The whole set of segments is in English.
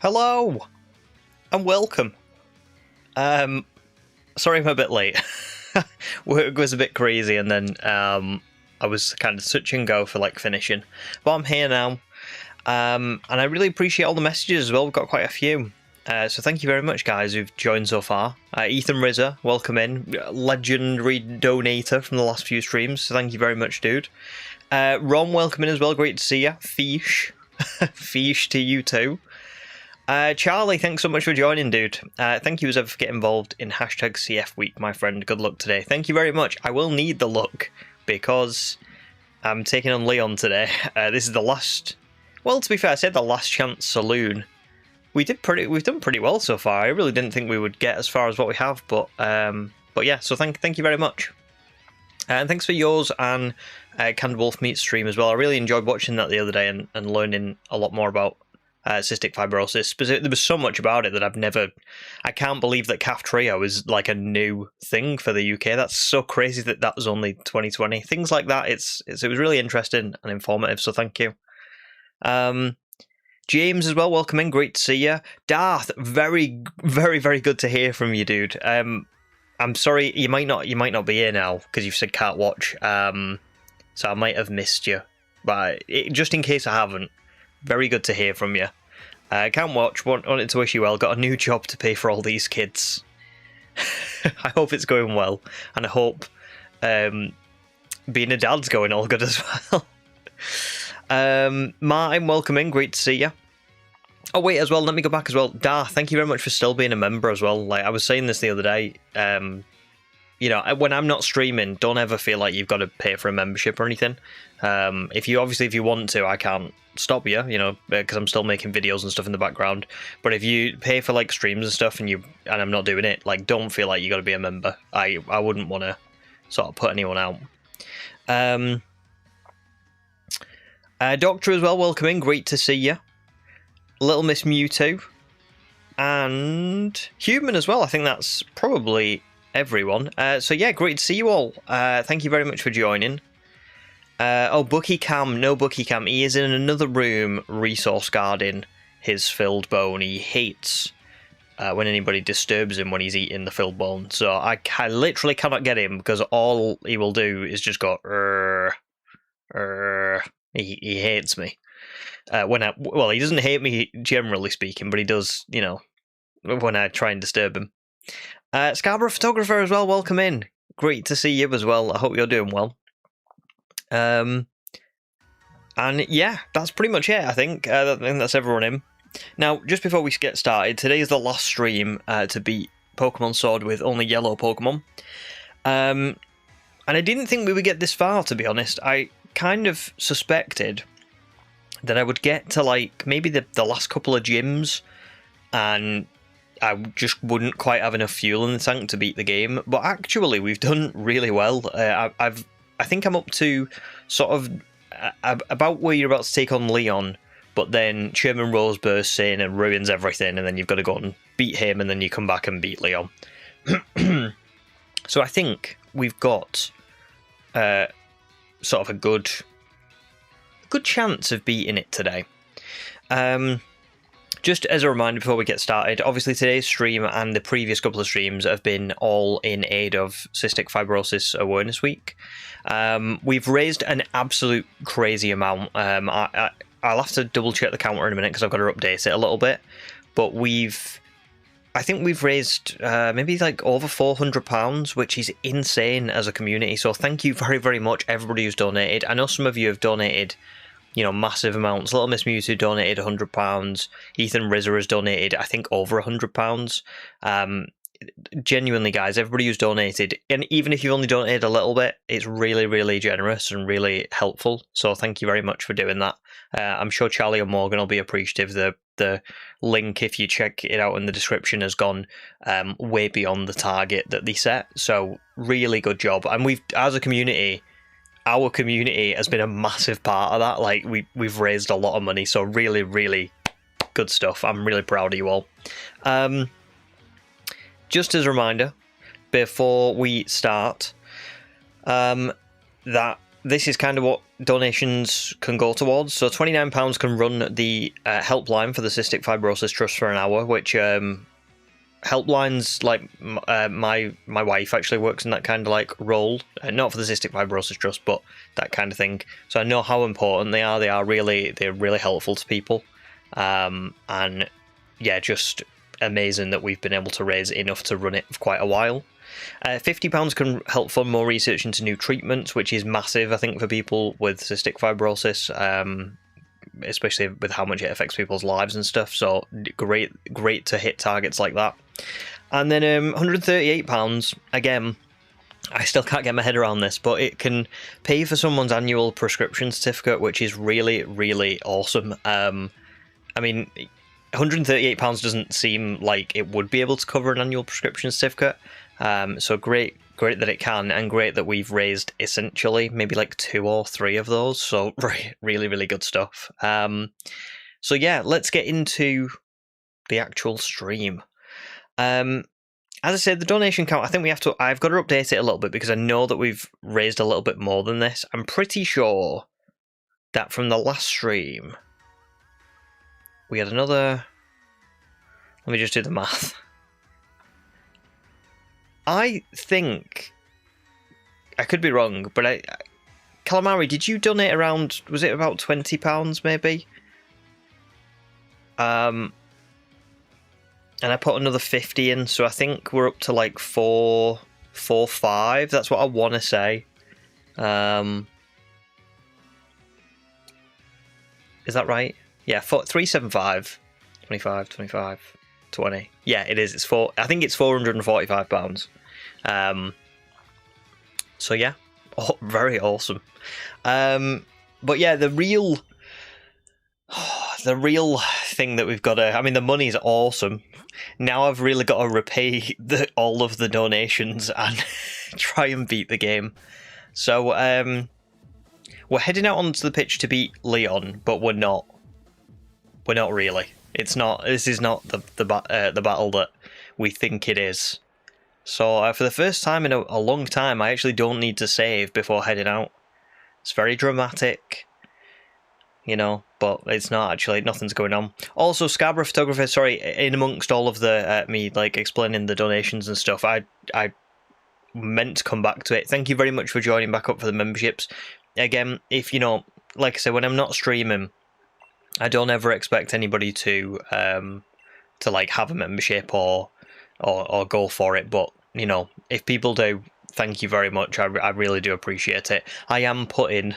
Hello and welcome. Sorry I'm a bit late. Work was a bit crazy and then I was kind of touch and go for like finishing. But I'm here now. And I really appreciate all the messages as well. We've got quite a few. So thank you very much, guys, who've joined so far. Ethan Rizza, welcome in. Legendary donator from the last few streams. So thank you very much, dude. Ron, welcome in as well. Great to see you. Fish. Fish to you too. Charlie, thanks so much for joining, dude. Thank you as ever for getting involved in hashtag CF Week, my friend. Good luck today. Thank you very much. I will need the luck because I'm taking on Leon today. This is the last... Well, to be fair, I said the last chance saloon. We've done pretty well so far. I really didn't think we would get as far as what we have, but yeah. So thank you very much, and thanks for yours and Canned Wolf Meat stream as well. I really enjoyed watching that the other day and learning a lot more about cystic fibrosis. There was so much about it that I can't believe that calf trio is like a new thing for the UK. That's so crazy that was only 2020. Things like that. It was really interesting and informative. So thank you. James as well, welcome in, great to see you. Darth, very, very, very good to hear from you, dude. I'm sorry, you might not be here now because you've said can't watch. So I might have missed you, but just in case I haven't, very good to hear from you. Can't watch. Wanted to wish you well. Got a new job to pay for all these kids. I hope it's going well, and I hope being a dad's going all good as well. Martin, welcome in. Great to see you. Oh wait, as well, let me go back as well. Darth, thank you very much for still being a member as well. Like I was saying this the other day, you know, when I'm not streaming, don't ever feel like you've got to pay for a membership or anything. If you want to, I can't stop you, you know, because I'm still making videos and stuff in the background. But if you pay for like streams and stuff and I'm not doing it, like don't feel like you got to be a member. I wouldn't want to sort of put anyone out. Doctor as well, welcome in, great to see you. Little Miss Mewtwo. And Human as well, I think that's probably everyone. So yeah, great to see you all. Thank you very much for joining. Bucky Cam, no Bucky Cam. He is in another room resource guarding his filled bone. He hates when anybody disturbs him when he's eating the filled bone. So I literally cannot get him because all he will do is just go, He hates me. He doesn't hate me generally speaking, but he does, you know, when I try and disturb him. Scarborough Photographer as well, welcome in. Great to see you as well. I hope you're doing well. And yeah, that's pretty much it, I think. I think that's everyone in. Now, just before we get started, today is the last stream to beat Pokemon Sword with only yellow Pokemon. And I didn't think we would get this far, to be honest. I kind of suspected that I would get to like maybe the last couple of gyms and I just wouldn't quite have enough fuel in the tank to beat the game, but actually we've done really well. I think I'm up to sort of about where you're about to take on Leon, but then Chairman Rose bursts in and ruins everything, and then you've got to go and beat him, and then you come back and beat Leon. So I think we've got sort of a good chance of beating it today. Just as a reminder before we get started, obviously today's stream and the previous couple of streams have been all in aid of Cystic Fibrosis Awareness Week. We've raised an absolute crazy amount. I'll have to double check the counter in a minute because I've got to update it a little bit. But I think we've raised maybe like over £400, which is insane as a community. So thank you very, very much, everybody who's donated. I know some of you have donated, you know, massive amounts. Little Miss Mewtwo donated £100. Ethan Rizza has donated, I think, over £100. Genuinely, guys, everybody who's donated, and even if you've only donated a little bit, it's really, really generous and really helpful. So thank you very much for doing that. I'm sure Charlie and Morgan will be appreciative. The link, if you check it out in the description, has gone way beyond the target that they set. So really good job. And we've, as a community, our community has been a massive part of that. Like we've raised a lot of money. So really, really good stuff. I'm really proud of you all. Just as a reminder, before we start, that this is kind of what donations can go towards. So £29 can run the helpline for the Cystic Fibrosis Trust for an hour, which helplines, like my wife actually works in that kind of like role, not for the Cystic Fibrosis Trust, but that kind of thing. So I know how important they are. They're really helpful to people, and yeah, just amazing that we've been able to raise enough to run it for quite a while. £50 can help fund more research into new treatments, which is massive, I think, for people with cystic fibrosis, especially with how much it affects people's lives and stuff. So great to hit targets like that. And then £138, again, I still can't get my head around this, but it can pay for someone's annual prescription certificate, which is really, really awesome. I mean, £138 doesn't seem like it would be able to cover an annual prescription certificate. So great that it can, and great that we've raised essentially maybe like 2 or 3 of those. So really, really good stuff. So yeah, let's get into the actual stream. As I said, the donation count, I think I've got to update it a little bit because I know that we've raised a little bit more than this. I'm pretty sure that from the last stream, we had another, let me just do the math. I think, I could be wrong, but Calamari, did you donate around, was it about £20 maybe? And I put another 50 in, so I think we're up to like 4.5. That's what I want to say. Is that right? Yeah, 375, 25, 20. Yeah, it is. I think it's £445. So yeah, very awesome. But yeah, the real thing that we've got to, I mean, the money's awesome. Now I've really got to repay all of the donations and try and beat the game. So we're heading out onto the pitch to beat Leon, but we're not. We're not really. It's not. This is not the battle that we think it is. So for the first time in a long time, I actually don't need to save before heading out. It's very dramatic, you know, but it's not actually. Nothing's going on. Also, Scarborough Photographer, sorry, in amongst all of the me like explaining the donations and stuff, I meant to come back to it. Thank you very much for joining back up for the memberships. Again, if you know, like I said, when I'm not streaming, I don't ever expect anybody to like have a membership or go for it. But you know, if people do, thank you very much. I really do appreciate it. I am putting,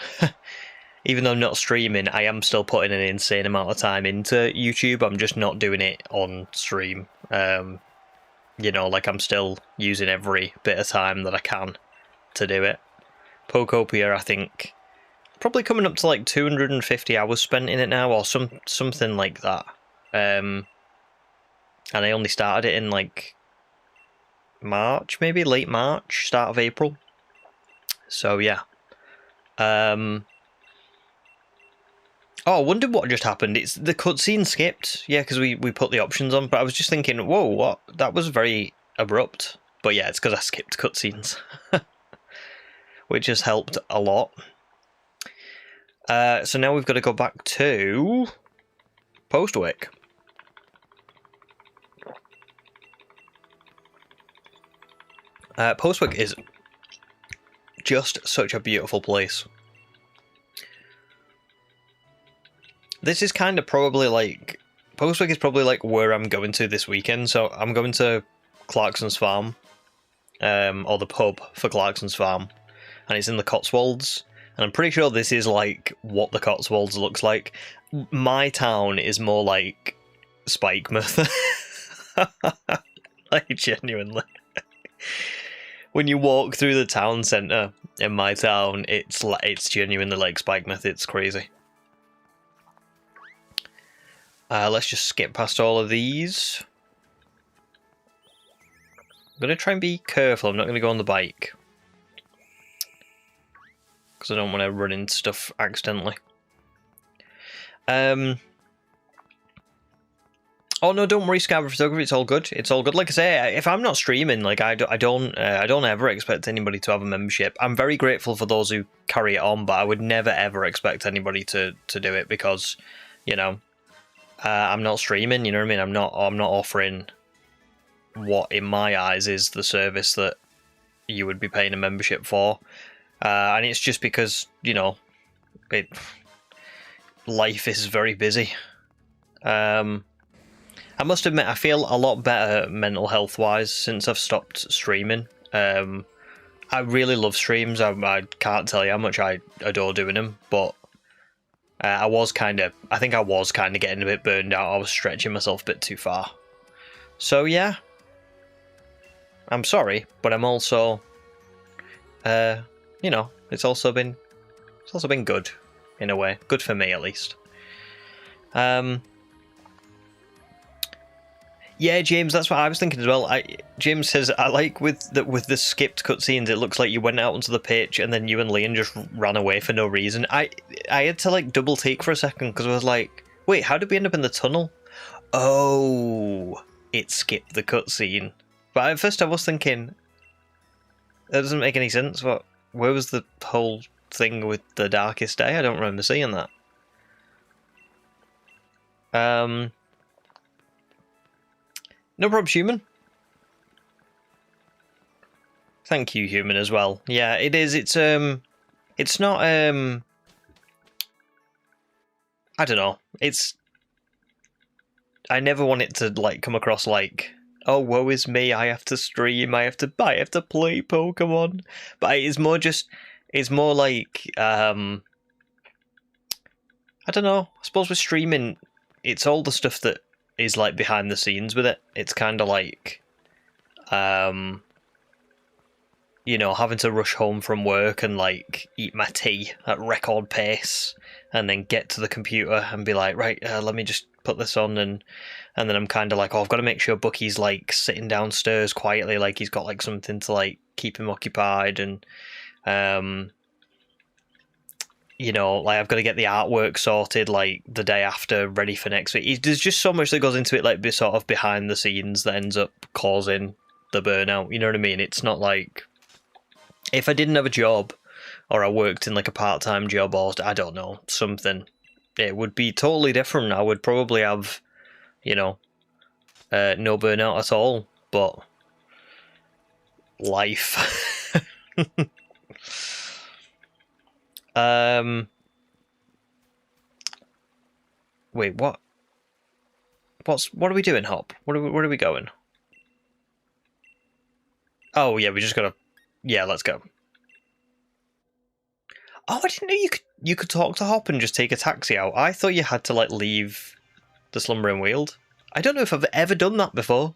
even though I'm not streaming, I am still putting an insane amount of time into YouTube. I'm just not doing it on stream. You know, like I'm still using every bit of time that I can to do it. Pokopia, I think, probably coming up to like 250 hours spent in it now, or something like that. And I only started it in like March, maybe late March, start of April. So yeah. Oh, I wonder what just happened. It's the cutscene skipped. Yeah, because we put the options on. But I was just thinking, whoa, what? That was very abrupt. But yeah, it's because I skipped cutscenes, which has helped a lot. So now we've got to go back to Postwick. Postwick is just such a beautiful place. This is kind of probably like, Postwick is probably like where I'm going to this weekend. So I'm going to Clarkson's Farm, or the pub for Clarkson's Farm, and it's in the Cotswolds. And I'm pretty sure this is like what the Cotswolds looks like. My town is more like Spikemouth. Like, genuinely. When you walk through the town centre in my town, it's genuinely like Spikemouth. It's crazy. Let's just skip past all of these. I'm going to try and be careful. I'm not going to go on the bike, because I don't want to run into stuff accidentally. Oh no, don't worry, Scarborough Photography. It's all good. It's all good. Like I say, if I'm not streaming, like I don't ever expect anybody to have a membership. I'm very grateful for those who carry it on, but I would never ever expect anybody to do it because, you know, I'm not streaming. You know what I mean? I'm not offering what in my eyes is the service that you would be paying a membership for, and it's just because, you know, life is very busy. I must admit, I feel a lot better mental health wise since I've stopped streaming. I really love streams. I can't tell you how much I adore doing them, but I think I was kind of getting a bit burned out. I was stretching myself a bit too far. So yeah, I'm sorry, but I'm also, you know, it's also been good in a way, good for me at least. Yeah, James, that's what I was thinking as well. James says, I like with the skipped cutscenes, it looks like you went out onto the pitch and then you and Leon just ran away for no reason. I had to like double take for a second because I was like, wait, how did we end up in the tunnel? Oh, it skipped the cutscene. But at first I was thinking, that doesn't make any sense. Where was the whole thing with the darkest day? I don't remember seeing that. No problem, Human. Thank you, Human, as well. Yeah, it is. It's not. I don't know. I never want it to like come across like, oh, woe is me. I have to stream. I have to play Pokemon. But it's more like. I don't know. I suppose with streaming, it's all the stuff that is like behind the scenes with it. It's kind of like, you know, having to rush home from work and like eat my tea at record pace and then get to the computer and be like, right, let me just put this on, and then I'm kind of like, oh, I've got to make sure Bucky's like sitting downstairs quietly, like he's got like something to like keep him occupied, and you know, like I've got to get the artwork sorted like the day after, ready for next week. There's just so much that goes into it, like sort of behind the scenes, that ends up causing the burnout. You know what I mean? It's not like if I didn't have a job or I worked in like a part-time job or I don't know, something, it would be totally different. I would probably have, you know, no burnout at all. But life. Wait, what? What are we doing, Hop? Where are we going? Oh yeah, we just gotta. Yeah, let's go. Oh, I didn't know you could talk to Hop and just take a taxi out. I thought you had to like leave the Slumbering Weald. I don't know if I've ever done that before.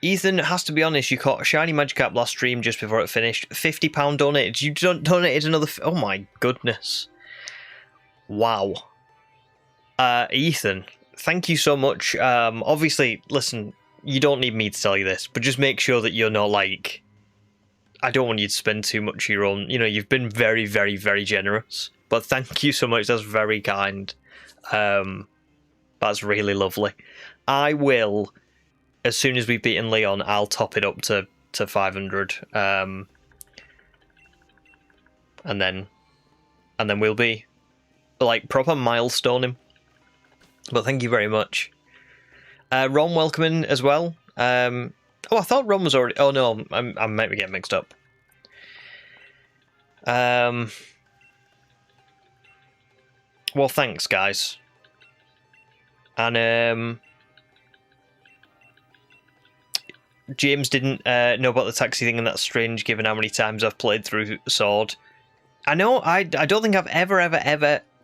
Ethan, has to be honest, you caught a shiny Magikarp last stream just before it finished. £50 donated. You donated another... Oh my goodness. Wow. Ethan, thank you so much. Obviously, listen, you don't need me to tell you this, but just make sure that you're not like... I don't want you to spend too much of your own... You know, you've been very, very, very generous. But thank you so much. That's very kind. That's really lovely. I will... As soon as we've beaten Leon, I'll top it up to 500, and then we'll be like proper milestoning. But thank you very much, Ron. Welcome in as well. Oh, I thought Ron was already. Oh no, I might be getting mixed up. Well, thanks, guys, and James didn't know about the taxi thing, and that's strange given how many times I've played through Sword. I know, I don't think I've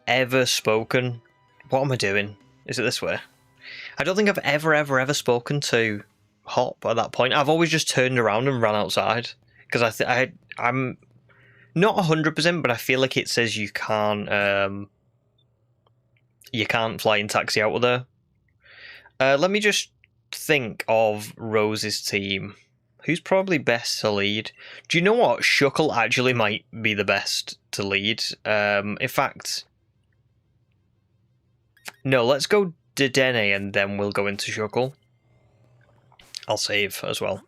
ever spoken... What am I doing? Is it this way? I don't think I've ever spoken to Hop at that point. I've always just turned around and ran outside. Because I'm not 100%, but I feel like it says you can't fly in taxi out of there. Let me just think of Rose's team. Who's probably best to lead? Do you know what? Shuckle actually might be the best to lead. In fact, no, let's go Dedenne and then we'll go into Shuckle. I'll save as well.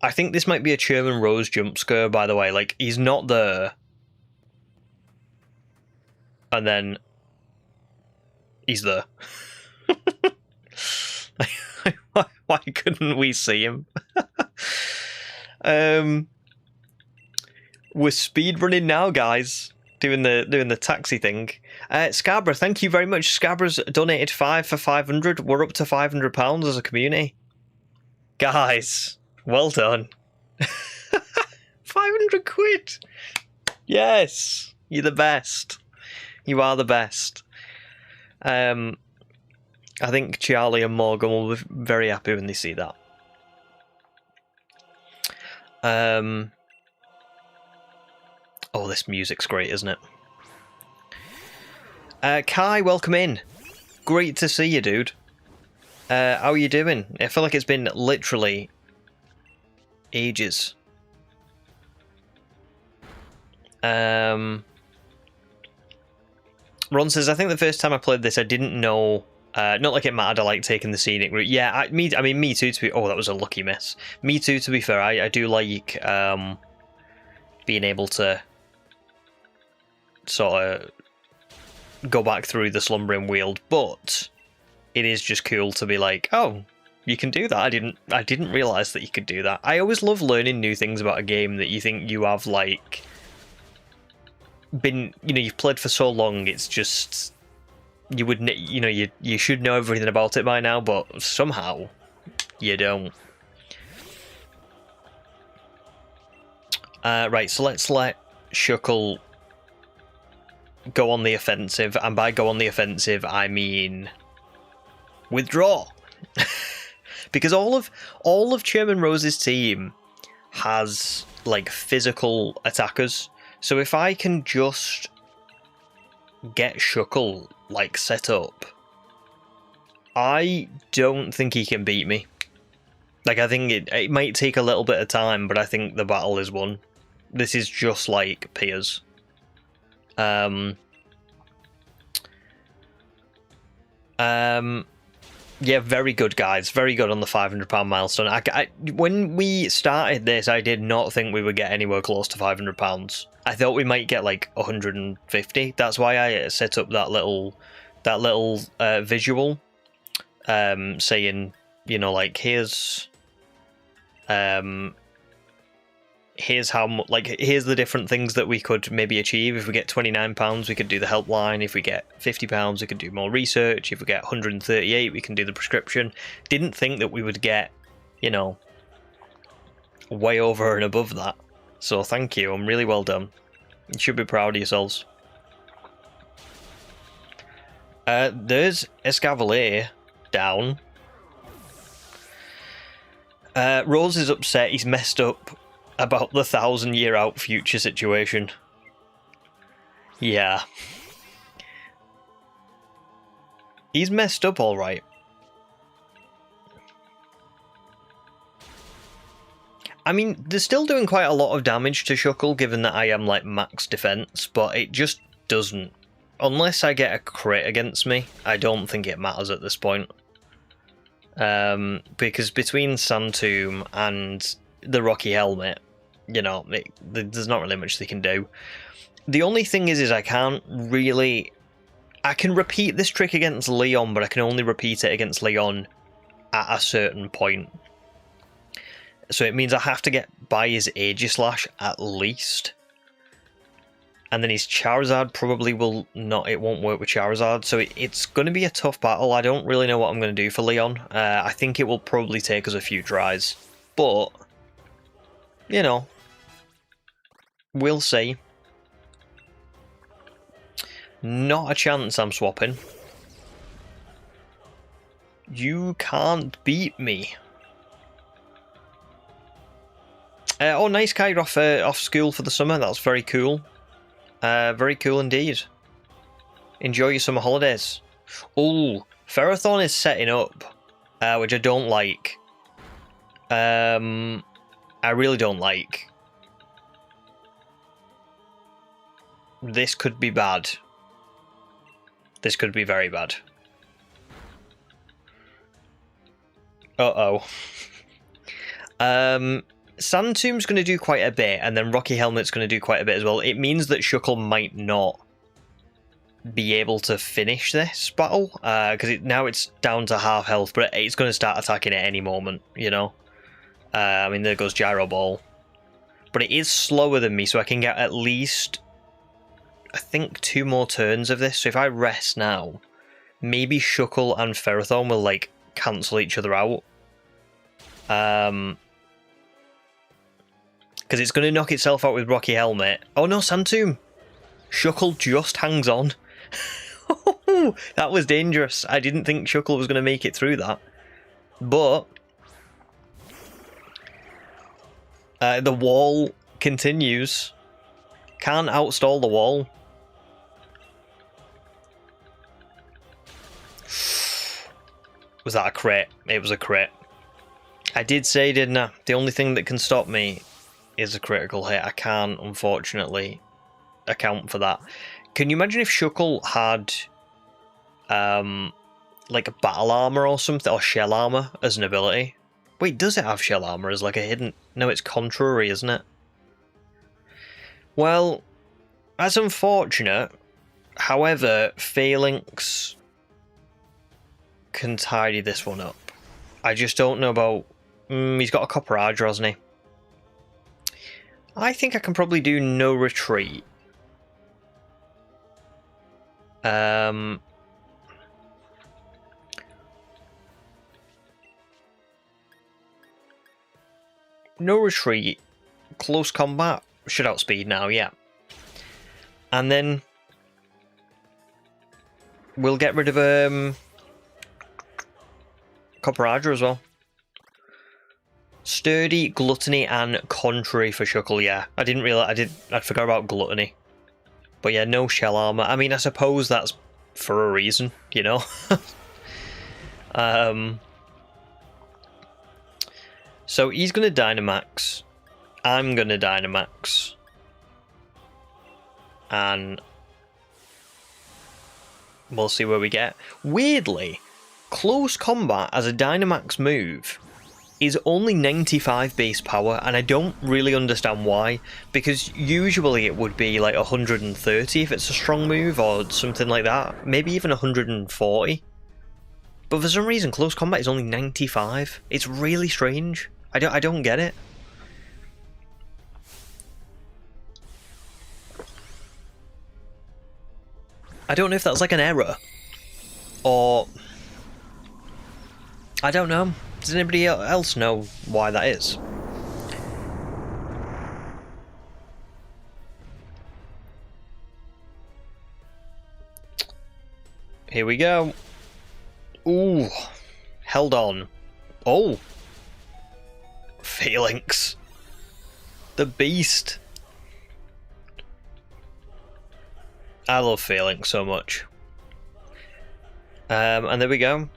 I think this might be a Chairman Rose jump scare, by the way. Like, he's not there. And then he's there. Why couldn't we see him? We're speedrunning now, guys. Doing the taxi thing. Scarborough, thank you very much. Scarborough's donated 5 for 500. We're up to £500 as a community. Guys, well done. 500 quid. Yes, you're the best. You are the best. I think Charlie and Morgan will be very happy when they see that. Oh, this music's great, isn't it? Kai, welcome in. Great to see you, dude. How are you doing? I feel like it's been literally ages. Ron says, I think the first time I played this, I didn't know. Not like it mattered. I like taking the scenic route. Yeah, I mean, me too. To be, oh, that was a lucky miss. Me too. To be fair, I do like being able to sort of go back through the slumbering weald, but it is just cool to be like, oh, you can do that. I didn't realize that you could do that. I always love learning new things about a game that you think you have like been, you've played for so long. It's just you would, you should know everything about it by now, but somehow you don't. Right, so let's let Shuckle go on the offensive, and by go on the offensive, I mean withdraw. Because all of Chairman Rose's team has like physical attackers. So if I can just get Shuckle like set up, I don't think he can beat me. Like, I think it might take a little bit of time, but I think the battle is won. This is just like Piers. Yeah, very good, guys. Very good on the £500 milestone. When we started this, I did not think we would get anywhere close to £500. I thought we might get like 150. That's why I set up that little visual, saying, like, here's how much, like, here's the different things that we could maybe achieve. If we get £29, we could do the helpline. If we get £50, we could do more research. If we get 138, we can do the prescription. Didn't think that we would get, way over and above that. So thank you. I'm really well done. You should be proud of yourselves. There's Escavalier down. Rose is upset. He's messed up about the 1,000-year out future situation. Yeah. He's messed up all right. I mean, they're still doing quite a lot of damage to Shuckle, given that I am like max defense, but it just doesn't. Unless I get a crit against me, I don't think it matters at this point. Because between Sandtomb and the Rocky Helmet, there's not really much they can do. The only thing is I can't really... I can repeat this trick against Leon, but I can only repeat it against Leon at a certain point. So it means I have to get by his Aegislash at least. And then his Charizard probably will not... It won't work with Charizard, so it's going to be a tough battle. I don't really know what I'm going to do for Leon. I think it will probably take us a few tries. But, we'll see. Not a chance I'm swapping. You can't beat me. Oh, nice, Kai, you're off school for the summer. That's very cool. Very cool indeed. Enjoy your summer holidays. Oh, Ferrothorn is setting up, which I don't like. I really don't like. This could be bad. This could be very bad. Uh-oh. Sand Tomb's going to do quite a bit, and then Rocky Helmet's going to do quite a bit as well. It means that Shuckle might not be able to finish this battle, because now it's down to half health, but it's going to start attacking at any moment, you know? I mean, there goes Gyro Ball. But it is slower than me, so I can get at least, I think, 2 more turns of this. So if I rest now, maybe Shuckle and Ferrothorn will, like, cancel each other out. Because it's going to knock itself out with Rocky Helmet. Oh no, Sand Tomb! Shuckle just hangs on. That was dangerous. I didn't think Shuckle was going to make it through that. But the wall continues. Can't outstall the wall. Was that a crit? It was a crit. I did say, didn't I? The only thing that can stop me is a critical hit. I can't, unfortunately, account for that. Can you imagine if Shuckle had, like a battle armor or something, or shell armor as an ability? Wait, does it have shell armor as like a hidden? No, it's contrary, isn't it? Well, that's unfortunate. However, Phalanx can tidy this one up. I just don't know about... he's got a Copper Hydra, hasn't he? I think I can probably do no retreat. No retreat. Close combat. Should outspeed now, yeah. And then we'll get rid of Copper Hydra as well. Sturdy, Gluttony, and Contrary for Shuckle, yeah. I didn't realise, I forgot about Gluttony. But yeah, no shell armor. I mean, I suppose that's for a reason, you know? So he's going to Dynamax. I'm going to Dynamax. And we'll see where we get. Weirdly, Close Combat as a Dynamax move is only 95 base power, and I don't really understand why, because usually it would be like 130 if it's a strong move or something like that, maybe even 140. But for some reason Close Combat is only 95. It's really strange. I don't get it. I don't know if that's like an error, or I don't know. Does anybody else know why that is? Here we go. Ooh, held on. Oh, Phalanx, the beast. I love Phalanx so much. And there we go.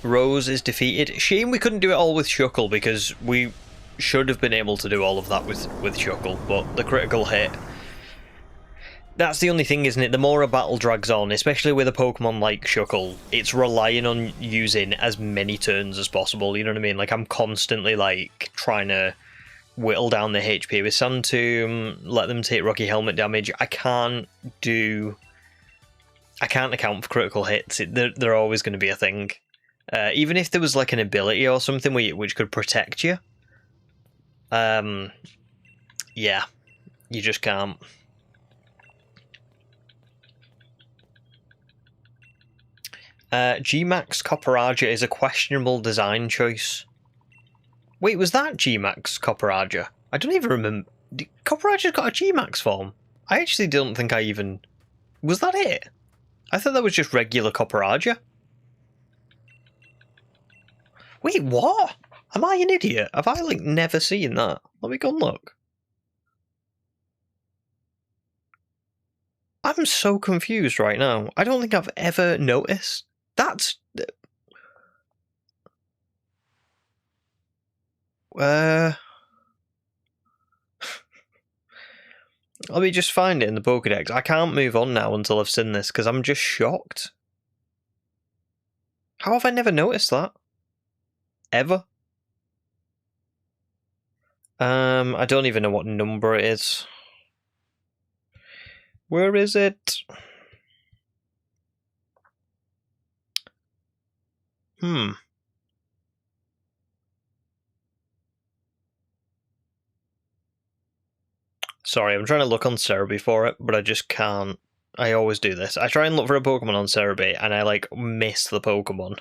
Rose is defeated. Shame we couldn't do it all with Shuckle, because we should have been able to do all of that with Shuckle, but the critical hit... That's the only thing, isn't it? The more a battle drags on, especially with a Pokemon like Shuckle, it's relying on using as many turns as possible, you know what I mean? Like, I'm constantly, like, trying to whittle down the HP with Sand Tomb, let them take Rocky Helmet damage. I can't account for critical hits. They're always going to be a thing. Even if there was like an ability or something which could protect you, yeah, you just can't. G-Max Copperaja is a questionable design choice. Wait, was that G-Max Copperaja? I don't even remember. Copperaja's got a G-Max form. I actually don't think I even... Was that it? I thought that was just regular Copperaja. Wait, what? Am I an idiot? Have I, like, never seen that? Let me go and look. I'm so confused right now. I don't think I've ever noticed. That's... Let me just find it in the Pokedex. I can't move on now until I've seen this, because I'm just shocked. How have I never noticed that? Ever? I don't even know what number it is. Where is it? Sorry, I'm trying to look on Cerebi for it, but I just can't. I always do this. I try and look for a Pokemon on Cerebi, and I, like, miss the Pokemon.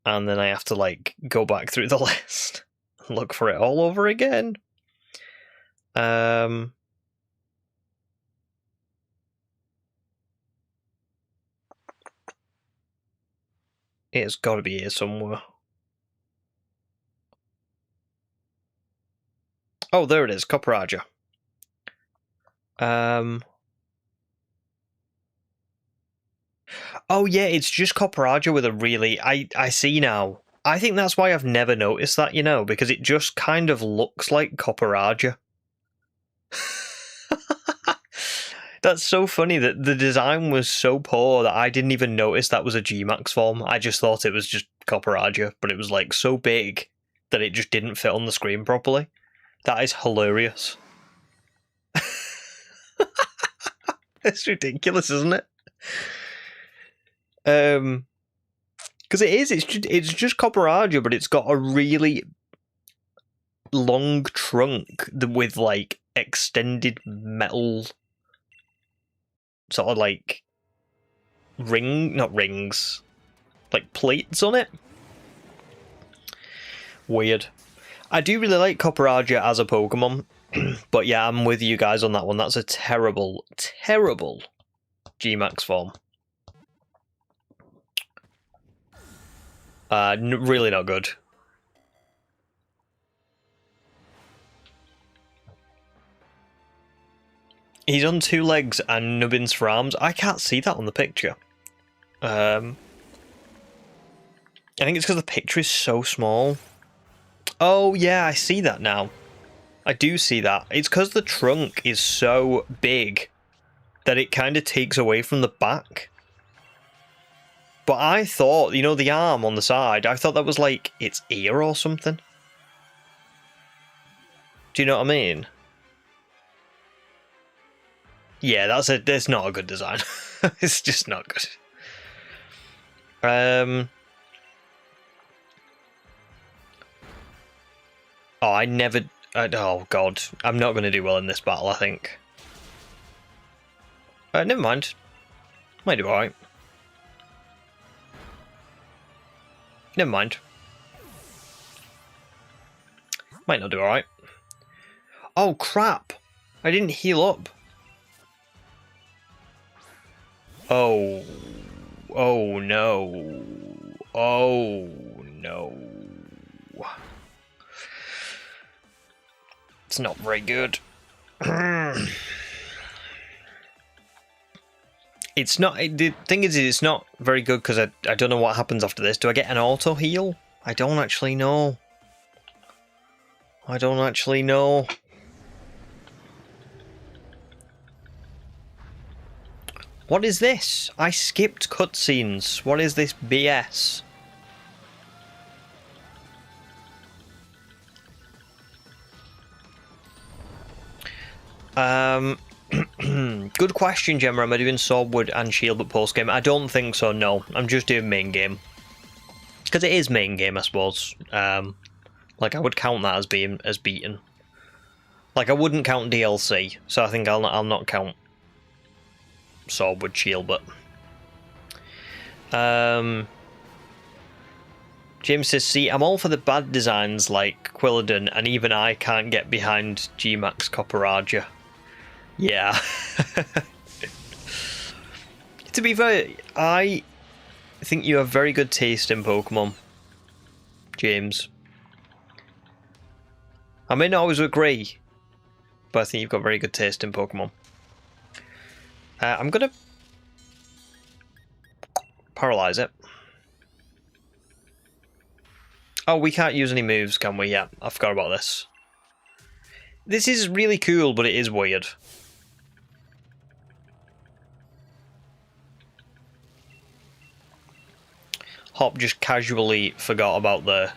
And then I have to, like, go back through the list and look for it all over again. It's got to be here somewhere. Oh, there it is, Copperajah. Oh yeah, it's just Copperajah with a really... I see now. I think that's why I've never noticed that, you know, because it just kind of looks like Copperajah. That's so funny that the design was so poor that I didn't even notice that was a G-Max form. I just thought it was just Copperajah, but it was, like, so big that it just didn't fit on the screen properly. That is hilarious. It's ridiculous, isn't it? Because it is. It's just Copperajah, but it's got a really long trunk with, like, extended metal sort of, like, not rings, like plates on it. Weird. I do really like Copperajah as a Pokemon, but yeah, I'm with you guys on that one. That's a terrible, terrible G-Max form. Really not good. He's on 2 legs and nubbins for arms. I can't see that on the picture. I think it's because the picture is so small. Oh yeah, I see that now. I do see that. It's because the trunk is so big that it kind of takes away from the back. But I thought, you know, the arm on the side, I thought that was like its ear or something. Do you know what I mean? Yeah, that's not a good design. It's just not good. Oh, I never... oh, God. I'm not going to do well in this battle, I think. Never mind. Might do alright. Never mind. Might not do alright. Oh, crap! I didn't heal up. Oh. Oh, no. Oh, no. It's not very good. It's not... The thing is, it's not very good because I don't know what happens after this. Do I get an auto heal? I don't actually know. I don't actually know. What is this? I skipped cutscenes. What is this BS? Good question, Gemma. Am I doing Swordwood and Shield but post game? I don't think so, no. I'm just doing main game. Because it is main game, I suppose. Like, I would count that as beaten. Like, I wouldn't count DLC, so I think I'll not count Swordwood Shield, but... James says, see, I'm all for the bad designs like Quilladin, and even I can't get behind G-Max Copperajah. Yeah. To be fair, I think you have very good taste in Pokemon, James. I may not always agree, but I think you've got very good taste in Pokemon. I'm going to paralyze it. Oh, we can't use any moves, can we? Yeah, I forgot about this. This is really cool, but it is weird. Hop just casually forgot about the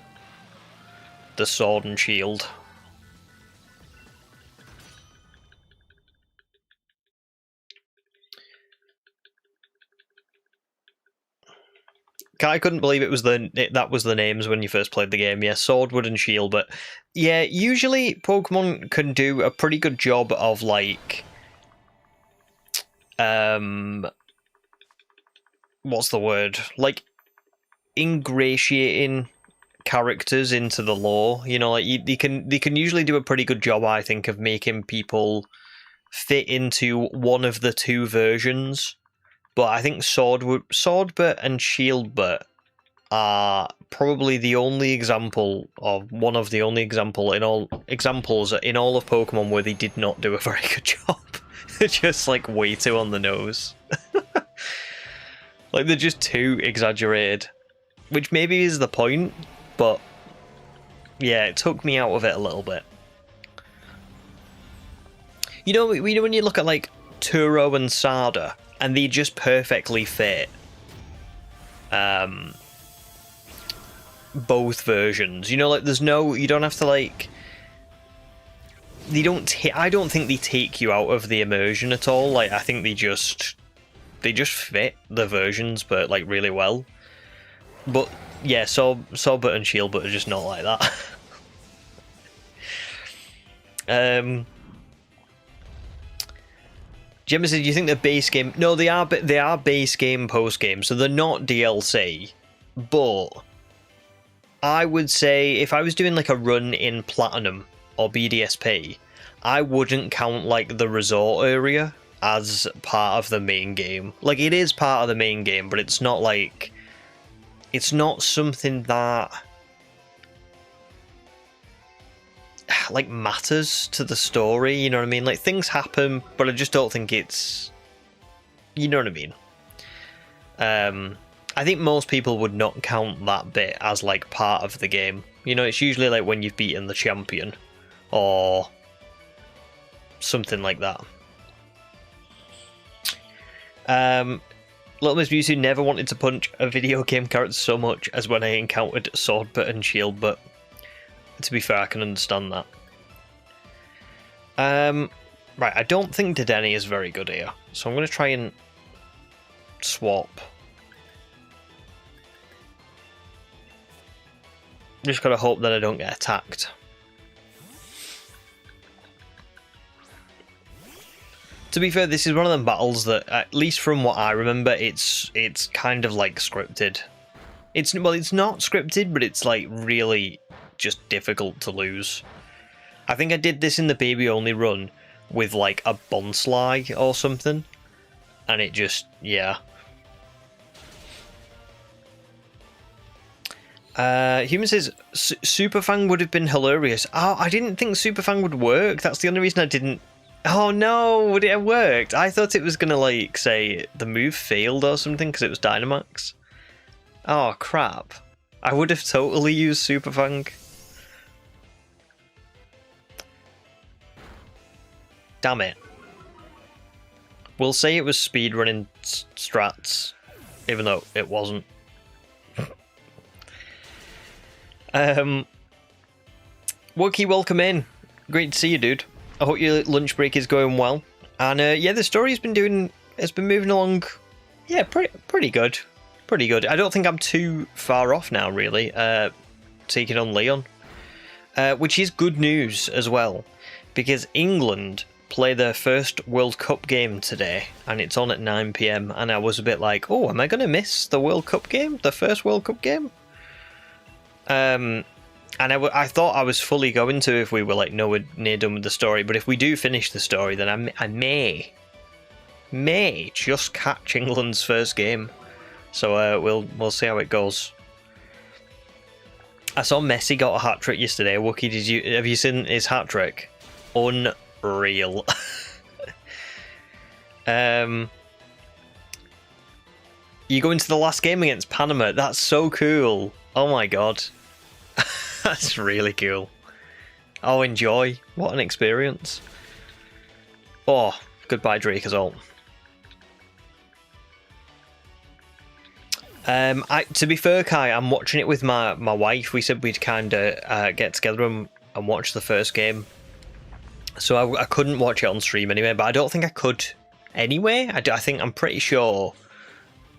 sword and shield. I couldn't believe that was the names when you first played the game. Yeah, sword, and shield. But yeah, usually Pokemon can do a pretty good job of like, what's the word? Like ingratiating characters into the lore. You know, like they can usually do a pretty good job, I think, of making people fit into one of the two versions. But I think Swordbert and Shieldbert are probably the only example, or one of the only examples in all of Pokemon where they did not do a very good job. They're just like way too on the nose. Like they're just too exaggerated, which maybe is the point, but yeah, it took me out of it a little bit. You know when you look at like Turo and Sada, and they just perfectly fit both versions. You know, like you don't have to like. I don't think they take you out of the immersion at all. Like I think they just fit the versions, but like really well. But yeah, Swordbert and Shieldbert are just not like that. Gemma said, "Do you think they're base game?" No, they are base game, post game, so they're not DLC. But I would say if I was doing like a run in Platinum or BDSP, I wouldn't count like the resort area as part of the main game. Like it is part of the main game, but it's not something that like matters to the story, you know what I mean? Like things happen, but I just don't think it's, you know what I mean? I think most people would not count that bit as like part of the game. You know, it's usually like when you've beaten the champion or something like that. Little Miss Mewtwo never wanted to punch a video game character so much as when I encountered Swordbert and Shieldbert. To be fair, I can understand that. Right, I don't think Dedenne is very good here, so I'm going to try and swap. Just gotta hope that I don't get attacked. To be fair, this is one of them battles that, at least from what I remember, it's kind of like scripted. It's not scripted, but it's like really just difficult to lose. I think I did this in the baby only run with like a Bonsly or something, and it just, yeah. Human says Superfang would have been hilarious. Oh, I didn't think Superfang would work. That's the only reason I didn't. Oh no, would it have worked? I thought it was gonna like say the move failed or something because it was Dynamax. Oh crap. I would have totally used Superfang. Damn it. We'll say it was speedrunning strats, even though it wasn't. Wookie, welcome in. Great to see you, dude. I hope your lunch break is going well. And yeah, the story has been moving along. Yeah, pretty good. Pretty good. I don't think I'm too far off now, really. Taking on Leon, which is good news as well, because England play their first World Cup game today, and it's on at 9 PM. And I was a bit like, oh, am I going to miss the World Cup game, the first World Cup game? And I thought I was fully going to if we were like nowhere near done with the story. But if we do finish the story, then I may just catch England's first game. So we'll see how it goes. I saw Messi got a hat trick yesterday. Wookie, have you seen his hat trick? Unreal. You go into the last game against Panama. That's so cool. Oh my god. That's really cool. Oh, enjoy. What an experience. Oh, goodbye, Drake as well. To be fair, Kai, I'm watching it with my wife. We said we'd kind of get together and watch the first game. So I couldn't watch it on stream anyway, but I don't think I could anyway. I think I'm pretty sure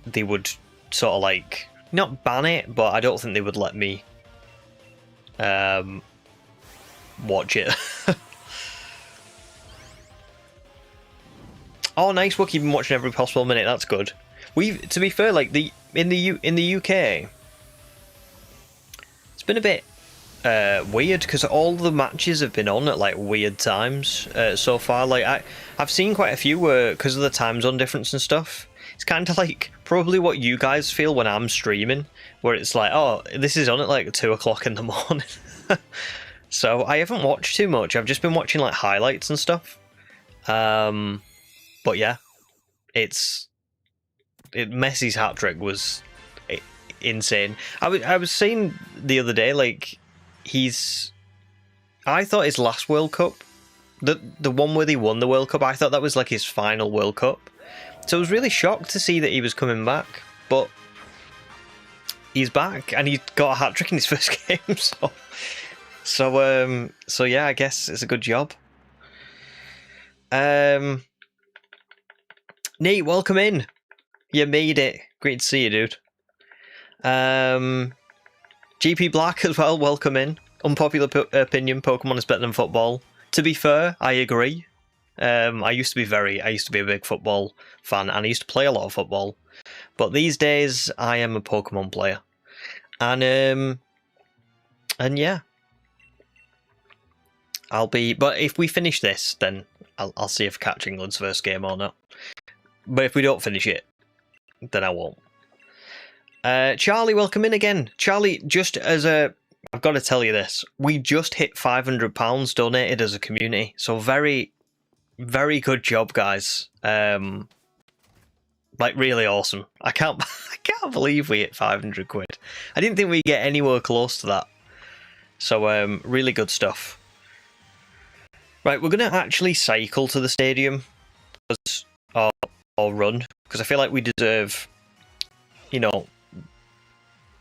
they would sort of like, not ban it, but I don't think they would let me watch it. Oh, nice. We're keeping watching every possible minute. That's good. To be fair, like in the UK, it's been a bit weird because all the matches have been on at like weird times so far. Like I've seen quite a few where, because of the time zone difference and stuff, it's kind of like probably what you guys feel when I'm streaming, where it's like, oh, this is on at like 2 o'clock in the morning. So I haven't watched too much. I've just been watching like highlights and stuff. But yeah, Messi's hat trick was insane. I was saying the other day, like, I thought his last World Cup, the one where he won the World Cup, I thought that was like his final World Cup. So I was really shocked to see that he was coming back, but he's back and he got a hat trick in his first game. So yeah, I guess it's a good job. Nate, welcome in. You made it. Great to see you, dude. GP Black as well, welcome in. Unpopular opinion, Pokemon is better than football. To be fair, I agree. I used to be a big football fan, and I used to play a lot of football. But these days, I am a Pokemon player. And yeah. But if we finish this, then I'll see if catch England's first game or not. But if we don't finish it, then I won't. Charlie, welcome in again. Charlie, I've got to tell you this. We just hit £500 donated as a community. So very, very good job, guys. Like really awesome. I can't believe we hit 500 quid. I didn't think we'd get anywhere close to that. So really good stuff. Right, we're going to actually cycle to the stadium or run, because I feel like we deserve,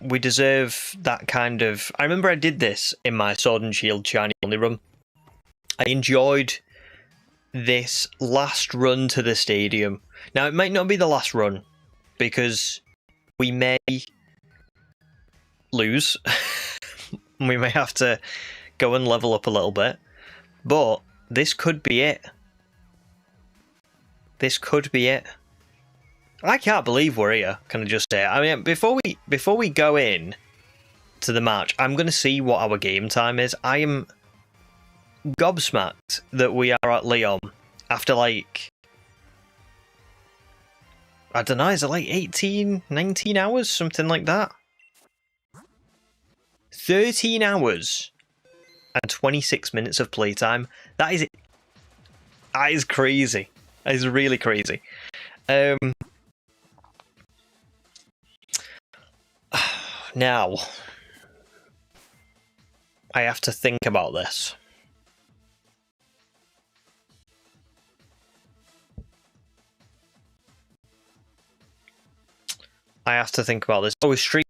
we deserve that kind of... I remember I did this in my Sword and Shield Shiny Only run. I enjoyed this last run to the stadium. Now, it might not be the last run, because we may lose. We may have to go and level up a little bit. But this could be it. This could be it. I can't believe we're here, can I just say. I mean, before we go in to the match, I'm going to see what our game time is. I am gobsmacked that we are at Lyon after, like, I don't know, is it like 18, 19 hours? Something like that. 13 hours and 26 minutes of playtime. That is crazy. That is really crazy. Now, I have to think about this. Oh, is stream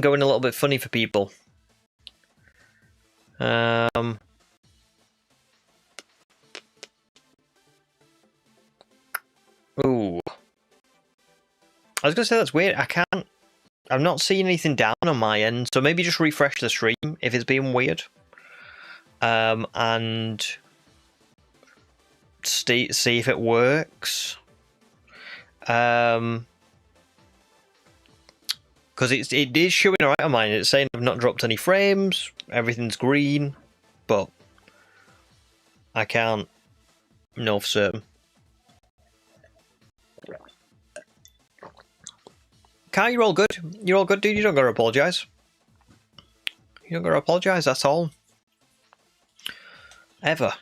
going a little bit funny for people? Ooh. I was going to say that's weird. I'm not seeing anything down on my end, so maybe just refresh the stream if it's being weird. And see if it works. Because it is showing alright on mine. It's saying I've not dropped any frames, everything's green, but I can't know for certain. Kai, you're all good. You're all good, dude. You don't gotta apologise. You don't gotta apologise, that's all. Ever.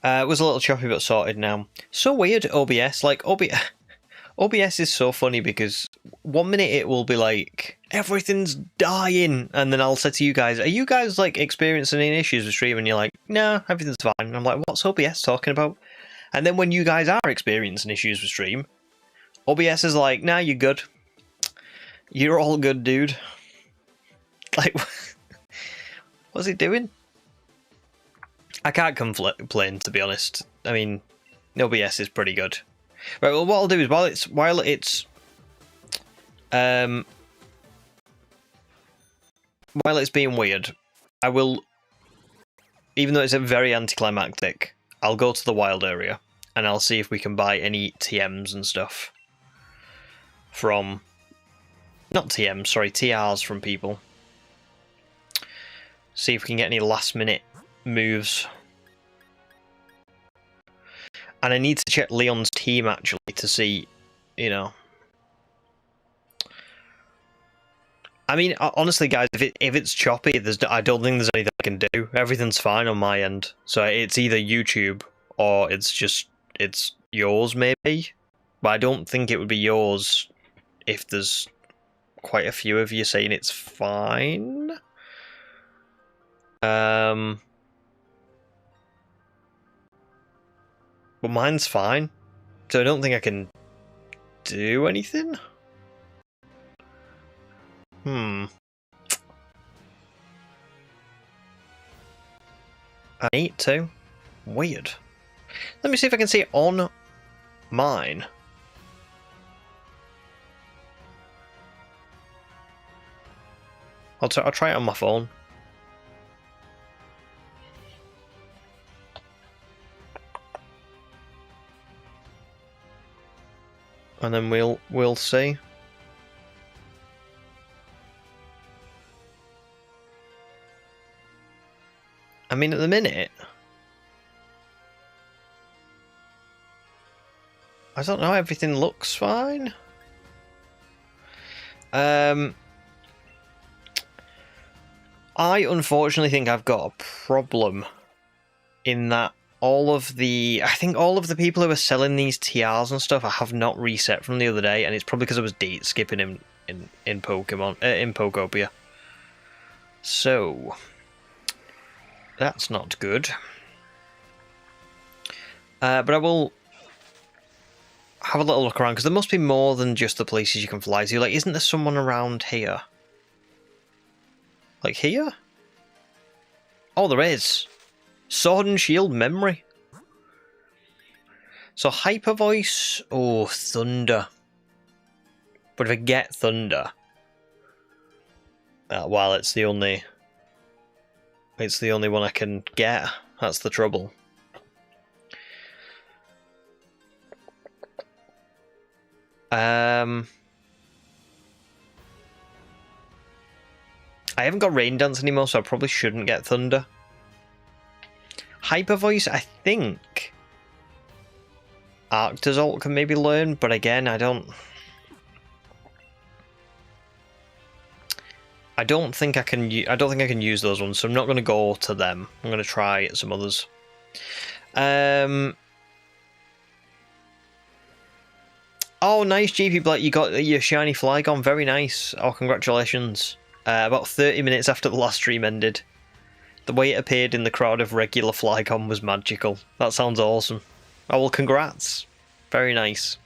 It was a little choppy but sorted now. So weird, OBS. Like, OBS is so funny because one minute it will be like, everything's dying, and then I'll say to you guys, are you guys like experiencing any issues with stream? And you're like, no, everything's fine. And I'm like, what's OBS talking about? And then when you guys are experiencing issues with stream, OBS is like, nah, you're good. You're all good, dude. Like, what's he doing? I can't complain, to be honest. I mean, OBS is pretty good. Right, well, what I'll do is while it's being weird, I will, even though it's a very anticlimactic, I'll go to the wild area and I'll see if we can buy any TMs and stuff from, not TMs, sorry, TRs from people. See if we can get any last minute moves. And I need to check Leon's team, actually, to see, you know. I mean, honestly, guys, if it's choppy, I don't think there's anything I can do. Everything's fine on my end. So it's either YouTube or it's yours, maybe. But I don't think it would be yours if there's quite a few of you saying it's fine. But mine's fine, so I don't think I can do anything. I need to. Weird. Let me see if I can see it on mine. I'll try it on my phone. And then we'll see. I mean, at the minute, I don't know, everything looks fine. I unfortunately think I've got a problem in that I think all of the people who are selling these TRs and stuff I have not reset from the other day, and it's probably because I was date skipping in Pokemon, in Pokopia. So that's not good. But I will have a little look around, because there must be more than just the places you can fly to. Like, isn't there someone around here? Like here? Oh, there is. Sword and Shield memory. So Hyper Voice. Oh, Thunder. But if I get Thunder, well, it's the only one I can get. That's the trouble. I haven't got Rain Dance anymore, so I probably shouldn't get Thunder. Hyper Voice, I think Arctozolt can maybe learn, but again, I don't think I can use those ones, so I'm not going to go to them. I'm going to try some others. Oh, nice, GP Black. You got your shiny Flygon. Very nice. Oh, congratulations. About 30 minutes after the last stream ended. The way it appeared in the crowd of regular Flygon was magical. That sounds awesome. Oh, well, congrats. Very nice.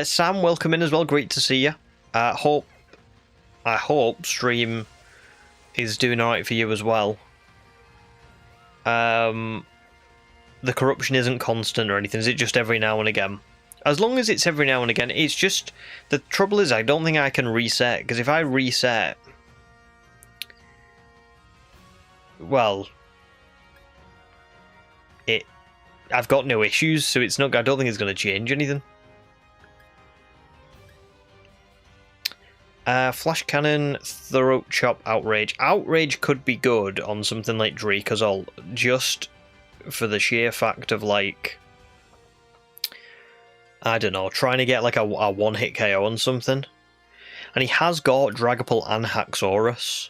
Sam, welcome in as well. Great to see you. I hope stream is doing alright for you as well. The corruption isn't constant or anything, is it just every now and again? As long as it's every now and again, it's just... The trouble is, I don't think I can reset, because if I reset... Well... I've got no issues, so it's not... I don't think it's going to change anything. Flash Cannon, Throat Chop, Outrage. Outrage could be good on something like Dracozolt, just for the sheer fact of, like... I don't know, trying to get like a one-hit KO on something. And he has got Dragapult and Haxorus.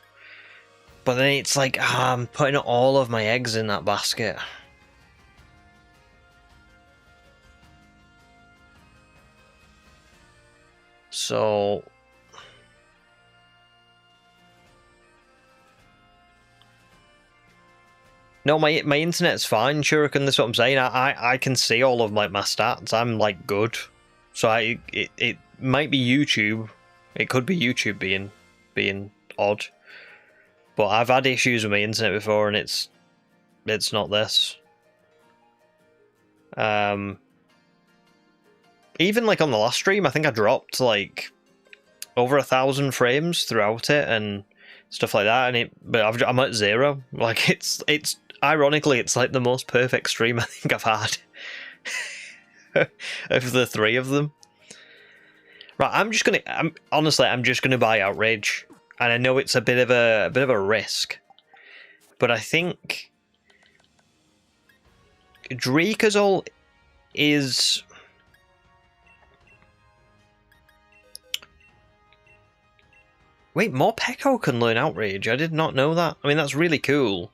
But then it's like, I'm putting all of my eggs in that basket. So no, my internet's fine, Shuriken. That's what I'm saying. I can see all of my stats. I'm like good. So it might be YouTube. It could be YouTube being odd. But I've had issues with my internet before, and it's not this. Even like on the last stream, I think I dropped like over 1,000 frames throughout it and stuff like that. But I'm at 0. Like it's ironically, it's like the most perfect stream I think I've had of the 3 of them. Right, I'm just gonna buy Outrage, and I know it's a bit of a risk, but I think Drakazol is. Wait, Morpeko can learn Outrage. I did not know that. I mean, that's really cool.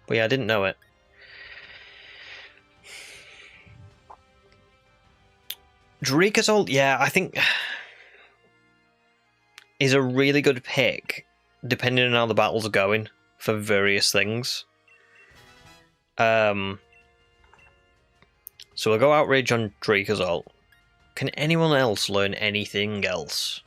But yeah, I didn't know it. Drakazol, yeah, I think is a really good pick, depending on how the battles are going for various things. So we'll go Outrage on Drakazol. Can anyone else learn anything else?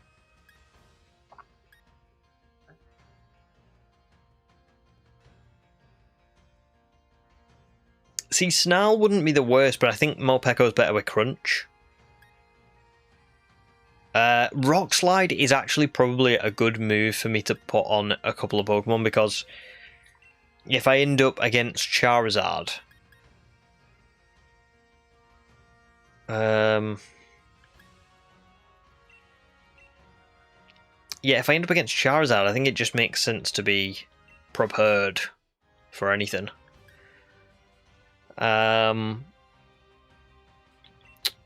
See, Snarl wouldn't be the worst, but I think Morpeko's better with Crunch. Rock Slide is actually probably a good move for me to put on a couple of Pokemon, because if I end up against Charizard... yeah, if I end up against Charizard, I think it just makes sense to be prepared for anything.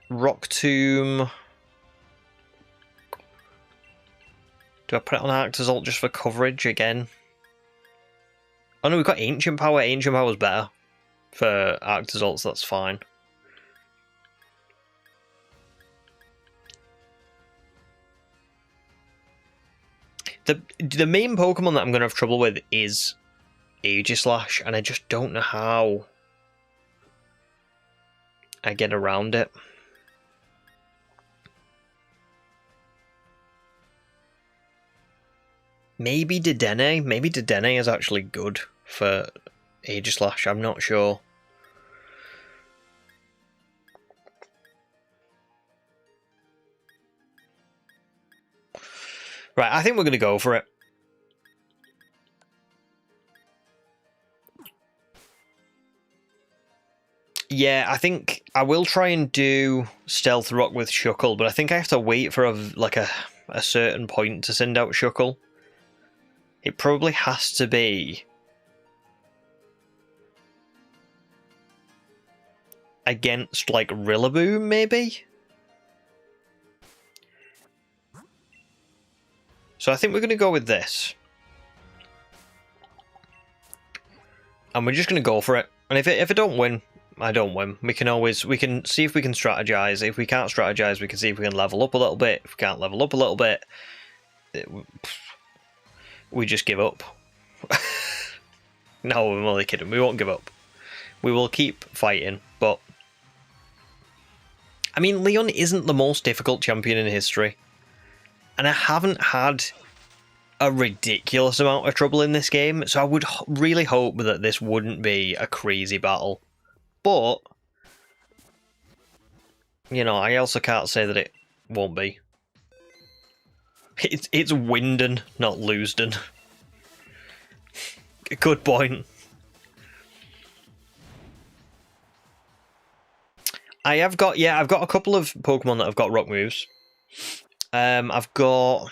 Rock Tomb. Do I put it on Arctozolt just for coverage again? Oh no, we've got Ancient Power. Ancient Power's better for Arctozolt, so that's fine. The main Pokemon that I'm going to have trouble with is Aegislash, and I just don't know how I get around it. Maybe Dedenne. Maybe Dedenne is actually good for Aegislash. I'm not sure. Right, I think we're going to go for it. Yeah, I think I will try and do Stealth Rock with Shuckle, but I think I have to wait for a certain point to send out Shuckle. It probably has to be against, like, Rillaboom, maybe? So I think we're going to go with this. And we're just going to go for it. And if I don't win, I don't win. We can see if we can strategize. If we can't strategize, we can see if we can level up a little bit. If we can't level up a little bit, we just give up. No, I'm only kidding. We won't give up. We will keep fighting, but I mean, Leon isn't the most difficult champion in history, and I haven't had a ridiculous amount of trouble in this game, so I would really hope that this wouldn't be a crazy battle. But, you know, I also can't say that it won't be. It's Winden, not Loosden. Good point. I've got a couple of Pokemon that have got rock moves. I've got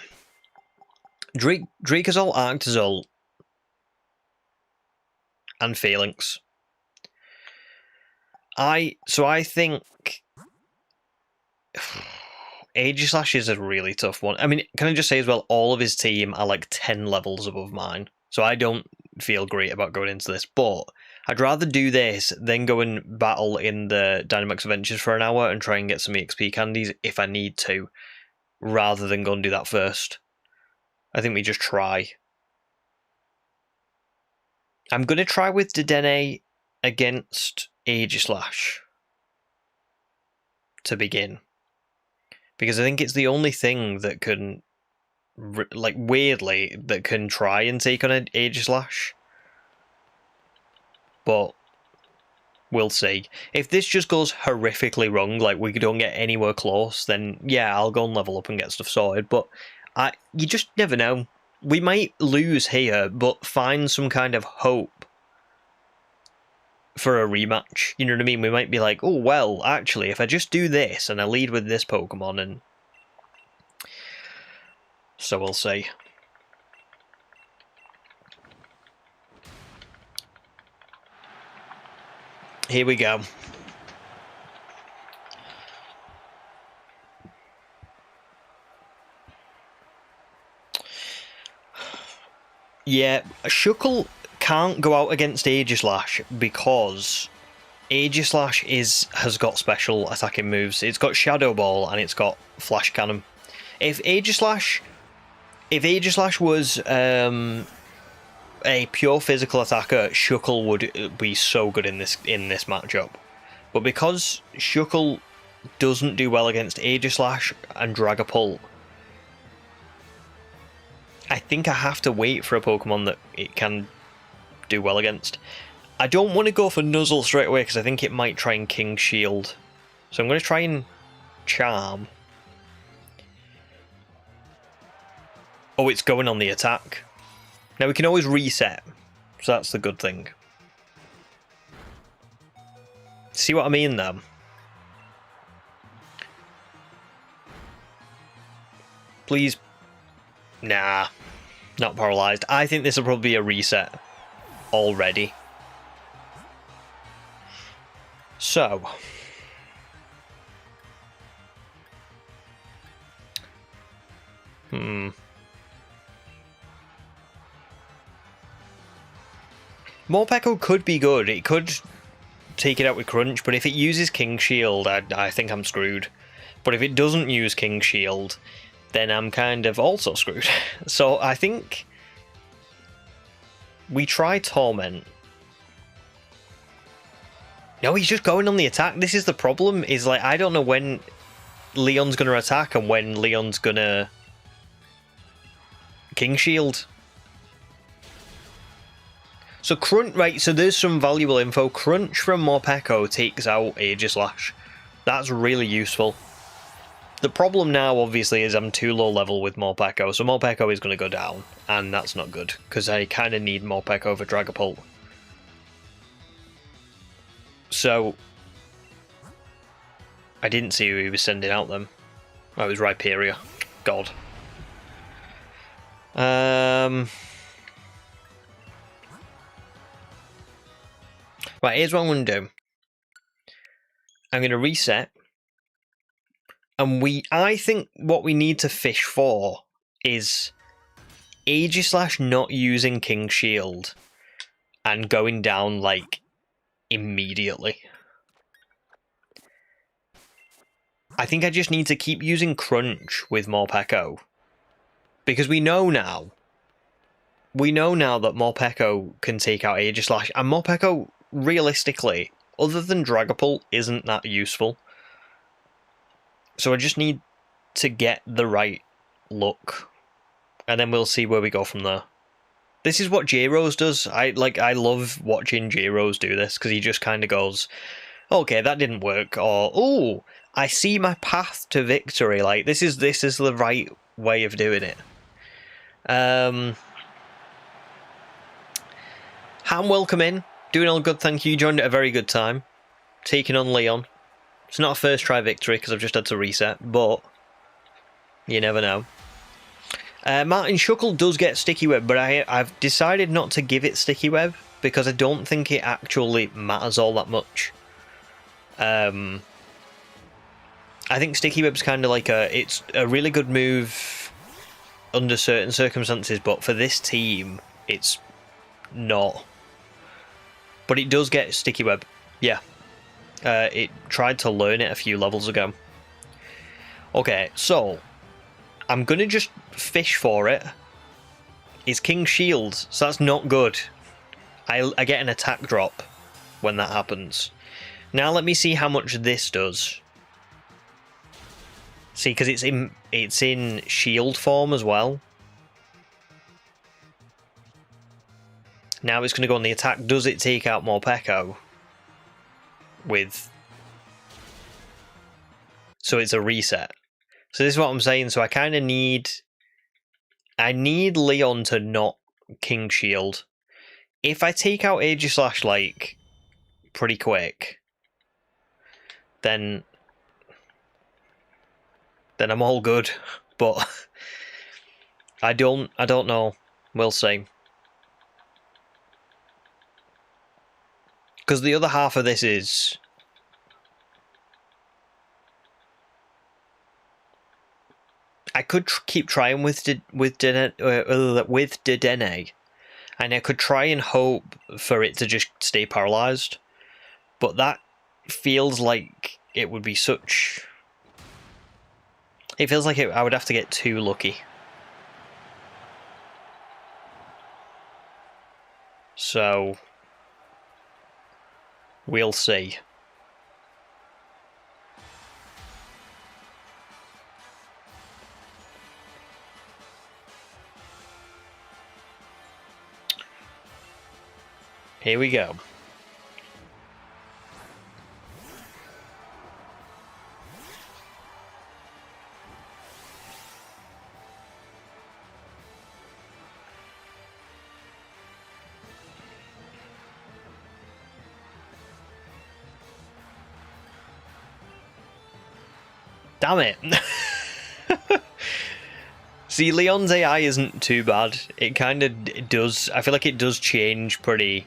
Drakazol, Arctozolt, and Phalanx. So I think Aegislash is a really tough one. I mean, can I just say as well, all of his team are like 10 levels above mine, so I don't feel great about going into this, but I'd rather do this than go and battle in the Dynamax Adventures for an hour and try and get some EXP candies if I need to, rather than go and do that first. I think we just try. I'm going to try with Dedenne against Aegislash to begin. Because I think it's the only thing that can, like, weirdly, that can try and take on an Aegislash. But we'll see. If this just goes horrifically wrong, like we don't get anywhere close, then yeah, I'll go and level up and get stuff sorted. But you just never know. We might lose here, but find some kind of hope for a rematch. You know what I mean? We might be like, oh, well, actually, if I just do this and I lead with this Pokemon, and so we'll see. Here we go. Yeah, Shuckle can't go out against Aegislash because Aegislash has got special attacking moves. It's got Shadow Ball and it's got Flash Cannon. If Aegislash was a pure physical attacker, Shuckle would be so good in this matchup. But because Shuckle doesn't do well against Aegislash and Dragapult, I think I have to wait for a Pokemon that it can do well against. I don't want to go for Nuzzle straight away because I think it might try and King Shield. So I'm going to try and Charm. Oh, it's going on the attack. Now we can always reset, so that's the good thing. See what I mean though? Please. Nah, not paralyzed. I think this will probably be a reset already. So. Morpeko could be good. It could take it out with Crunch, but if it uses King Shield, I think I'm screwed. But if it doesn't use King Shield, then I'm kind of also screwed. So I think we try Torment. No, he's just going on the attack. This is the problem, is like I don't know when Leon's going to attack and when Leon's going to King Shield. So Crunch, right, so there's some valuable info. Crunch from Morpeko takes out Aegislash. That's really useful. The problem now, obviously, is I'm too low level with Morpeko, so Morpeko is going to go down, and that's not good, because I kind of need Morpeko for Dragapult. So, I didn't see who he was sending out then. Oh, it was Rhyperior. God. Right, here's what I'm going to do. I'm going to reset. And I think what we need to fish for is Aegislash not using King Shield and going down, like, immediately. I think I just need to keep using Crunch with Morpeko. Because we know now that Morpeko can take out Aegislash, and Morpeko, realistically, other than Dragapult, isn't that useful. So I just need to get the right look, and then we'll see where we go from there. This is what J-Rose does. I love watching J-Rose do this, because he just kind of goes, okay, that didn't work, or, oh, I see my path to victory. Like, this is the right way of doing it. Ham, welcome in. Doing all good, thank you. You joined at a very good time. Taking on Leon. It's not a first try victory because I've just had to reset, but you never know. Martin, Shuckle does get Sticky Web, but I've decided not to give it Sticky Web because I don't think it actually matters all that much. I think Sticky Web's kind of like it's a really good move under certain circumstances, but for this team, it's not. But it does get Sticky Web. Yeah. It tried to learn it a few levels ago. Okay, so I'm going to just fish for it. It's King Shields, so that's not good. I get an attack drop when that happens. Now let me see how much this does. See, because it's in shield form as well. Now it's going to go on the attack. Does it take out Morpeko? With... So it's a reset. So this is what I'm saying. So I kind of need... I need Leon to not King Shield. If I take out Aegislash, like, pretty quick, then I'm all good. But I don't know. We'll see. Because the other half of this is... I could keep trying with Dedenne, and I could try and hope for it to just stay paralyzed, but that feels like it would be such... It feels like I would have to get too lucky. So we'll see. Here we go. Damn it. See, Leon's AI isn't too bad. It kind of does... I feel like it does change pretty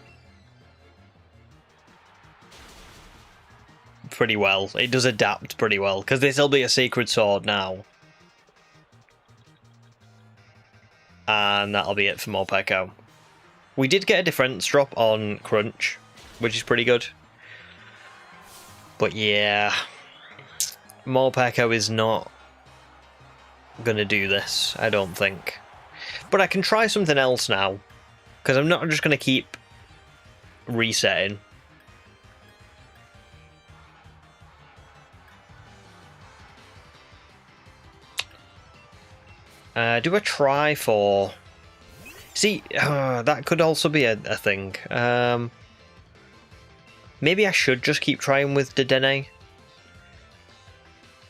well. It does adapt pretty well, because this'll be a Sacred Sword now. And that'll be it for Morpeko. We did get a defense drop on Crunch, which is pretty good. But yeah... Morpeko is not gonna do this, I don't think. But I can try something else now, because I'm not just gonna keep resetting. Do I try for... See, that could also be a thing. Maybe I should just keep trying with Dedenne.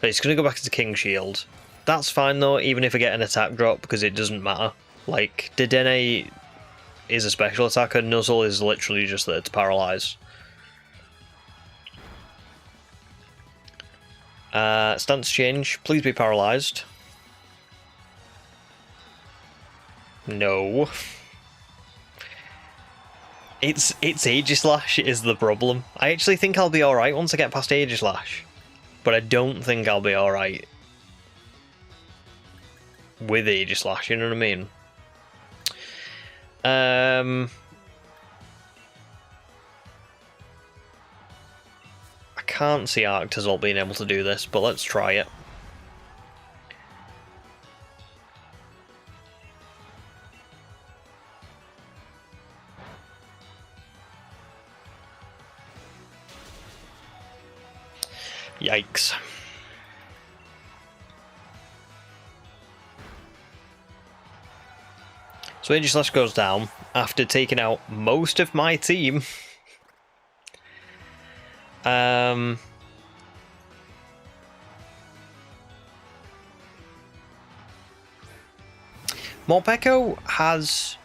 But it's going to go back to King Shield. That's fine though, even if I get an attack drop, because it doesn't matter. Like, Dedenne is a special attacker, Nuzzle is literally just there to paralyze. Stance change, please be paralyzed. No. It's Aegislash is the problem. I actually think I'll be alright once I get past Aegislash. But I don't think I'll be alright with Aegislash, you know what I mean? I can't see Arctazol being able to do this, but let's try it. Yikes. So Aegislash goes down after taking out most of my team. Morpeko has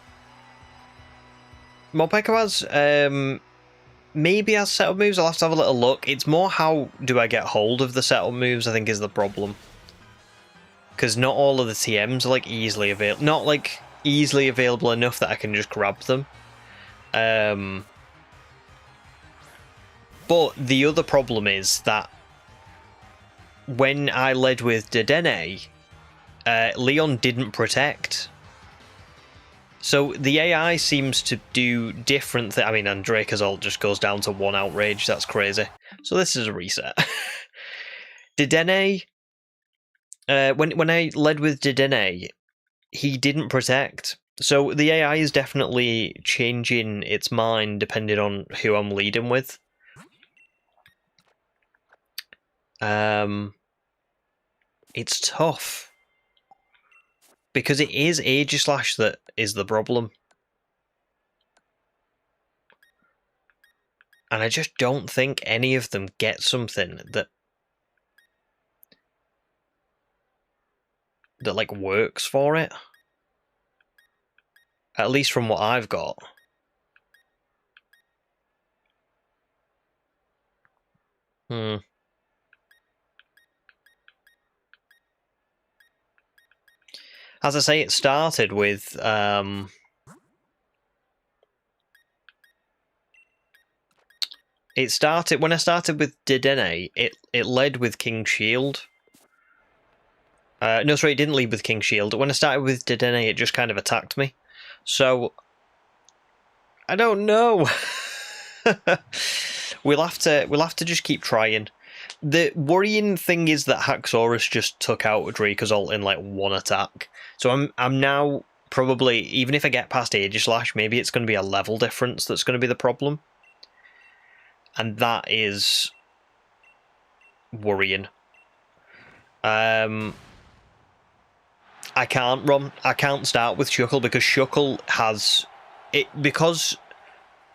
maybe has setup moves. I'll have to have a little look. It's more how do I get hold of the setup moves, I think, is the problem. Because not all of the TMs are like easily available. Not like easily available enough that I can just grab them. But the other problem is that when I led with Dedenne, Leon didn't protect. So the AI seems to do different things. I mean, and Dracozolt just goes down to 1 outrage. That's crazy. So this is a reset. Dedenne, when I led with Dedenne, he didn't protect. So the AI is definitely changing its mind depending on who I'm leading with. It's tough. Because it is Aegislash that is the problem. And I just don't think any of them get something that like works for it. At least from what I've got. As I say, it started with when I started with Dedenne, it led with King Shield. No, sorry, it didn't lead with King Shield. When I started with Dedenne, it just kind of attacked me. So I don't know. we'll have to just keep trying. The worrying thing is that Haxorus just took out Dracozolt in like 1 attack. So I'm now probably, even if I get past Aegislash, maybe it's going to be a level difference that's going to be the problem. And that is worrying. I can't start with Shuckle because Shuckle has it, because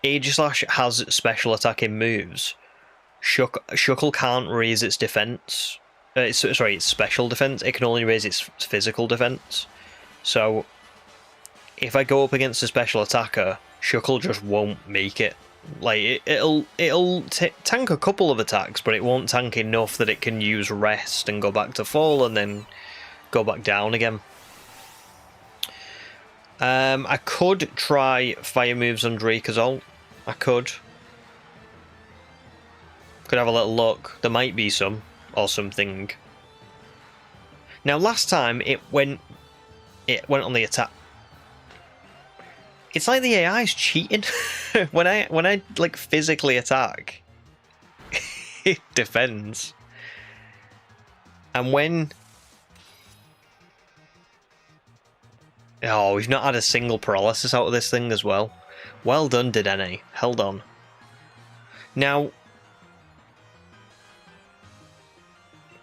Aegislash has special attacking moves. Shuckle can't raise its defense. Its special defense. It can only raise its physical defense. So if I go up against a special attacker, Shuckle just won't make it. Like it'll tank a couple of attacks, but it won't tank enough that it can use rest and go back to full and then go back down again. I could try fire moves on Dracozolt. I could have a little look. There might be some or something. Now last time it went on the attack. It's like the AI's cheating. when I like physically attack, it defends. And when we've not had a single paralysis out of this thing as well. Well done, Dedenne. Held on. Now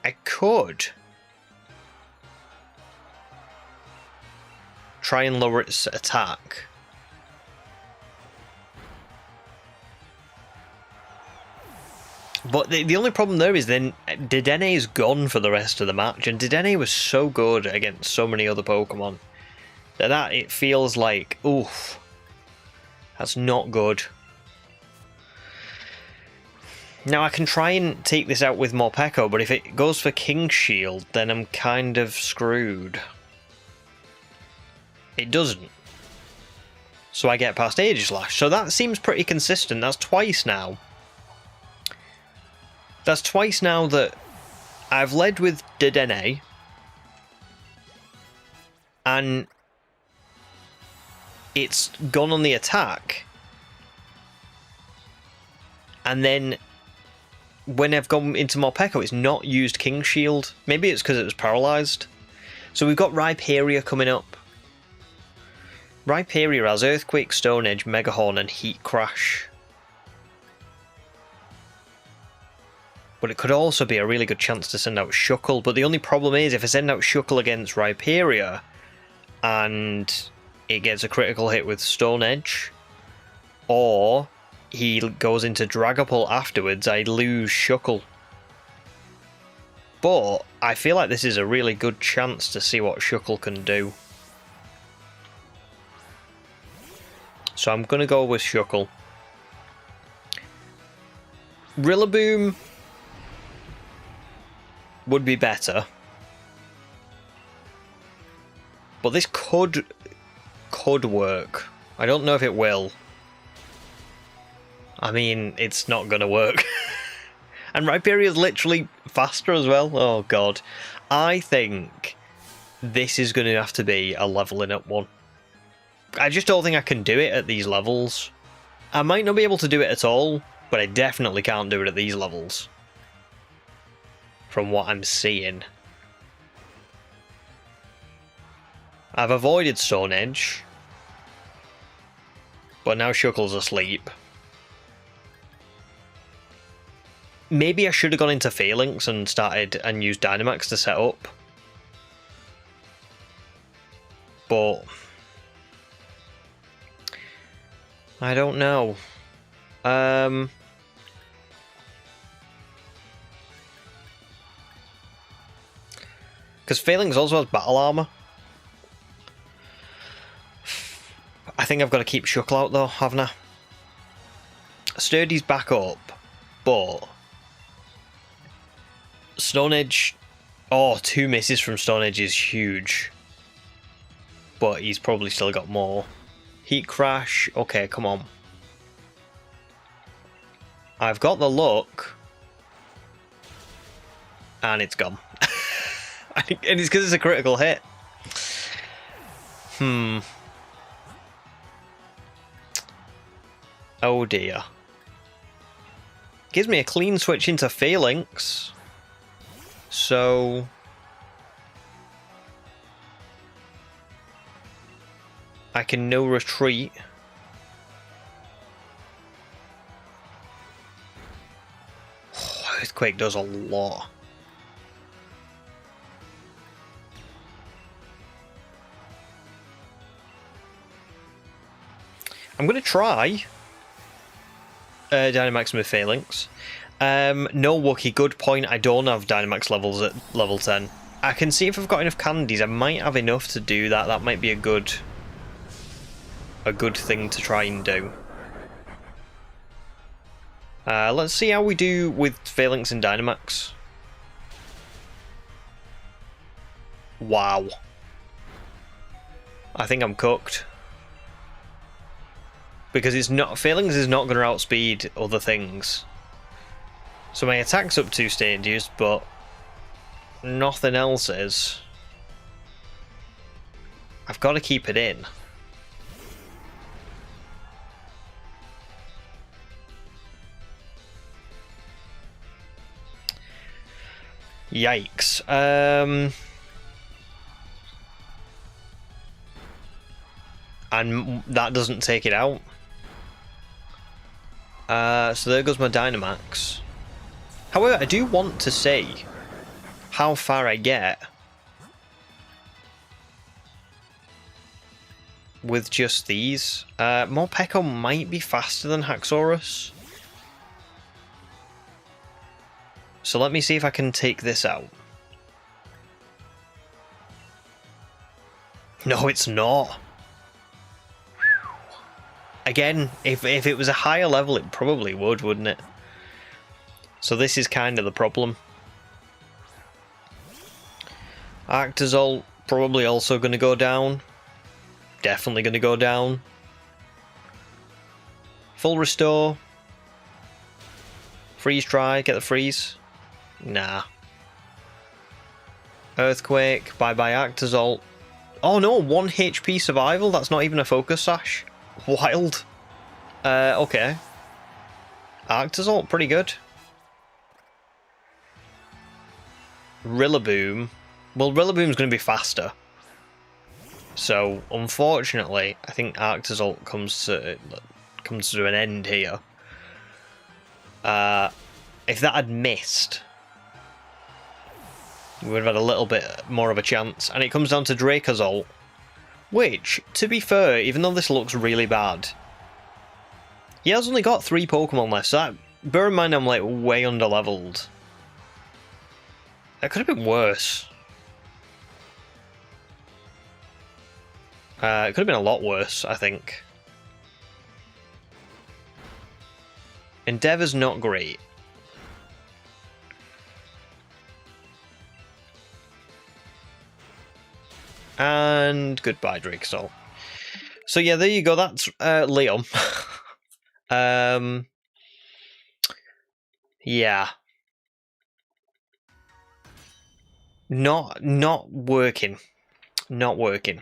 I could try and lower its attack. But the only problem there is then Dedenne is gone for the rest of the match, and Dedenne was so good against so many other Pokemon that it feels like, oof, that's not good. Now I can try and take this out with Morpeko, but if it goes for King Shield, then I'm kind of screwed. It doesn't. So I get past Aegislash. So that seems pretty consistent. That's twice now. That's twice now that I've led with Dedenne, and it's gone on the attack, and then when I've gone into Morpeko, it's not used King Shield. Maybe it's because it was paralysed. So we've got Rhyperior coming up. Rhyperior has Earthquake, Stone Edge, Megahorn, and Heat Crash. But it could also be a really good chance to send out Shuckle. But the only problem is, if I send out Shuckle against Rhyperior and it gets a critical hit with Stone Edge, or he goes into Dragapult afterwards, I lose Shuckle. But I feel like this is a really good chance to see what Shuckle can do. So I'm going to go with Shuckle. Rillaboom would be better, but this could work. I don't know if it will. I mean, it's not gonna work. And Rhyperior is literally faster as well. Oh god, I think this is gonna have to be a leveling up one. I just don't think I can do it at these levels. I might not be able to do it at all, but I definitely can't do it at these levels. From what I'm seeing. I've avoided Stone Edge. But now Shuckle's asleep. Maybe I should have gone into Phalanx and started and used Dynamax to set up. But I don't know. Because Phalanx also has battle armor. I think I've got to keep Shuckle out though, haven't I? Sturdy's back up, but Stone Edge. Oh, 2 misses from Stone Edge is huge. But he's probably still got more. Heat Crash. Okay, come on. I've got the luck. And it's gone. And it's because it's a critical hit. Oh dear. Gives me a clean switch into Phalanx. So I can no retreat. Oh, Earthquake does a lot. I'm going to try Dynamax with Phalanx. No Wookie, good point. I don't have Dynamax levels at level 10. I can see if I've got enough candies. I might have enough to do that. That might be a good thing to try and do. Let's see how we do with Phalanx and Dynamax. Wow. I think I'm cooked. Because it's not, Phalanx is not going to outspeed other things. So my attack's up 2 stages, but nothing else is. I've got to keep it in. Yikes. And that doesn't take it out. So there goes my Dynamax. However, I do want to see how far I get with just these. Morpeko might be faster than Haxorus. So let me see if I can take this out. No, it's not. Again, if it was a higher level, it probably would, wouldn't it? So this is kind of the problem. Arctazol probably also going to go down. Definitely going to go down. Full restore. Freeze try, get the freeze. Nah. Earthquake, bye bye Arctazol. Oh no, 1 HP survival, that's not even a focus sash. Wild. Okay. Arctazol, pretty good. Rillaboom. Well, Rillaboom's going to be faster. So, unfortunately, I think Arctazol comes to an end here. If that had missed, we would have had a little bit more of a chance. And it comes down to Dracozolt. Which, to be fair, even though this looks really bad, he has only got 3 Pokemon left, so that, bear in mind I'm like way under-leveled. That could have been worse. It could have been a lot worse, I think. Endeavor's not great. And goodbye, Dracozolt. So yeah, there you go. That's Leon. Yeah. Not working. Not working.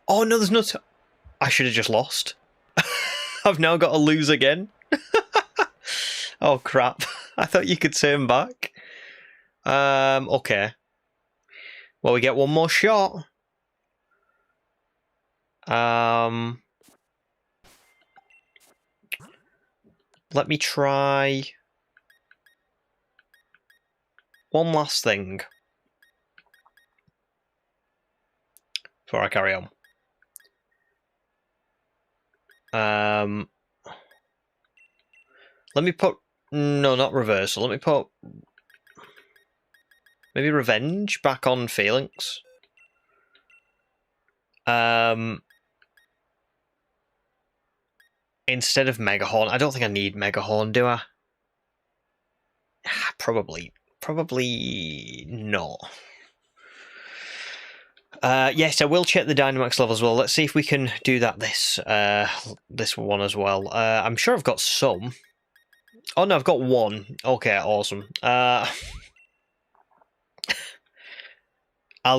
Oh no, there's no. I should have just lost. I've now got to lose again. Oh crap. I thought you could turn back. Okay. Well, we get one more shot. Let me try one last thing before I carry on. Let me put... No, not reversal. Let me put... Maybe revenge back on Phalanx. Instead of Megahorn. I don't think I need Megahorn, do I? Probably not. Yes, I will check the Dynamax level as well. Let's see if we can do that this one as well. I'm sure I've got some. Oh no, I've got one. Okay, awesome. I'll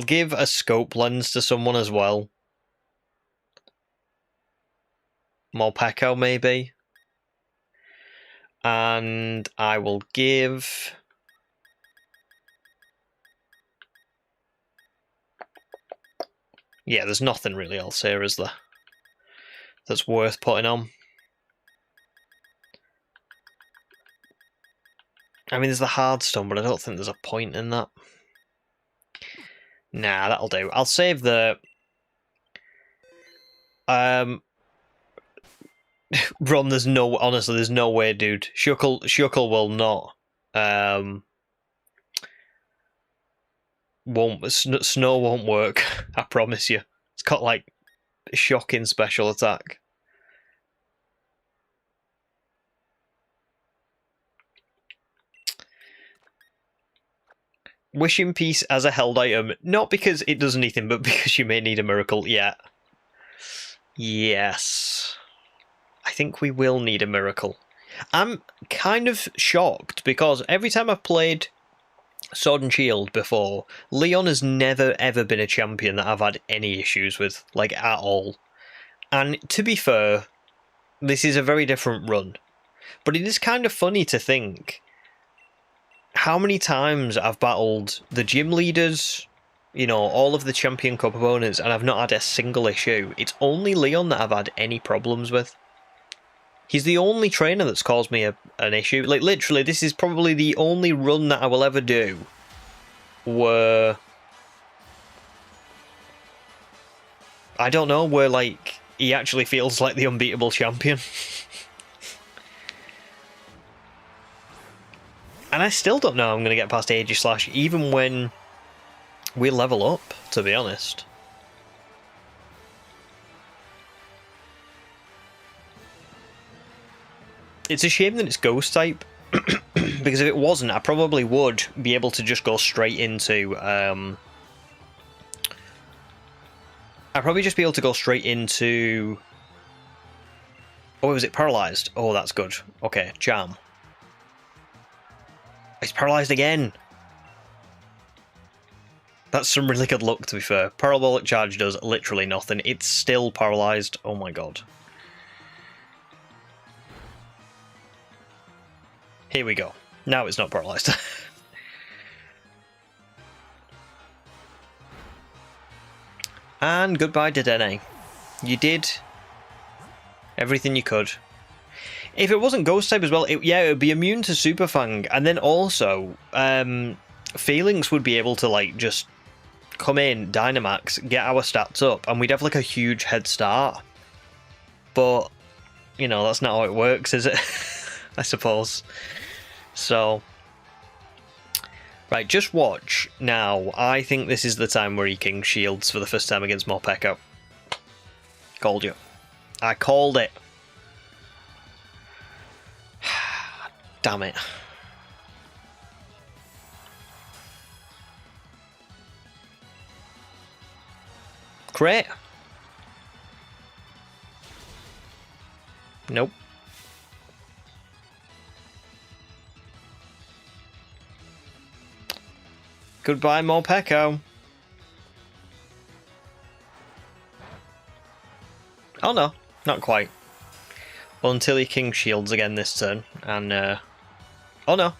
give a scope lens to someone as well. Morpeko, maybe. And I will give... Yeah, there's nothing really else here, is there? That's worth putting on. I mean, there's the Hardstone, but I don't think there's a point in that. Nah, that'll do. I'll save the... Ron, there's no... Honestly, there's no way, dude. Shuckle will not... Snow won't work. I promise you. It's got, like, a shocking special attack. Wishing Peace as a held item. Not because it does anything, but because you may need a miracle. Yeah. Yes. I think we will need a miracle. I'm kind of shocked because every time I've played Sword and Shield before, Leon has never ever been a champion that I've had any issues with, like, at all. And to be fair, this is a very different run. But it is kind of funny to think how many times I've battled the gym leaders, you know, all of the Champion Cup opponents, and I've not had a single issue. It's only Leon that I've had any problems with. He's the only trainer that's caused me an issue. Like, literally, this is probably the only run that I will ever do where... I don't know, where, like, he actually feels like the unbeatable champion. And I still don't know I'm going to get past Aegislash, even when we level up, to be honest. It's a shame that it's Ghost type, because if it wasn't, I probably would be able to just go straight into... I'd probably just be able to go straight into... Oh, was it Paralysed? Oh, that's good. Okay, Charm. It's Paralysed again! That's some really good luck, to be fair. Parabolic Charge does literally nothing. It's still Paralysed. Oh my god. Here we go. Now it's not Paralysed. And goodbye, Dedenne. You did everything you could. If it wasn't Ghost type as well, it would be immune to Super Fang, and then also, Phalanx would be able to, like, just come in, Dynamax, get our stats up, and we'd have, like, a huge head start. But, you know, that's not how it works, is it? I suppose. So, right, just watch now. I think this is the time where he King Shields for the first time against Morpeko. Called you. I called it. Damn it. Great. Nope. Goodbye, Morpeko. Oh no, not quite. Until he King Shields again this turn, and oh no.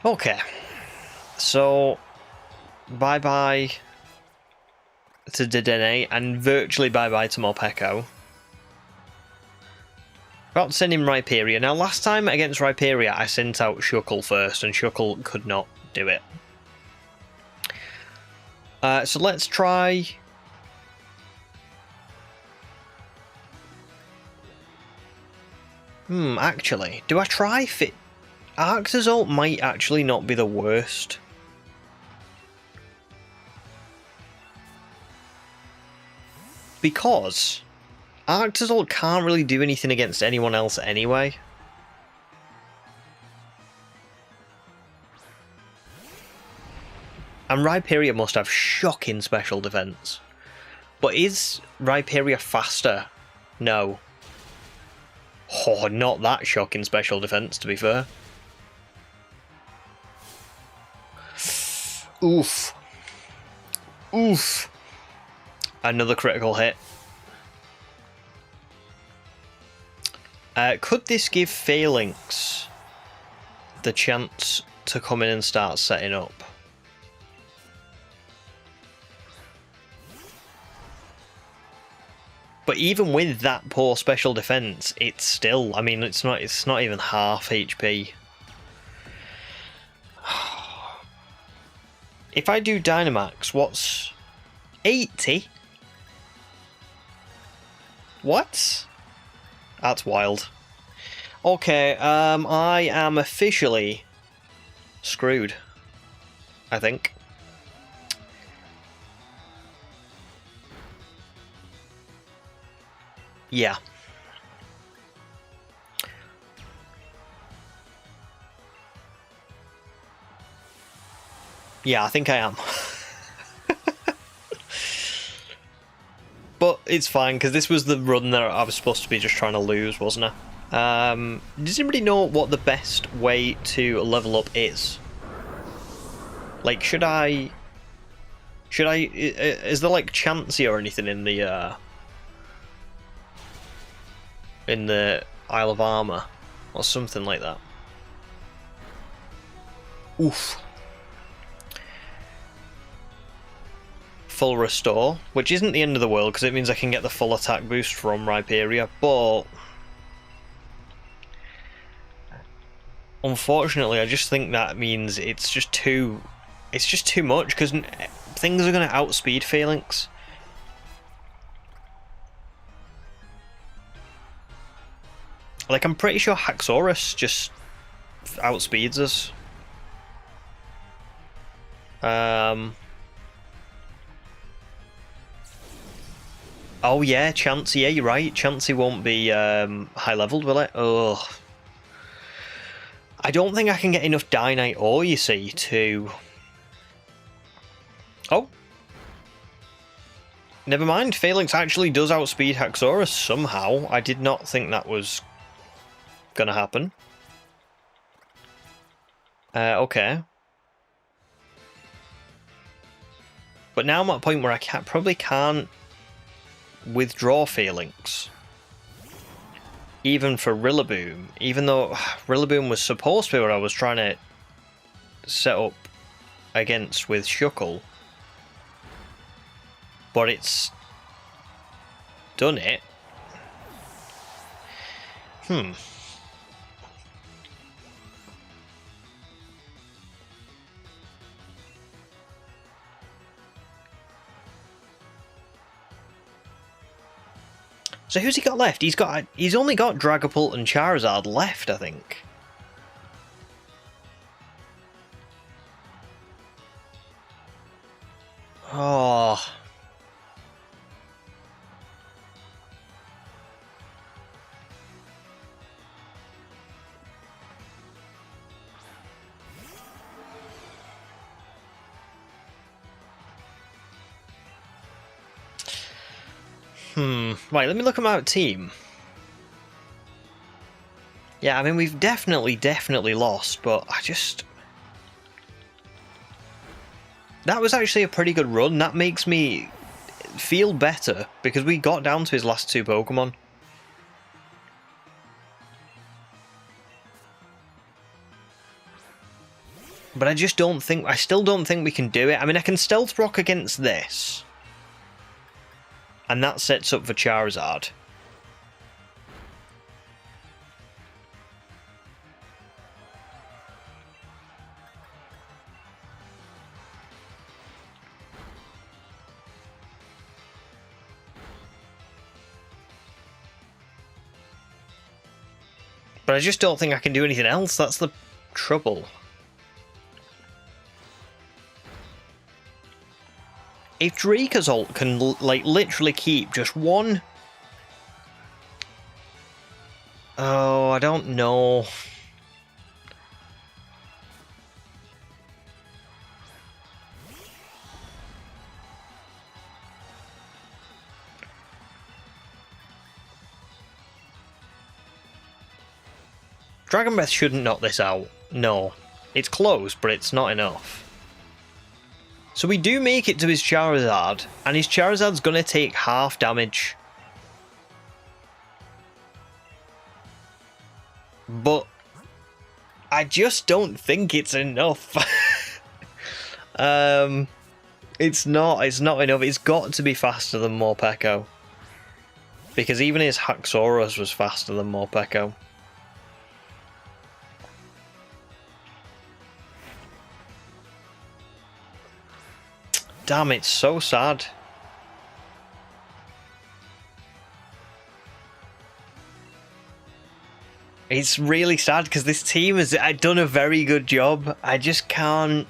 Okay, so bye-bye to Dedenne, and virtually bye-bye to Morpeko. About to send him Rhyperior. Now, last time against Rhyperior, I sent out Shuckle first, and Shuckle could not do it. So let's try... actually, do I try Fit... Arctozolt might actually not be the worst. Because Arctozolt can't really do anything against anyone else anyway. And Rhyperior must have shocking special defense. But is Rhyperior faster? No. Oh, not that shocking special defense, to be fair. Oof. Oof. Another critical hit. Could this give Phalanx the chance to come in and start setting up? But even with that poor special defense, it's still, I mean, it's not even half HP. If I do Dynamax, what's 80? What? That's wild. Okay, I am officially screwed, I think. Yeah. Yeah, I think I am. But it's fine, because this was the run that I was supposed to be just trying to lose, wasn't I? Does anybody know what the best way to level up is? Like, should I... Is there, like, Chansey or anything in the Isle of Armor? Or something like that? Oof. Full restore, which isn't the end of the world because it means I can get the full attack boost from Rhyperior, but unfortunately I just think that means it's just too much because things are going to outspeed Phalanx. Like, I'm pretty sure Haxorus just outspeeds us. Oh yeah, Chansey, yeah, you're right. Chansey won't be high leveled, will it? Ugh. I don't think I can get enough Dynite ore, you see, to... Oh. Never mind, Phalanx actually does outspeed Haxorus somehow. I did not think that was gonna happen. Okay. But now I'm at a point where I probably can't withdraw Phalanx. Even for Rillaboom. Even though Rillaboom was supposed to be what I was trying to set up against with Shuckle. But it's done it. So who's he got left? He's only got Dragapult and Charizard left, I think. Oh. Right, let me look at my team. Yeah, I mean, we've definitely lost, but I just... That was actually a pretty good run. That makes me feel better because we got down to his last 2 Pokemon. But I still don't think we can do it. I mean, I can Stealth Rock against this. And that sets up for Charizard. But I just don't think I can do anything else. That's the trouble. If Dracozolt can, like, literally keep just one... Oh, I don't know. Dragon Breath shouldn't knock this out. No. It's close, but it's not enough. So we do make it to his Charizard, and his Charizard's going to take half damage. But I just don't think it's enough. It's not enough. It's got to be faster than Morpeko. Because even his Haxorus was faster than Morpeko. Damn, it's so sad. It's really sad because this team has done a very good job. I just don't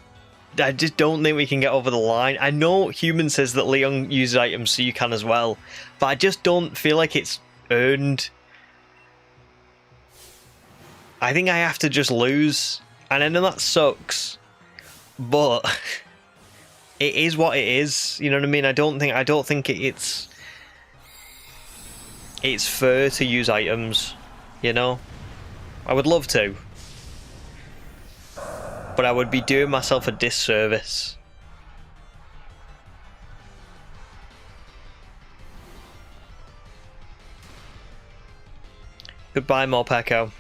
think we can get over the line. I know Human says that Leon uses items, so you can as well. But I just don't feel like it's earned. I think I have to just lose. And I know that sucks. But... it is what it is, you know what I mean? I don't think it's fair to use items, you know? I would love to. But I would be doing myself a disservice. Goodbye, Morpeko.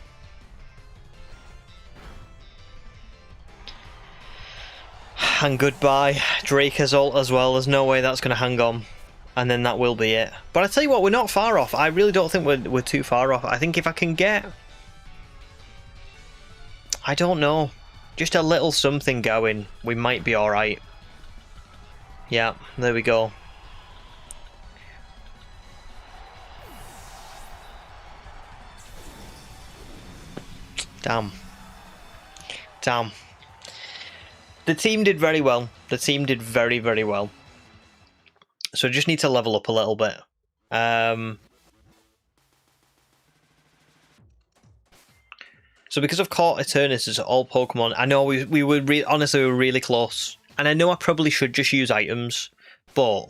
And goodbye, Dracozolt as well. There's no way that's going to hang on. And then that will be it. But I tell you what, we're not far off. I really don't think we're too far off. I think if I can get... I don't know. Just a little something going, we might be alright. Yeah, there we go. Damn. Damn. The team did very well. The team did very, very well. So I just need to level up a little bit. So because I've caught Eternatus at all Pokemon, I know we were honestly we were really close. And I know I probably should just use items, but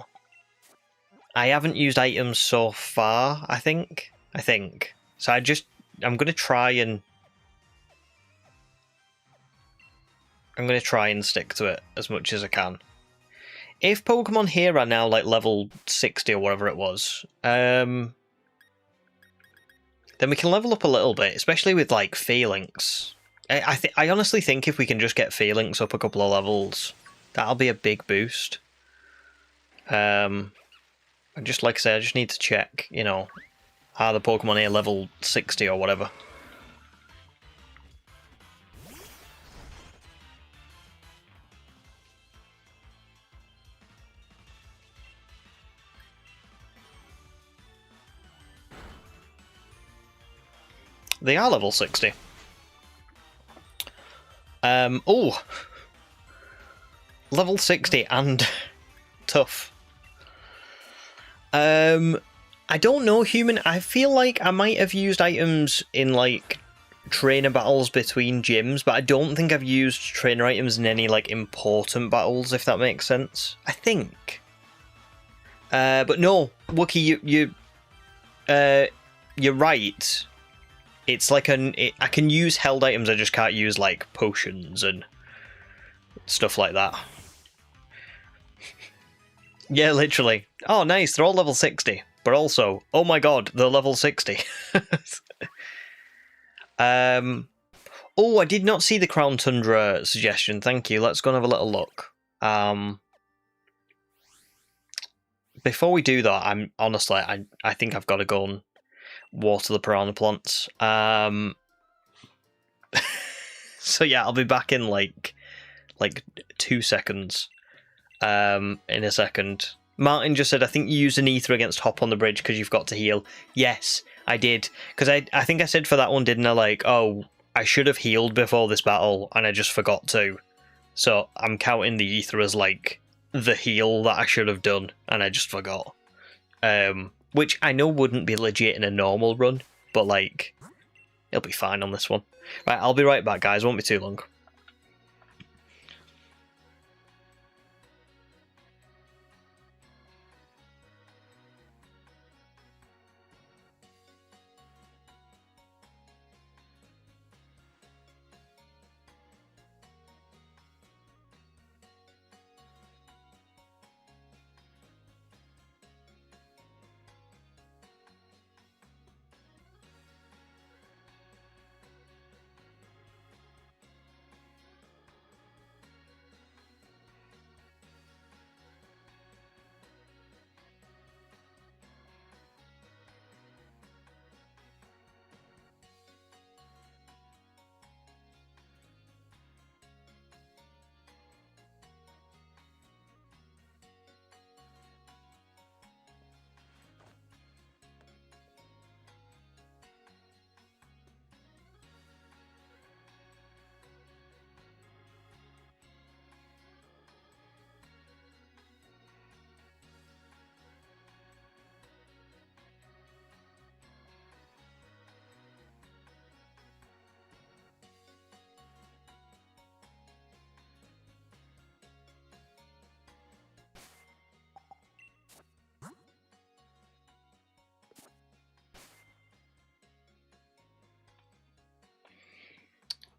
I haven't used items so far, I think. So I'm going to try and... I'm going to try and stick to it as much as I can. If Pokemon here are now like level 60 or whatever it was, then we can level up a little bit, especially with like Phalanx. I honestly think if we can just get Phalanx up a couple of levels, that'll be a big boost. And just like I said, I just need to check, you know, are the Pokemon here level 60 or whatever. They are level 60. Oh! Level 60 and tough. I don't know, Human. I feel like I might have used items in, like, trainer battles between gyms, but I don't think I've used trainer items in any, like, important battles, if that makes sense. I think. But no, Wookie, you're right. It's like I can use held items, I just can't use like potions and stuff like that. Yeah, literally. Oh, nice. They're all level 60. But also, oh my god, they're level 60. Oh, I did not see the Crown Tundra suggestion. Thank you. Let's go and have a little look. Before we do that, I'm honestly, I think I've got to go and water the piranha plants. So yeah, I'll be back in like 2 seconds. In a second. Martin just said, I think you used an ether against Hop on the bridge because you've got to heal. Yes, I did. Because I think I said for that one, didn't I? Like, oh, I should have healed before this battle, and I just forgot to. So I'm counting the ether as, like, the heal that I should have done, and I just forgot. Which I know wouldn't be legit in a normal run, but, like, it'll be fine on this one. Right, I'll be right back, guys. Won't be too long.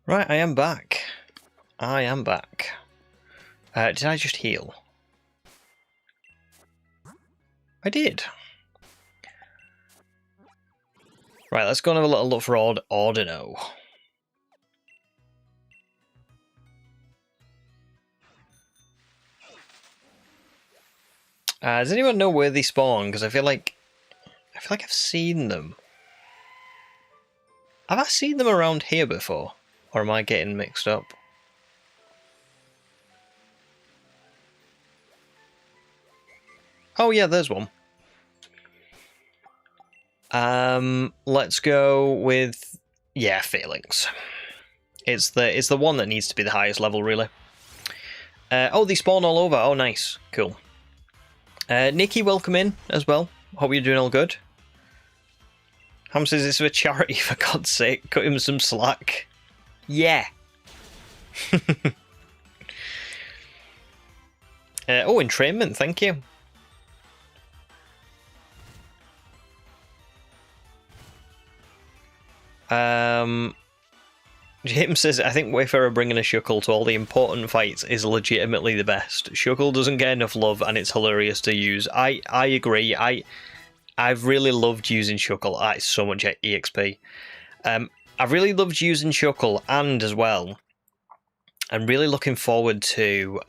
Right, I am back. I am back. Did I just heal? I did. Right, let's go and have a little look for Ordino. Does anyone know where they spawn? Because I feel like I've seen them. Have I seen them around here before? Or am I getting mixed up? Oh yeah, there's one. Let's go with, yeah, Phalanx. It's the one that needs to be the highest level, really. Oh, they spawn all over. Oh, nice. Cool. Nikki, welcome in as well. Hope you're doing all good. Ham says it's for charity, for God's sake. Cut him some slack. Yeah. Oh, entrainment, thank you. James says, I think Wayfarer bringing a Shuckle to all the important fights is legitimately the best. Shuckle doesn't get enough love and it's hilarious to use. I agree. I've really loved using Shuckle. It's so much EXP. I've really loved using Shuckle, and as well, I'm really looking forward to...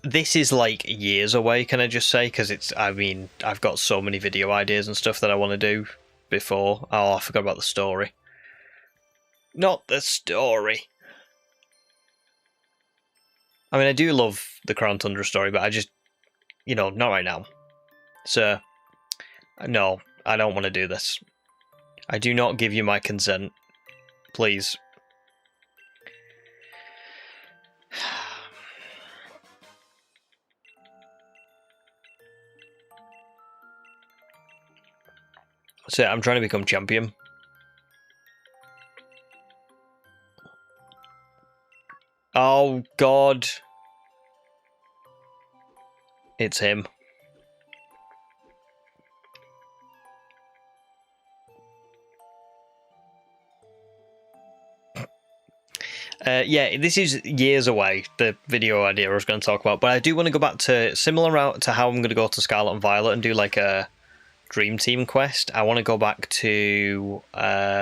this is like years away, can I just say? Because it's, I mean, I've got so many video ideas and stuff that I want to do before. Oh, I forgot about the story. Not the story. I mean, I do love the Crown Tundra story, but I just, you know, not right now. So, no, I don't want to do this. I do not give you my consent. Please. So, I'm trying to become champion. Oh, God. It's him. Yeah, this is years away, the video idea I was going to talk about, but I do want to go back to similar route to how I'm going to go to Scarlet and Violet and do like a Dream Team quest. I want to go back to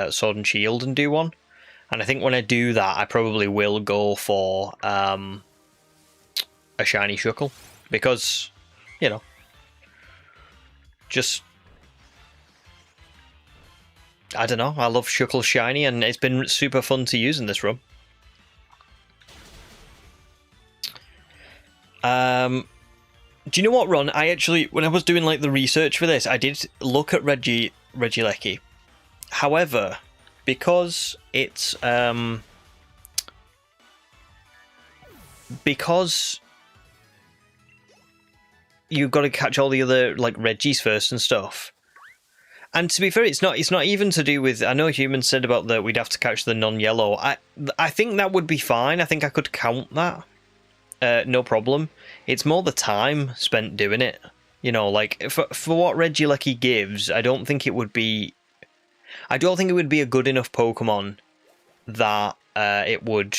Sword and Shield and do one. And I think when I do that, I probably will go for a shiny Shuckle. Because, you know, just... I don't know, I love Shuckle shiny and it's been super fun to use in this run. Do you know what, Ron? I actually, when I was doing like the research for this, I did look at Regieleki. However, because it's because you've got to catch all the other like Regis first and stuff. And to be fair, it's not even to do with. I know Human said about that we'd have to catch the non-yellow. I think that would be fine. I think I could count that. No problem. It's more the time spent doing it. You know, like for what Regieleki gives, I don't think it would be a good enough Pokemon that it would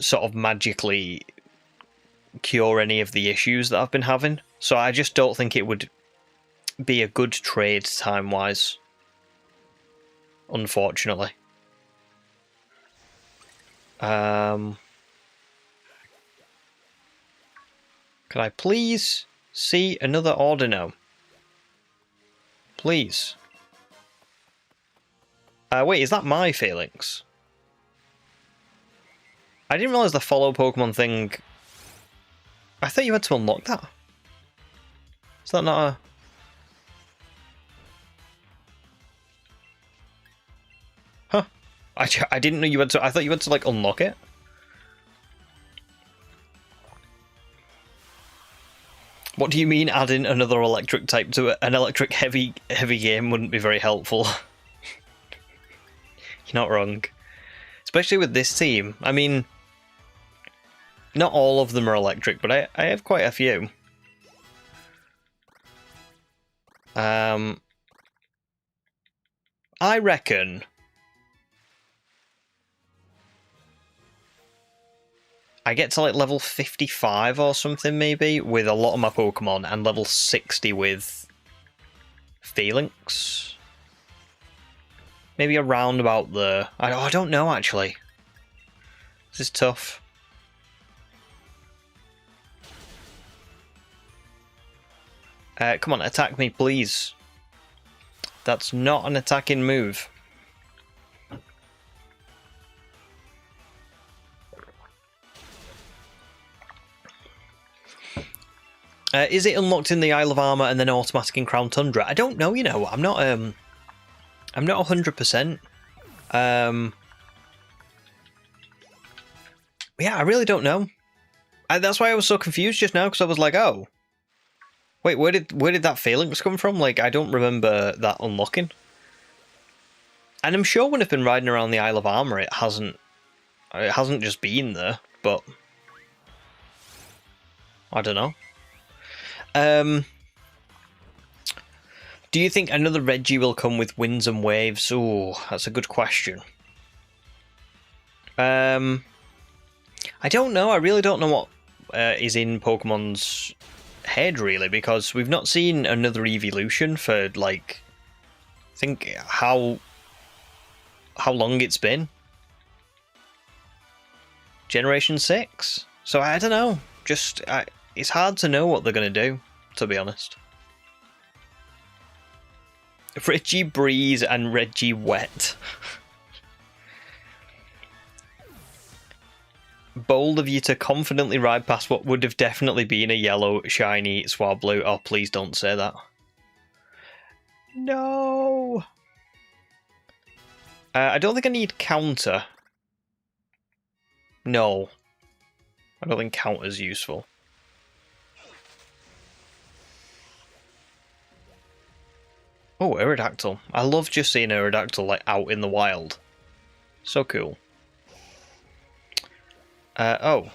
sort of magically cure any of the issues that I've been having. So I just don't think it would be a good trade time-wise. Unfortunately. Can I please see another Ordino? Please. Wait, is that my feelings? I didn't realise the follow Pokemon thing... I thought you had to unlock that. Is that not a... Huh. I didn't know you had to... I thought you had to, like, unlock it. What do you mean adding another electric type to it? An electric heavy game wouldn't be very helpful. You're not wrong. Especially with this team. I mean, not all of them are electric, but I have quite a few. I reckon I get to like level 55 or something maybe with a lot of my Pokemon and level 60 with Phalanx. Maybe around about there. I don't know actually. This is tough. Come on, attack me please. That's not an attacking move. Is it unlocked in the Isle of Armor and then automatic in Crown Tundra? I don't know, you know. I'm not 100%. Yeah, I really don't know. That's why I was so confused just now, because I was like, oh. Wait, where did that Phalanx come from? Like, I don't remember that unlocking. And I'm sure when I've been riding around the Isle of Armor, it hasn't just been there, but I don't know. Do you think another Reggie will come with Winds and Waves? Oh, that's a good question. I don't know. I really don't know what is in Pokemon's head, really, because we've not seen another evolution for, like, I think how long it's been. Generation 6? So I don't know. Just... it's hard to know what they're going to do, to be honest. Reggie Breeze and Reggie Wet. Bold of you to confidently ride past what would have definitely been a yellow, shiny Swablu. Oh, please don't say that. No! I don't think I need counter. No. I don't think counter's useful. Oh, Aerodactyl. I love just seeing Aerodactyl like out in the wild. So cool. Oh.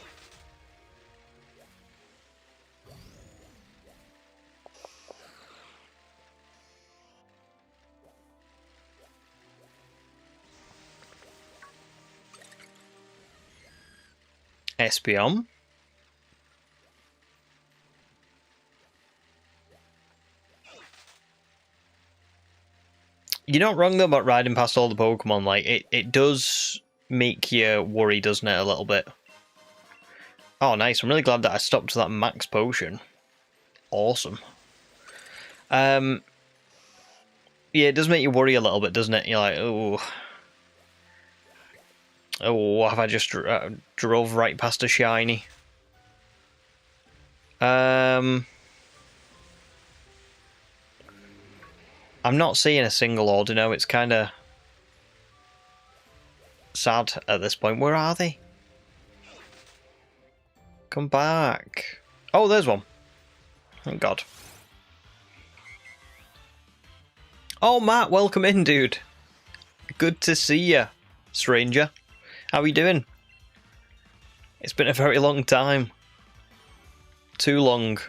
Espeon. You're not wrong though about riding past all the Pokemon. Like it does make you worry, doesn't it, a little bit? Oh, nice. I'm really glad that I stopped that max potion. Awesome. Yeah, it does make you worry a little bit, doesn't it? You're like, oh, have I just drove right past a shiny? I'm not seeing a single Ordino. It's kind of sad at this point. Where are they? Come back. Oh, there's one. Thank God. Oh, Matt, welcome in, dude. Good to see you, stranger. How are you doing? It's been a very long time. Too long.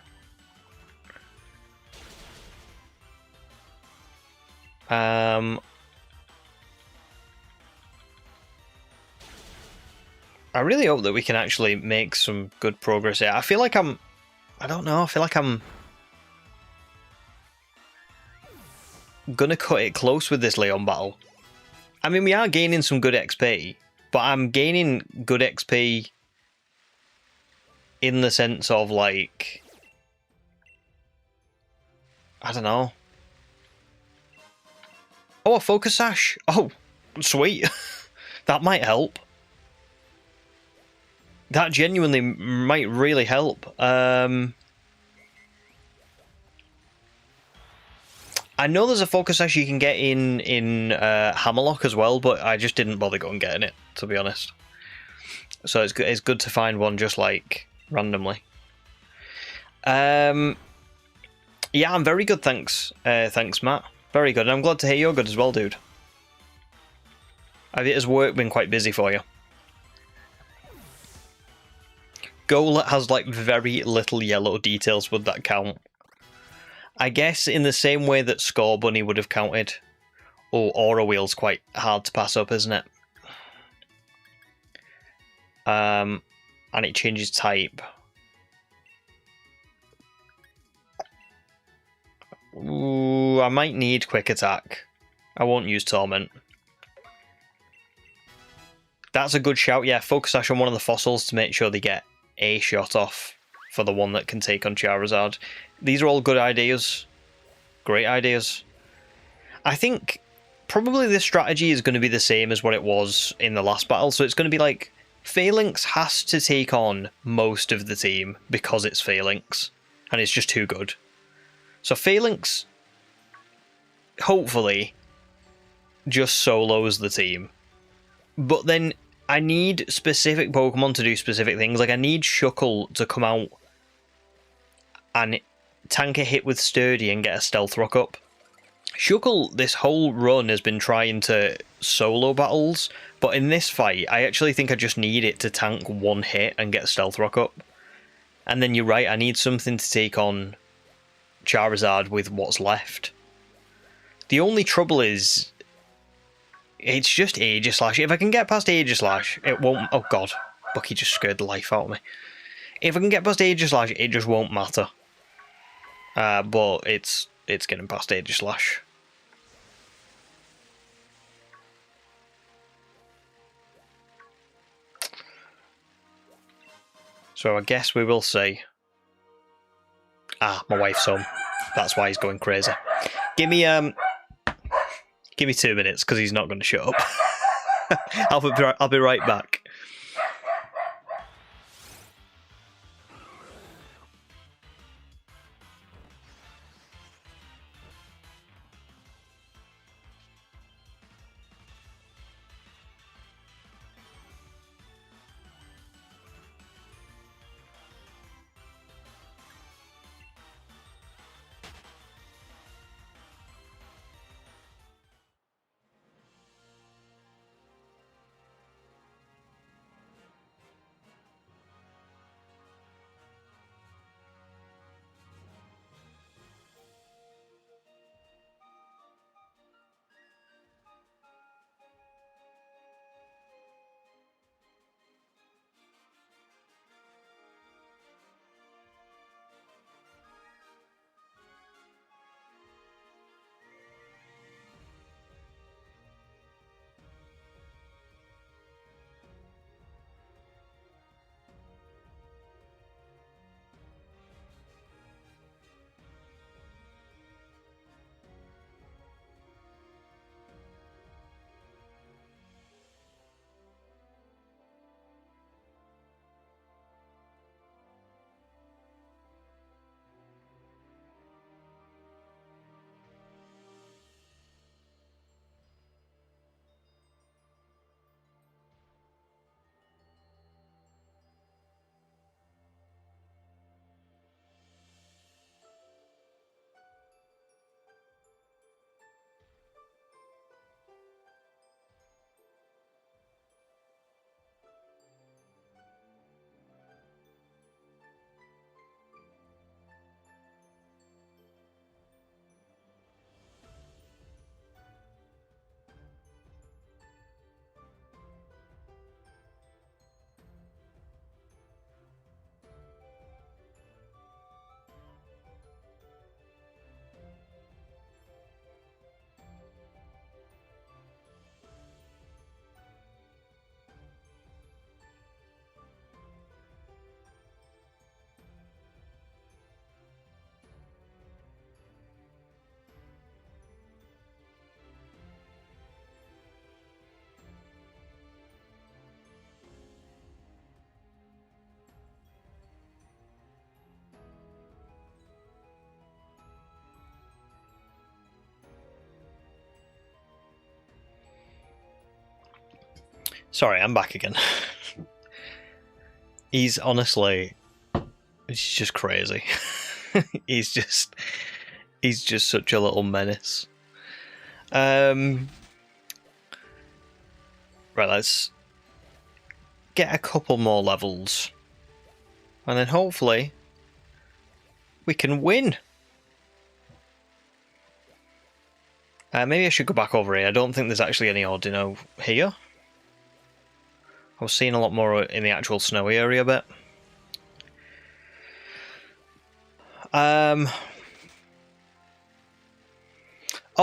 I really hope that we can actually make some good progress here. I feel like I don't know, I feel like I'm gonna cut it close with this Leon battle. I mean, we are gaining some good XP, but I'm gaining good XP in the sense of, like, I don't know. Oh, a Focus Sash. Oh, sweet. That might help. That genuinely might really help. I know there's a Focus Sash you can get in Hammerlock as well, but I just didn't bother going getting it, to be honest. So it's good to find one just, like, randomly. Yeah, I'm very good, thanks. Thanks, Matt. Very good, and I'm glad to hear you're good as well, dude. Has work been quite busy for you? Golett has, like, very little yellow details. Would that count? I guess in the same way that Scorbunny would have counted. Oh, Aura Wheel's quite hard to pass up, isn't it? And it changes type. Ooh, I might need Quick Attack. I won't use Torment. That's a good shout, yeah. Focus Sash on one of the fossils to make sure they get a shot off for the one that can take on Charizard. These are all good ideas. Great ideas. I think probably the strategy is going to be the same as what it was in the last battle. So it's going to be like, Phalanx has to take on most of the team because it's Phalanx. And it's just too good. So Phalanx, hopefully, just solos the team. But then I need specific Pokemon to do specific things. Like, I need Shuckle to come out and tank a hit with Sturdy and get a Stealth Rock up. Shuckle, this whole run, has been trying to solo battles, but in this fight, I actually think I just need it to tank one hit and get Stealth Rock up. And then you're right, I need something to take on Charizard with what's left. The only trouble is, it's just Aegislash. If I can get past Aegislash, it won't... Oh god, Bucky just scared the life out of me. If I can get past Aegislash, it just won't matter. But it's getting past Aegislash. So I guess we will see. Ah, my wife's home. That's why he's going crazy. Give me 2 minutes, because he's not going to shut up. I'll be right back. Sorry, I'm back again. He's honestly, he's just crazy. he's just such a little menace. Right, let's get a couple more levels, and then hopefully we can win. Maybe I should go back over here. I don't think there's actually any Ordino here. I was seeing a lot more in the actual snowy area bit. Oh,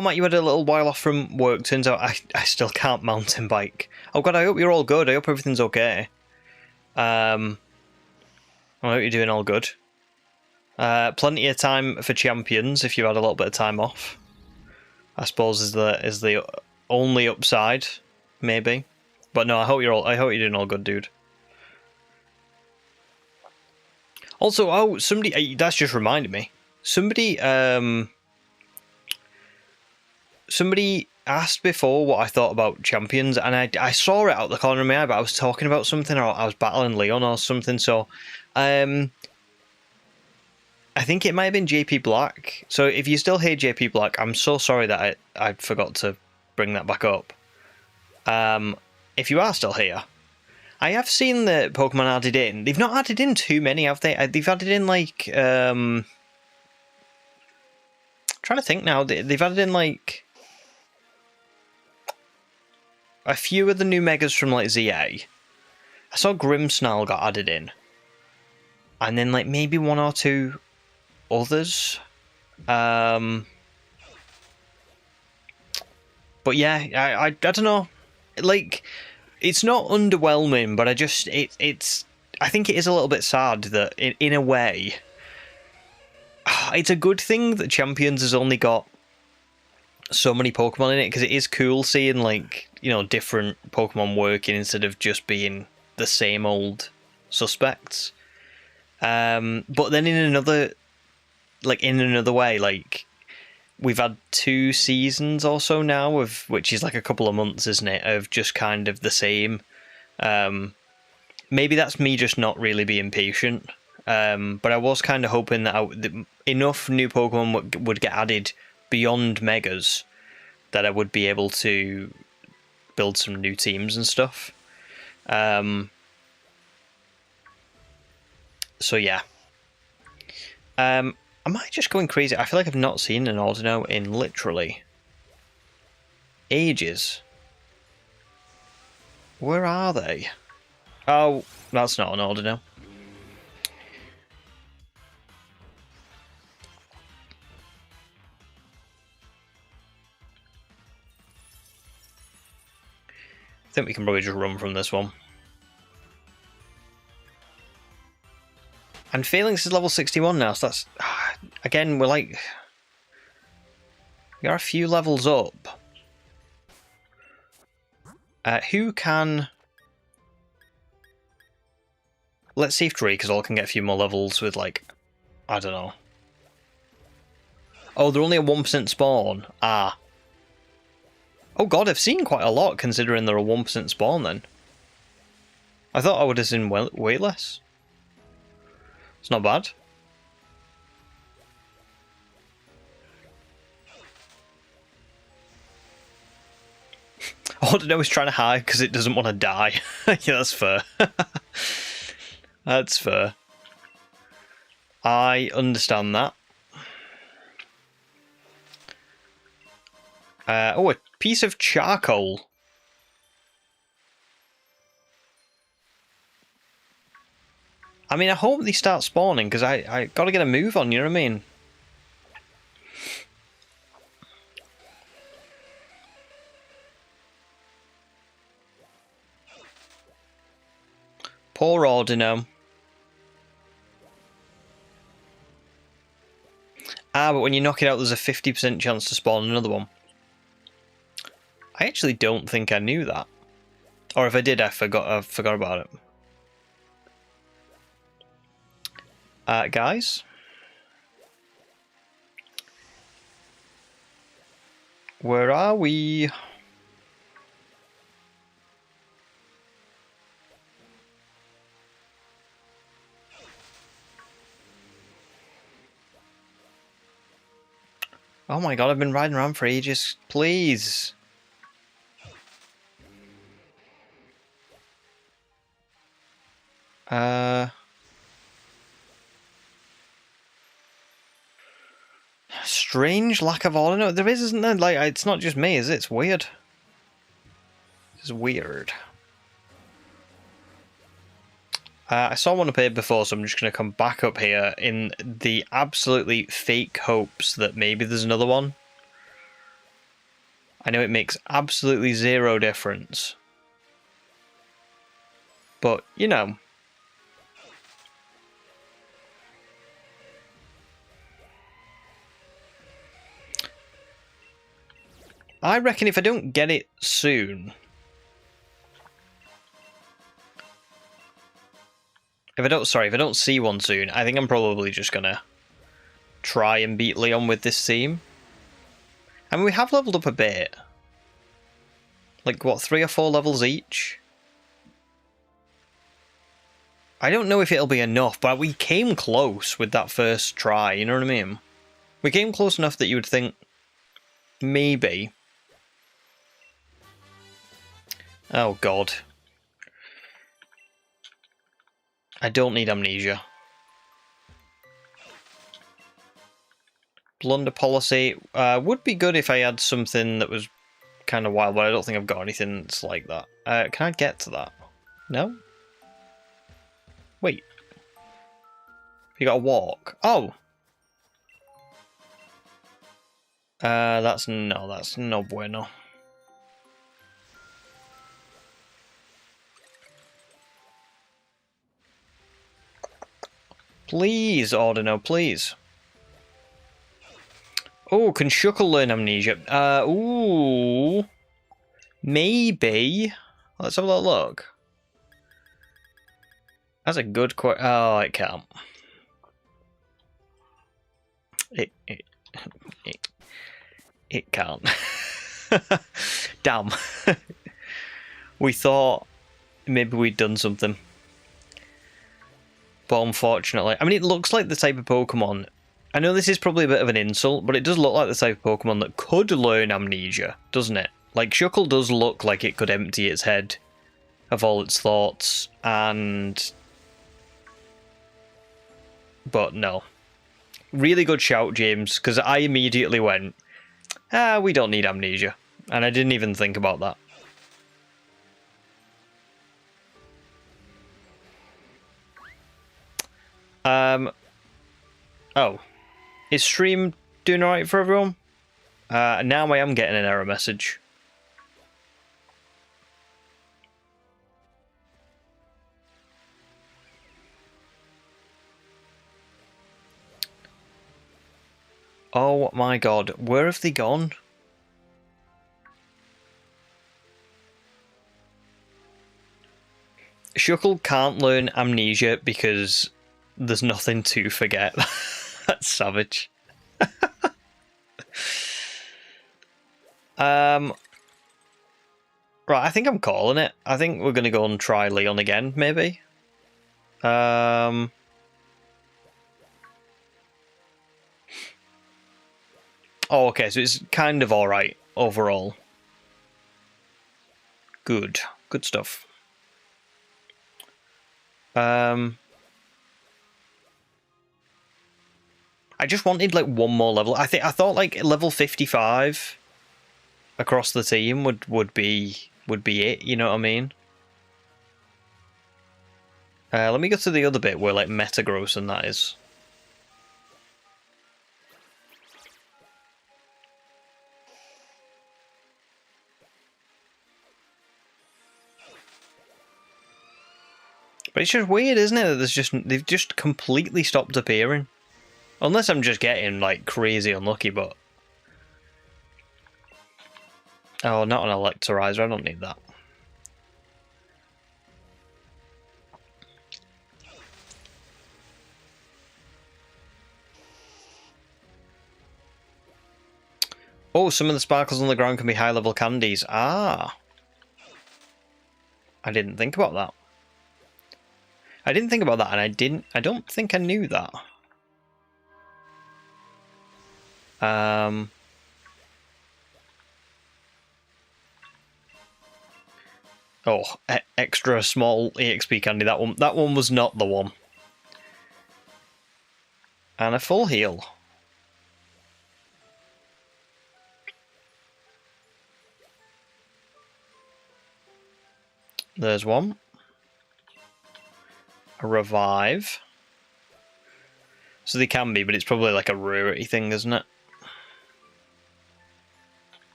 Matt, you had a little while off from work. Turns out I still can't mountain bike. Oh god, I hope you're all good. I hope everything's okay. I hope you're doing all good. Plenty of time for champions if you had a little bit of time off. I suppose is the only upside, maybe. But no, I hope you're doing all good, dude. Also, oh, somebody that's just reminded me. Somebody asked before what I thought about champions, and I saw it out the corner of my eye, but I was talking about something, or I was battling Leon or something. So, I think it might have been JP Black. So if you still hear JP Black, I'm so sorry that I forgot to bring that back up. If you are still here, I have seen the Pokemon added in. They've not added in too many, have they? They've added in like trying to think now. They've added in like a few of the new Megas from like ZA. I saw Grimmsnarl got added in, and then like maybe one or two others. But yeah, I don't know. Like, it's not underwhelming, but I think it is a little bit sad that in a way, it's a good thing that Champions has only got so many Pokemon in it, because it is cool seeing like, you know, different Pokemon working instead of just being the same old suspects. But then in another way, like, we've had 2 seasons or so now of, which is like a couple of months, isn't it, of just kind of the same. Maybe that's me just not really being patient. But I was kind of hoping that enough new Pokemon would get added beyond Megas that I would be able to build some new teams and stuff. So yeah. Am I just going crazy? I feel like I've not seen an Ordino in literally ages. Where are they? Oh, that's not an Ordino. I think we can probably just run from this one. And Phalanx is level 61 now, so that's... Again, we're like... We are a few levels up. Who can... Let's see if Drake's can get a few more levels with, like... I don't know. Oh, they're only a 1% spawn. Ah. Oh god, I've seen quite a lot considering they're a 1% spawn then. I thought I would have seen way less. It's not bad. Ordino is trying to hide because it doesn't want to die. Yeah, that's fair. That's fair. I understand that. Oh, a piece of charcoal. I mean, I hope they start spawning, because I got to get a move on, you know what I mean? Poor Ordino. Ah, but when you knock it out, there's a 50% chance to spawn another one. I actually don't think I knew that. Or if I did, I forgot about it. Guys? Where are we? Oh my god, I've been riding around for ages. Please. Strange lack of order. No, there is, isn't there? Like, it's not just me, is it? It's weird. It's weird. I saw one up here before, so I'm just going to come back up here in the absolutely fake hopes that maybe there's another one. I know it makes absolutely zero difference. But, you know. I reckon if I don't get it soon... If I don't see one soon, I think I'm probably just gonna try and beat Leon with this team. I mean, we have leveled up a bit. Like, what, 3 or 4 levels each? I don't know if it'll be enough, but we came close with that first try, you know what I mean? We came close enough that you would think, maybe. Oh god. I don't need amnesia. Blunder policy would be good if I had something that was kind of wild, but I don't think I've got anything that's like that. Can I get to that? No? Wait. You got to walk. Oh! That's no bueno. Please, Ordino, please. Oh, can Shuckle learn amnesia? Ooh. Maybe. Let's have a little look. That's a good question. Oh, it can't. It can't. Damn. We thought maybe we'd done something. But unfortunately, I mean, it looks like the type of Pokemon. I know this is probably a bit of an insult, but it does look like the type of Pokemon that could learn amnesia, doesn't it? Like, Shuckle does look like it could empty its head of all its thoughts, and... But no. Really good shout, James, because I immediately went, we don't need amnesia. And I didn't even think about that. Oh. Is stream doing alright for everyone? Now I am getting an error message. Oh my god, where have they gone? Shuckle can't learn amnesia because there's nothing to forget. That's savage. Right, I think I'm calling it. I think we're going to go and try Leon again, maybe. Oh, okay, so it's kind of alright overall. Good. Good stuff. I just wanted like one more level. I thought like level 55 across the team would be it, you know what I mean? Let me go to the other bit where like Metagross and that is. But it's just weird, isn't it? That they've just completely stopped appearing. Unless I'm just getting like crazy unlucky, but oh, not an Electorizer. I don't need that. Oh, some of the sparkles on the ground can be high-level candies. Ah, I didn't think about that. And I don't think I knew that. Oh, extra small EXP candy. That one was not the one. And a full heal. There's one. A revive. So they can be, but it's probably like a rarity thing, isn't it?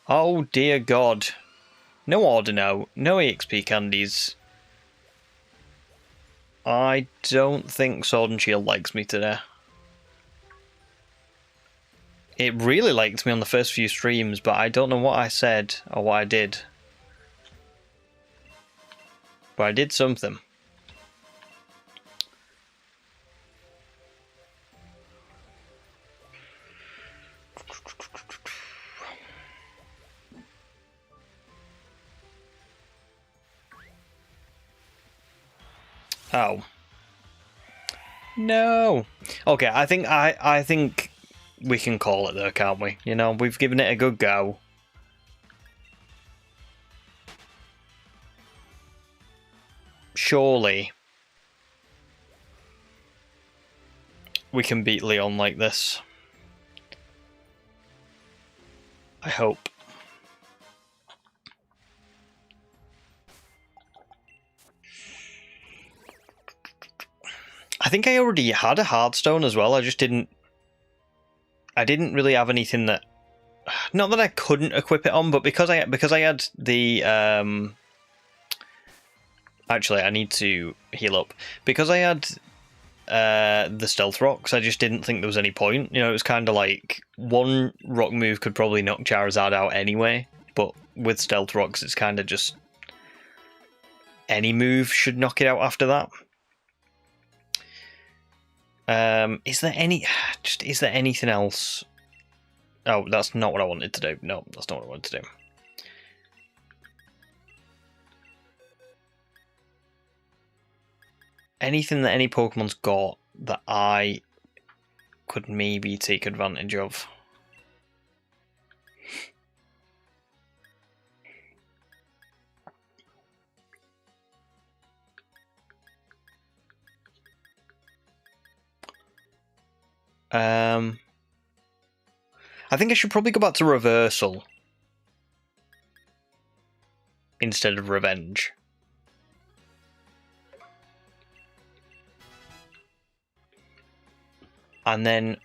Oh dear God. No Ordino, no EXP candies. I don't think Sword and Shield likes me today. It really liked me on the first few streams, but I don't know what I said or what I did. But I did something. Oh. No. Okay, I think we can call it there, can't we? You know, we've given it a good go. Surely we can beat Leon like this. I hope. I think I already had a Heartstone as well. I didn't really have anything that, not that I couldn't equip it on, but because I had the actually I need to heal up. Because I had the Stealth Rocks, I just didn't think there was any point. You know, it was kind of like one rock move could probably knock Charizard out anyway, but with Stealth Rocks it's kind of just any move should knock it out after that. Is there anything else? Oh, that's not what I wanted to do. No, that's not what I wanted to do. Anything that any Pokemon's got that I could maybe take advantage of? I think I should probably go back to Reversal instead of Revenge. And then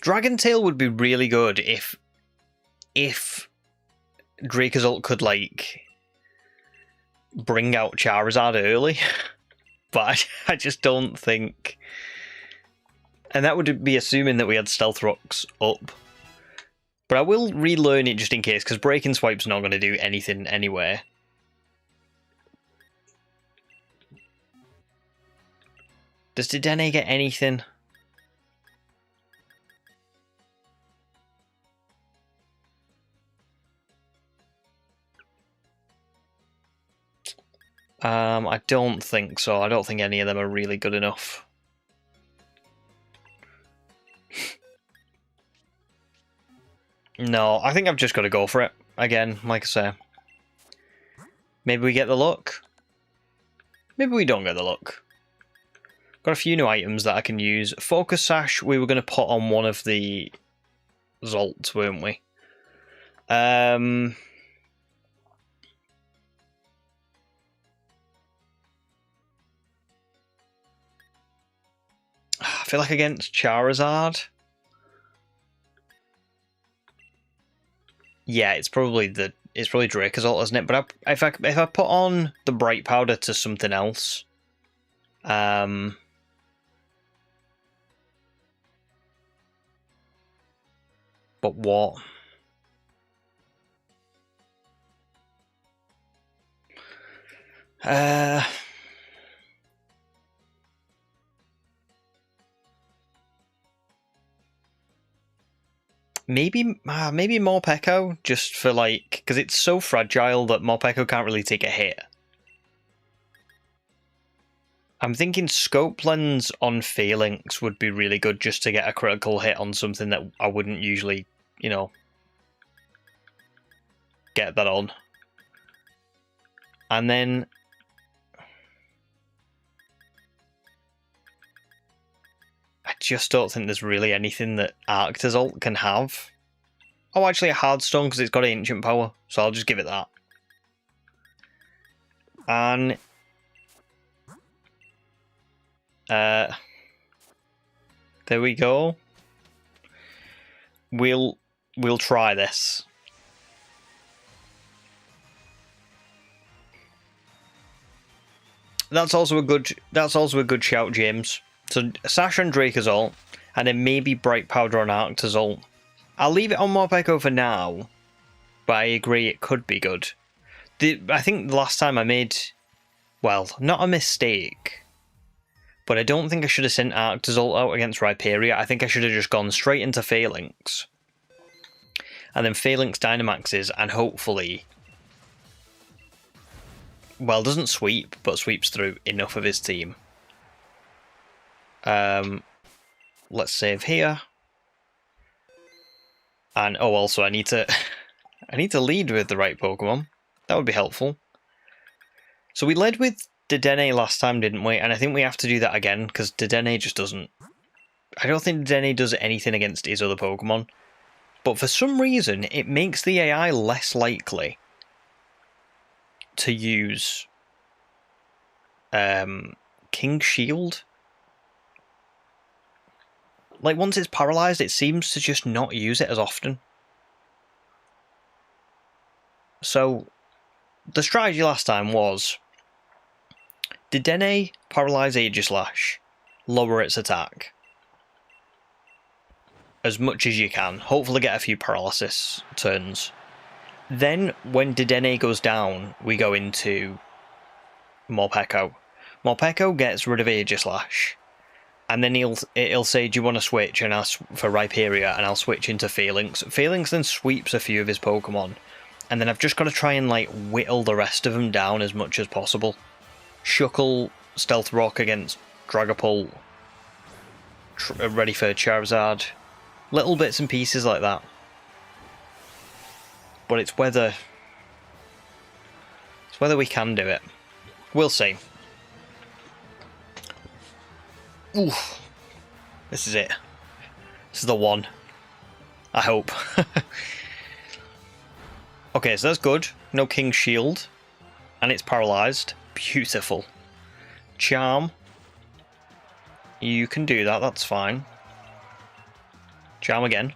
Dragon Tail would be really good if Dracozolt could like bring out Charizard early, but I just don't think, and that would be assuming that we had Stealth Rocks up. But I will relearn it just in case, because Breaking Swipe's not going to do anything anyway. Does Dedenne get anything? I don't think so. I don't think any of them are really good enough. No, I think I've just got to go for it. Again, like I say. Maybe we get the luck. Maybe we don't get the luck. Got a few new items that I can use. Focus Sash we were going to put on one of the Zolts, weren't we? I feel like against Charizard. Yeah, it's probably Dracozolt, isn't it? But if I put on the Bright Powder to something else, but what? Maybe Morpeko, just for like, because it's so fragile that Morpeko can't really take a hit. I'm thinking Scope Lens on Phalanx would be really good just to get a critical hit on something that I wouldn't usually, you know, get that on. And then I just don't think there's really anything that Arctazalt can have. Oh, actually a Hardstone because it's got Ancient Power, so I'll just give it that. And there we go. We'll try this. That's also a good shout, James. So Sash on Dracozolt, and then maybe Bright Powder on Arctazalt. I'll leave it on Morpeko for now, but I agree it could be good. I think the last time I made, well, not a mistake, but I don't think I should have sent Arctazalt out against Rhyperia. I think I should have just gone straight into Phalanx. And then Phalanx Dynamaxes, and hopefully, well, doesn't sweep, but sweeps through enough of his team. Let's save here. And oh, also I need to lead with the right Pokemon. That would be helpful. So we led with Dedenne last time, didn't we? And I think we have to do that again, because Dedenne just doesn't... I don't think Dedenne does anything against his other Pokemon. But for some reason, it makes the AI less likely to use King's Shield. Like, once it's paralyzed, it seems to just not use it as often. So, the strategy last time was... Dedenne paralyze Aegislash, lower its attack. As much as you can. Hopefully get a few paralysis turns. Then, when Dedenne goes down, we go into Morpeko. Morpeko gets rid of Aegislash. And then it'll say, do you want to switch? And ask for Rhyperia, and I'll switch into Phalanx. Phalanx then sweeps a few of his Pokemon. And then I've just got to try and, like, whittle the rest of them down as much as possible. Shuckle, Stealth Rock against Dragapult. Ready for Charizard. Little bits and pieces like that. But it's whether we can do it. We'll see. Oof. This is it. This is the one. I hope. Okay, so that's good. No King's Shield. And it's paralyzed. Beautiful. Charm. You can do that, that's fine. Charm again.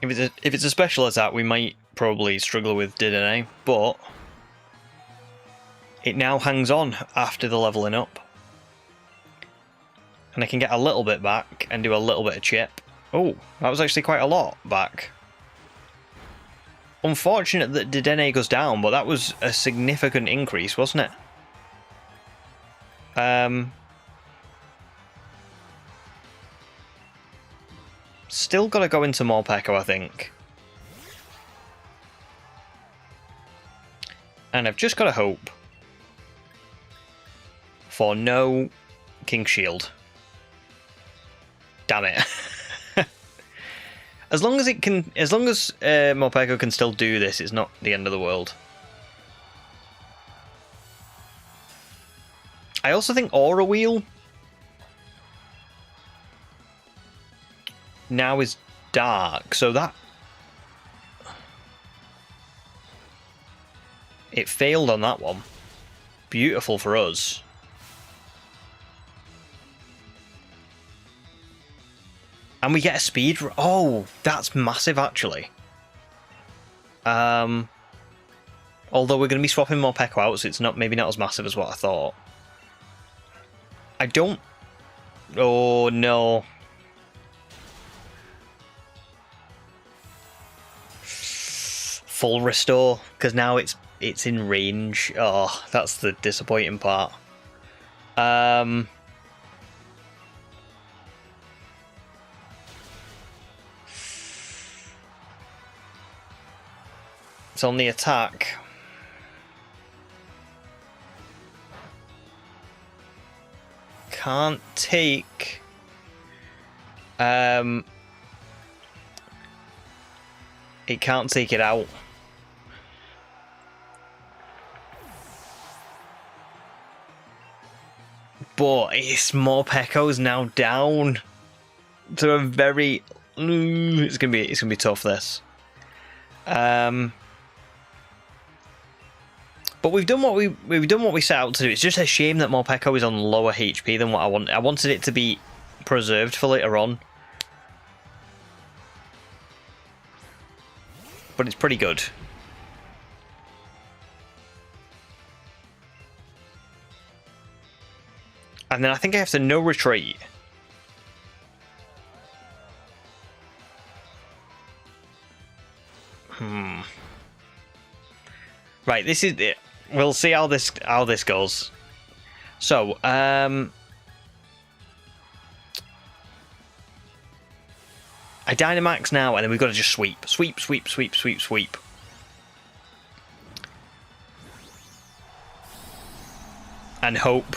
If it's a special attack, we might probably struggle with Dedenne, but it now hangs on after the leveling up. And I can get a little bit back and do a little bit of chip. Oh, that was actually quite a lot back. Unfortunate that Dedenne goes down, but that was a significant increase, wasn't it? Still got to go into Morpeko, I think. And I've just got to hope for no King's Shield. Damn it. As long as Morpeko can still do this, it's not the end of the world. I also think Aura Wheel now is dark, so that it failed on that one. Beautiful for us. And we get a speed. Oh, that's massive, actually. Although we're going to be swapping Morpeko out, so it's maybe not as massive as what I thought. I don't... Oh, no. Full restore, because now it's in range. Oh, that's the disappointing part. It's on the attack. can't take... it can't take it out. But it's Morpeko's now down to a very... it's gonna be tough, this. But we've done what we set out to do. It's just a shame that Morpeko is on lower HP than what I want. I wanted it to be preserved for later on, but it's pretty good. And then I think I have to no retreat. Right, this is it. We'll see how this goes. So, I Dynamax now, and then we've got to just sweep. Sweep, sweep, sweep, sweep, sweep. And hope.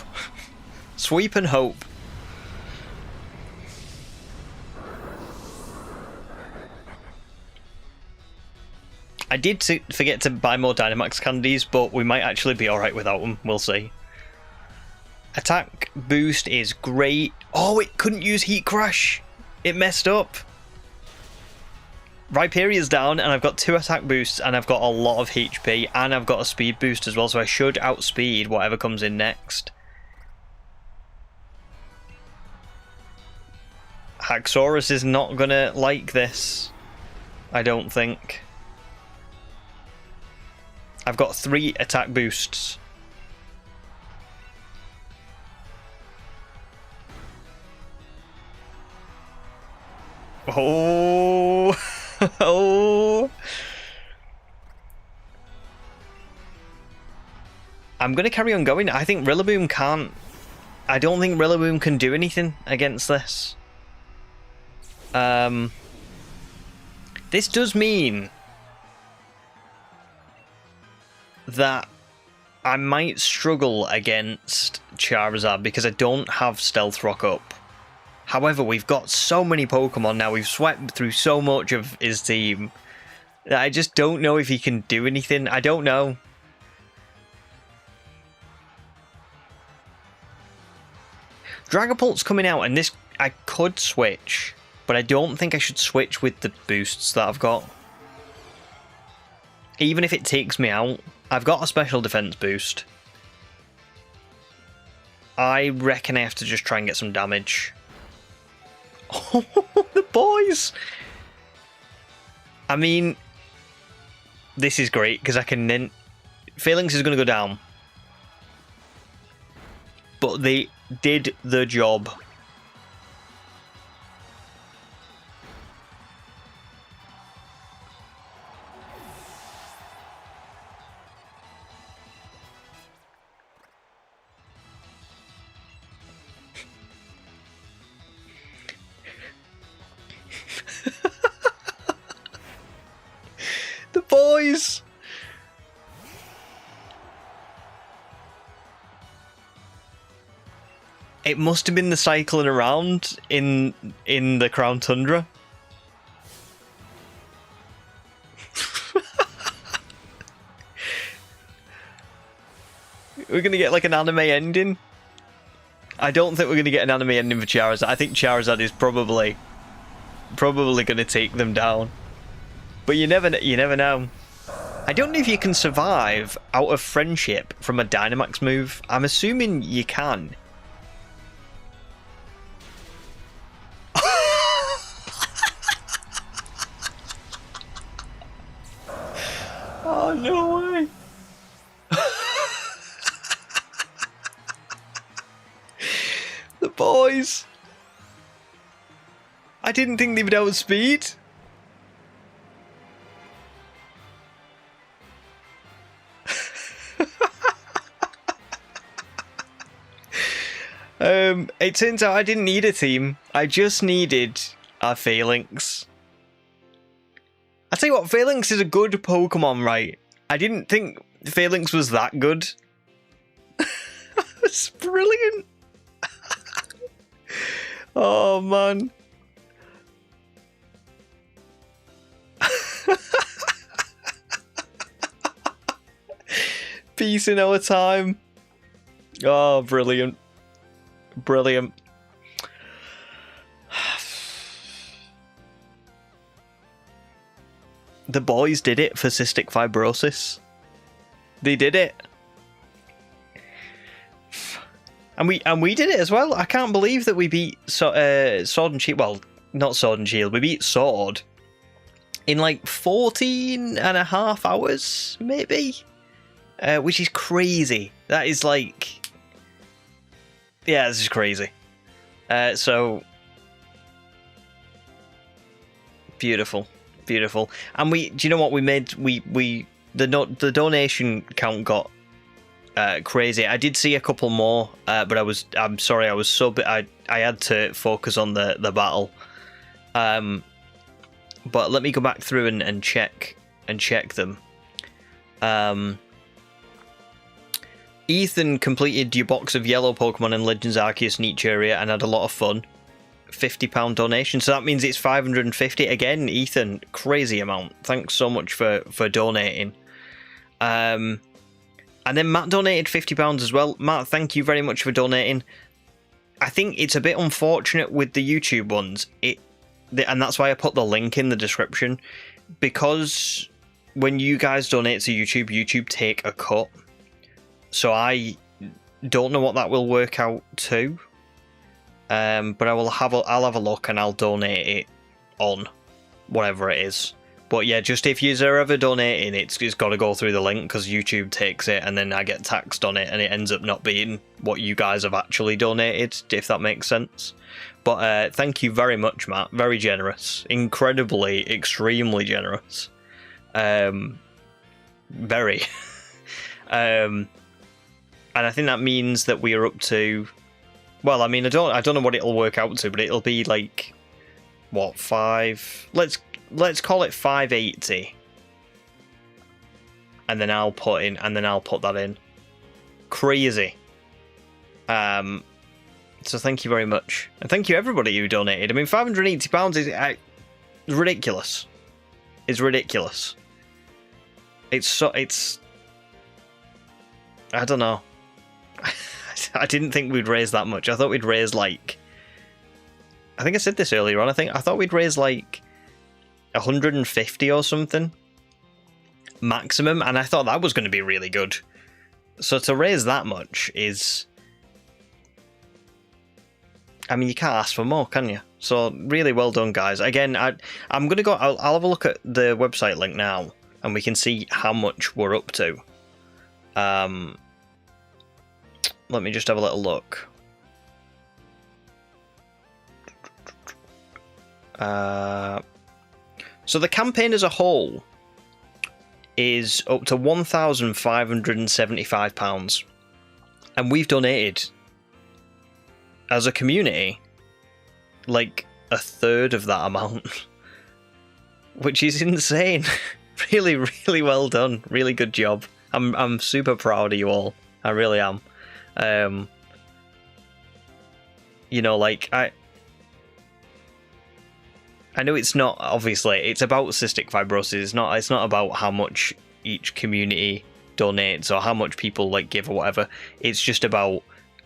Sweep and hope. I did forget to buy more Dynamax candies, but we might actually be alright without them. We'll see. Attack boost is great. Oh, it couldn't use Heat Crash. It messed up. Rhyperia's down, and I've got 2 attack boosts, and I've got a lot of HP, and I've got a speed boost as well, so I should outspeed whatever comes in next. Haxorus is not gonna like this, I don't think. I've got 3 attack boosts. Oh, oh! I'm gonna carry on going. I think Rillaboom can't. I don't think Rillaboom can do anything against this. This does mean that I might struggle against Charizard because I don't have Stealth Rock up. However, we've got so many Pokemon now, we've swept through so much of his team that I just don't know if he can do anything. I don't know. Dragapult's coming out, and this I could switch, but I don't think I should switch with the boosts that I've got. Even if it takes me out, I've got a special defense boost. I reckon I have to just try and get some damage. Oh, the boys! I mean, this is great because I can then... Phalanx is going to go down. But they did the job. The boys! It must have been the cycling around in the Crown Tundra. We're gonna get like an anime ending. I don't think we're gonna get an anime ending for Charizard. I think Charizard is probably gonna take them down. But you never know. I don't know if you can survive out of friendship from a Dynamax move. I'm assuming you can. Oh, no way. The boys. I didn't think they would outspeed. It turns out I didn't need a team. I just needed a Phalanx. I tell you what, Phalanx is a good Pokemon, right? I didn't think Phalanx was that good. It's brilliant. Oh, man. Peace in our time. Oh, brilliant. Brilliant. The boys did it for cystic fibrosis. They did it. And we did it as well. I can't believe that we beat Sword and Shield. Well, not Sword and Shield. We beat Sword in like 14 and a half hours, maybe. Which is crazy. That is like... Yeah, this is crazy. So... Beautiful. Beautiful. And do you know what we made? The donation count got crazy. I did see a couple more, but I'm sorry, I was so I had to focus on the battle. But let me go back through and check them. Ethan completed your box of yellow Pokemon in Legends Arceus Niche area and had a lot of fun. £50 donation, so that means it's 550 again. Ethan, crazy amount. Thanks so much for donating. And then Matt donated £50 as well. Matt, thank you very much for donating. I think it's a bit unfortunate with the YouTube ones, and that's why I put the link in the description, because when you guys donate to YouTube take a cut. So I don't know what that will work out to. But I'll have a look and I'll donate it on whatever it is. But yeah, just if you're ever donating, it's got to go through the link because YouTube takes it and then I get taxed on it and it ends up not being what you guys have actually donated, if that makes sense. But thank you very much, Matt. Very generous. Incredibly, extremely generous. Very. And I think that means that we are up to... Well, I mean, I don't know what it'll work out to, but it'll be like, what, 5? Let's call it 580, and then I'll put that in. Crazy. So thank you very much, and thank you everybody who donated. I mean, £580 is ridiculous. It's ridiculous. It's I don't know. I didn't think we'd raise that much. I thought we'd raise like... I think I said this earlier on. I thought we'd raise like 150 or something maximum, and I thought that was going to be really good. So to raise that much is... I mean, you can't ask for more, can you? So really well done, guys. Again, I'm going to go... I'll have a look at the website link now, and we can see how much we're up to. Let me just have a little look. So the campaign as a whole is up to £1,575. And we've donated, as a community, like a third of that amount. Which is insane. Really, really well done. Really good job. I'm super proud of you all. I really am. You know, like, I know it's not, obviously, it's about cystic fibrosis. It's not about how much each community donates or how much people, like, give or whatever. It's just about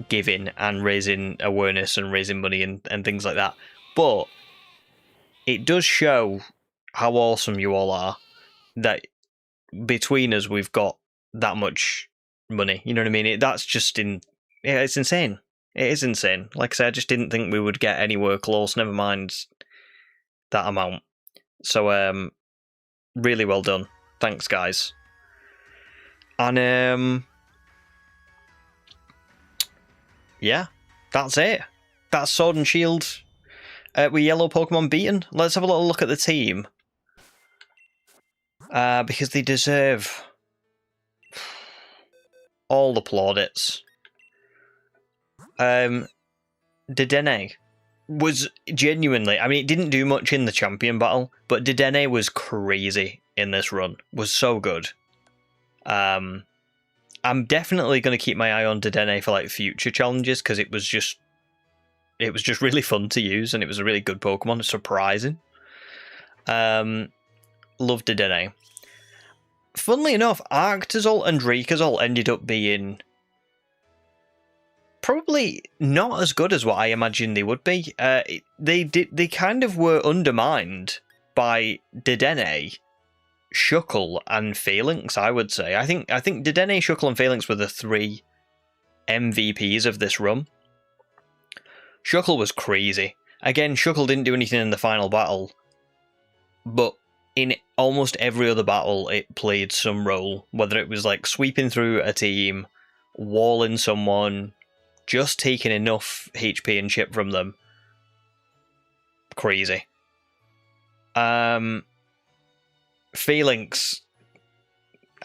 giving and raising awareness and raising money and things like that. But it does show how awesome you all are, that between us we've got that much money. You know what I mean? It's insane. It is insane. Like I said, I just didn't think we would get anywhere close, never mind that amount. So really well done. Thanks, guys. And yeah, that's it. That's Sword and Shield with yellow Pokemon beaten. Let's have a little look at the team, because they deserve all the plaudits. Dedenne was genuinely... I mean, it didn't do much in the champion battle, but Dedenne was crazy in this run. Was so good. I'm definitely going to keep my eye on Dedenne for like future challenges, because it it was just really fun to use, and it was a really good Pokemon. Surprising. Loved Dedenne. Funnily enough, Arctozolt and Rikazol ended up being probably not as good as what I imagined they would be. They kind of were undermined by Dedenne, Shuckle, and Phalanx, I would say. I think Dedenne, Shuckle, and Phalanx were the 3 MVPs of this run. Shuckle was crazy. Again, Shuckle didn't do anything in the final battle, but in almost every other battle, it played some role. Whether it was like sweeping through a team, walling someone, just taking enough HP and chip from them. Crazy. Phalanx,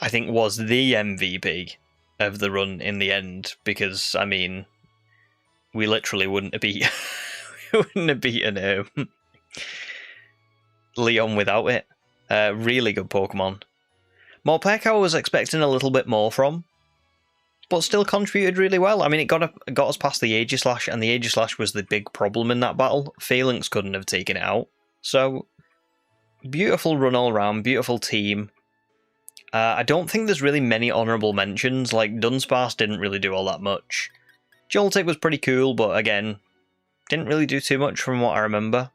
I think, was the MVP of the run in the end, because, I mean, we literally wouldn't have beaten Leon without it. Really good Pokemon. Morpeko I was expecting a little bit more from, but still contributed really well. I mean, it got us past the Aegislash, and the Aegislash was the big problem in that battle. Phalanx couldn't have taken it out. So, beautiful run all around, beautiful team. I don't think there's really many honourable mentions. Like, Dunsparce didn't really do all that much. Joltik was pretty cool, but again, didn't really do too much from what I remember.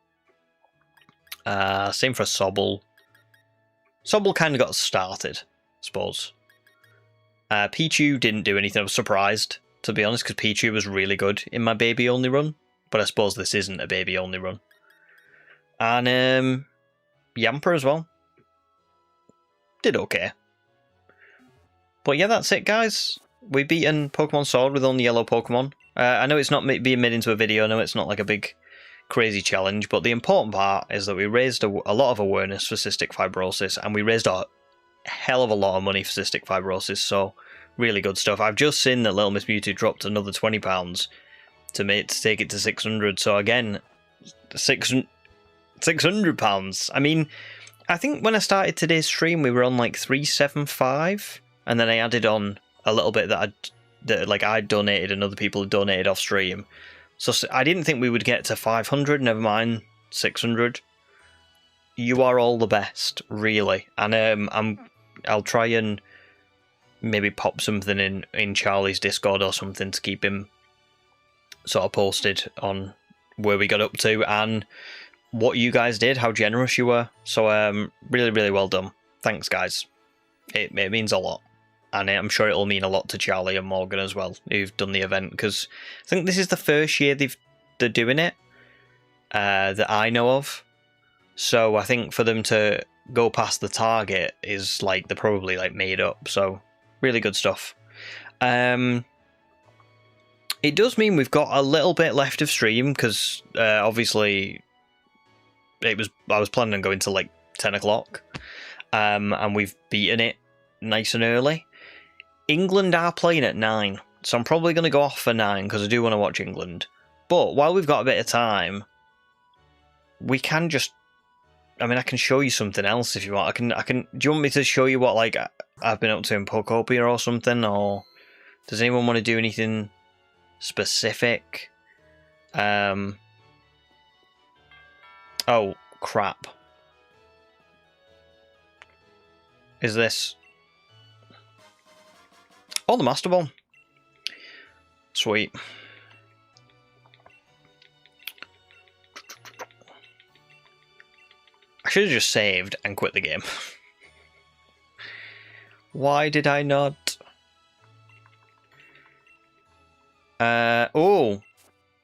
Same for Sobble. Sobble kind of got started, I suppose. Pichu didn't do anything. I was surprised, to be honest, because Pichu was really good in my baby-only run. But I suppose this isn't a baby-only run. And Yamper as well. Did okay. But yeah, that's it, guys. We've beaten Pokemon Sword with only yellow Pokemon. I know it's not being made into a video. I know it's not like a big, crazy challenge. But the important part is that we raised a lot of awareness for cystic fibrosis. And we raised a hell of a lot of money for cystic fibrosis. So, really good stuff. I've just seen that Little Miss Mewtwo dropped another £20 to take it to 600. So again, £600. I mean, I think when I started today's stream, we were on like 375, and then I added on a little bit that I'd donated and other people had donated off stream. So I didn't think we would get to 500. Never mind 600. You are all the best, really, and I'll try and maybe pop something in Charlie's Discord or something to keep him sort of posted on where we got up to and what you guys did, how generous you were. So really, really well done. Thanks, guys. It means a lot. And I'm sure it'll mean a lot to Charlie and Morgan as well, who've done the event, because I think this is the first year they're doing it that I know of. So I think for them to go past the target is like they're probably like made up. So really good stuff. It does mean we've got a little bit left of stream because obviously I was planning on going to like 10 o'clock, and we've beaten it nice and early. England are playing at 9, so I'm probably going to go off for 9 because I do want to watch England. But while we've got a bit of time, we can just, I mean, I can show you something else if you want. I can. Do you want me to show you what like I've been up to in Pokopia or something, or does anyone want to do anything specific? Oh crap! Is this? Oh, the Master Ball. Sweet. I should have just saved and quit the game. Why did I not? Oh,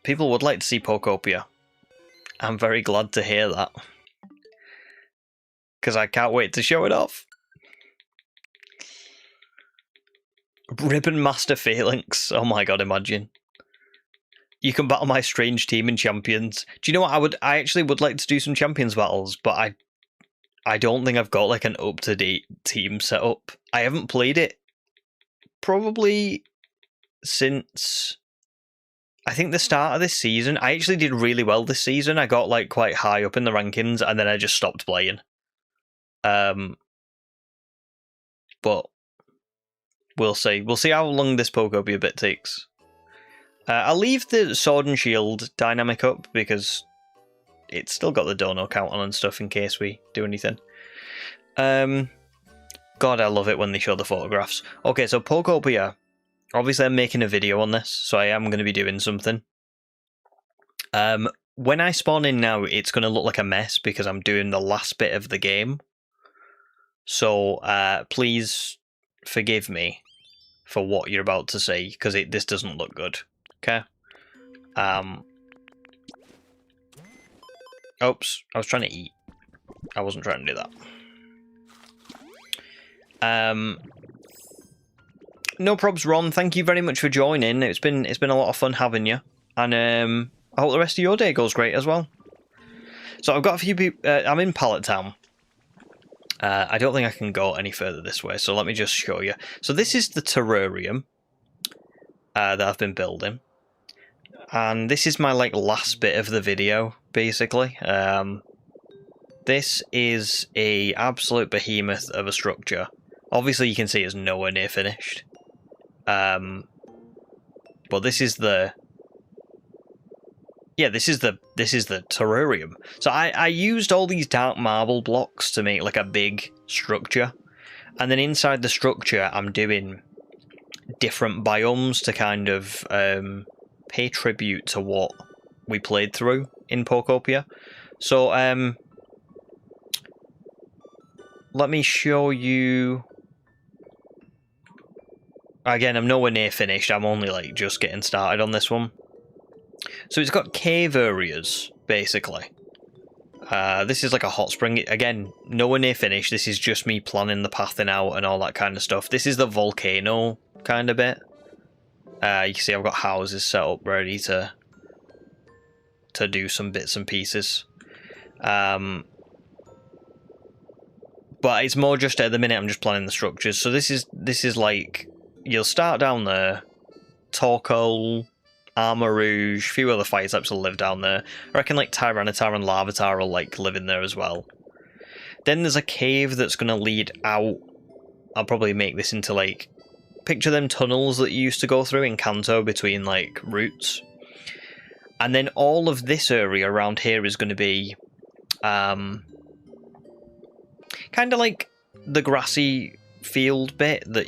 people would like to see Pokopia. I'm very glad to hear that. Because I can't wait to show it off. Ribbon Master Phalanx. Oh my god, imagine. You can battle my strange team in Champions. Do you know what? I actually would like to do some Champions battles, but I don't think I've got like an up-to-date team set up. I haven't played it probably since I think the start of this season. I actually did really well this season. I got like quite high up in the rankings, and then I just stopped playing. But we'll see. We'll see how long this Pokopia bit takes. I'll leave the Sword and Shield dynamic up because it's still got the dono count on and stuff in case we do anything. God, I love it when they show the photographs. Okay, so Pokopia. Obviously, I'm making a video on this, so I am going to be doing something. When I spawn in now, it's going to look like a mess because I'm doing the last bit of the game. So please forgive me for what you're about to see, because this doesn't look good. Okay? Oops, I was trying to eat. I wasn't trying to do that. No probs, Ron. Thank you very much for joining. It's been a lot of fun having you, and I hope the rest of your day goes great as well. So I've got a few people. I'm in Pallet Town. I don't think I can go any further this way, so let me just show you. So this is the terrarium that I've been building, and this is my last bit of the video, basically. This is a absolute behemoth of a structure. Obviously, you can see it's nowhere near finished. But this is the terrarium. So I used all these dark marble blocks to make a big structure, and then inside the structure I'm doing different biomes to kind of pay tribute to what we played through in Pokopia. So let me show you. Again, I'm nowhere near finished. I'm only just getting started on this one. So it's got cave areas, basically. This is like a hot spring. Again, nowhere near finished. This is just me planning the pathing out and all that kind of stuff. This is the volcano kind of bit. You can see I've got houses set up ready to do some bits and pieces. But it's more just at the minute I'm just planning the structures. So this is like, you'll start down there. Torkoal, Armor Rouge, a few other fire types will live down there. I reckon Tyranitar and Larvitar will live in there as well. Then there's a cave that's going to lead out. I'll probably make this into picture them tunnels that you used to go through in Kanto between routes. And then all of this area around here is going to be kind of like the grassy field bit that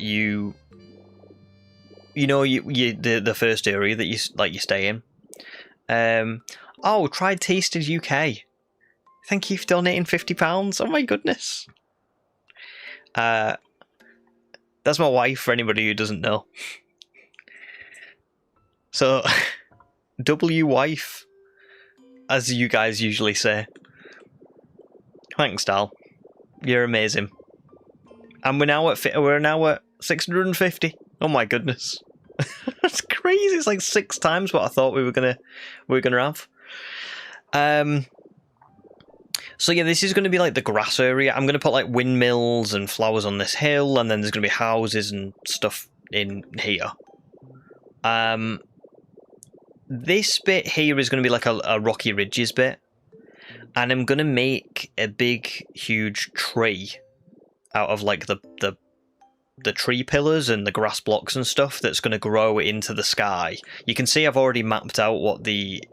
the first area that you stay in. Oh, tried Tasted UK. Thank you for donating £50. Oh my goodness. That's my wife, for anybody who doesn't know. So, W-wife, as you guys usually say. Thanks, Dal. You're amazing. And we're now at 650. Oh my goodness. That's crazy. It's 6 times what I thought we were gonna have. So yeah, this is going to be the grass area. I'm going to put windmills and flowers on this hill, and then there's going to be houses and stuff in here. This bit here is going to be a rocky ridges bit, and I'm going to make a big, huge tree out of the tree pillars and the grass blocks and stuff that's going to grow into the sky. You can see I've already mapped out what the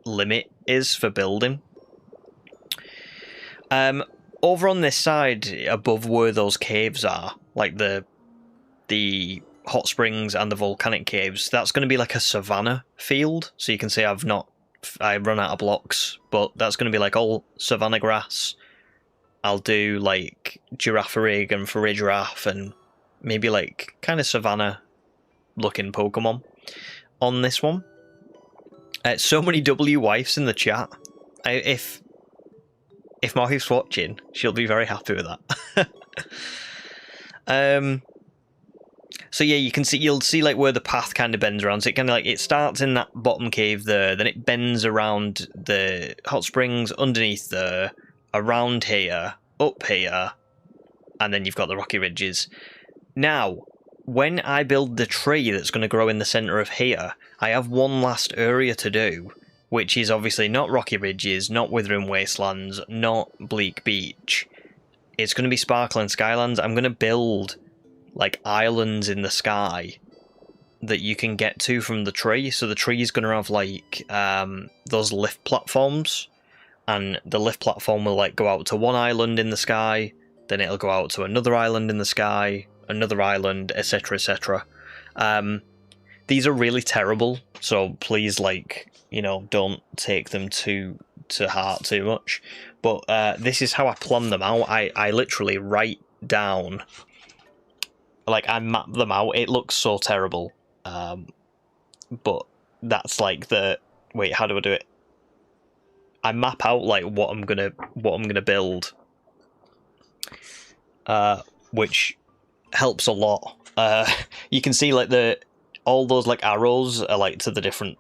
limit is for building. Over on this side, above where those caves are, the hot springs and the volcanic caves, that's going to be a savanna field. So you can see I run out of blocks, but that's going to be all savanna grass. I'll do Girafarig and Farigiraf and maybe kind of savanna looking Pokemon on this one. So many W-wives in the chat. If my wife's watching, she'll be very happy with that. So yeah, you'll see where the path kind of bends around. So it kind of it starts in that bottom cave there, then it bends around the hot springs underneath there, around here, up here, and then you've got the rocky ridges. Now, when I build the tree that's going to grow in the centre of here, I have one last area to do, which is obviously not rocky ridges, not withering wastelands, not bleak beach. It's going to be sparkling skylands. I'm going to build islands in the sky that you can get to from the tree. So the tree is going to have like those lift platforms, and the lift platform will like go out to one island in the sky, then it'll go out to another island in the sky, another island, etc, etc. These are really terrible, so please, like, you know, don't take them to heart too much. But this is how I plan them out. I literally write down, like, I map them out. It looks so terrible. But that's like the... Wait, how do I do it? I map out like what I'm gonna build, which helps a lot. You can see like all those like arrows are like to the different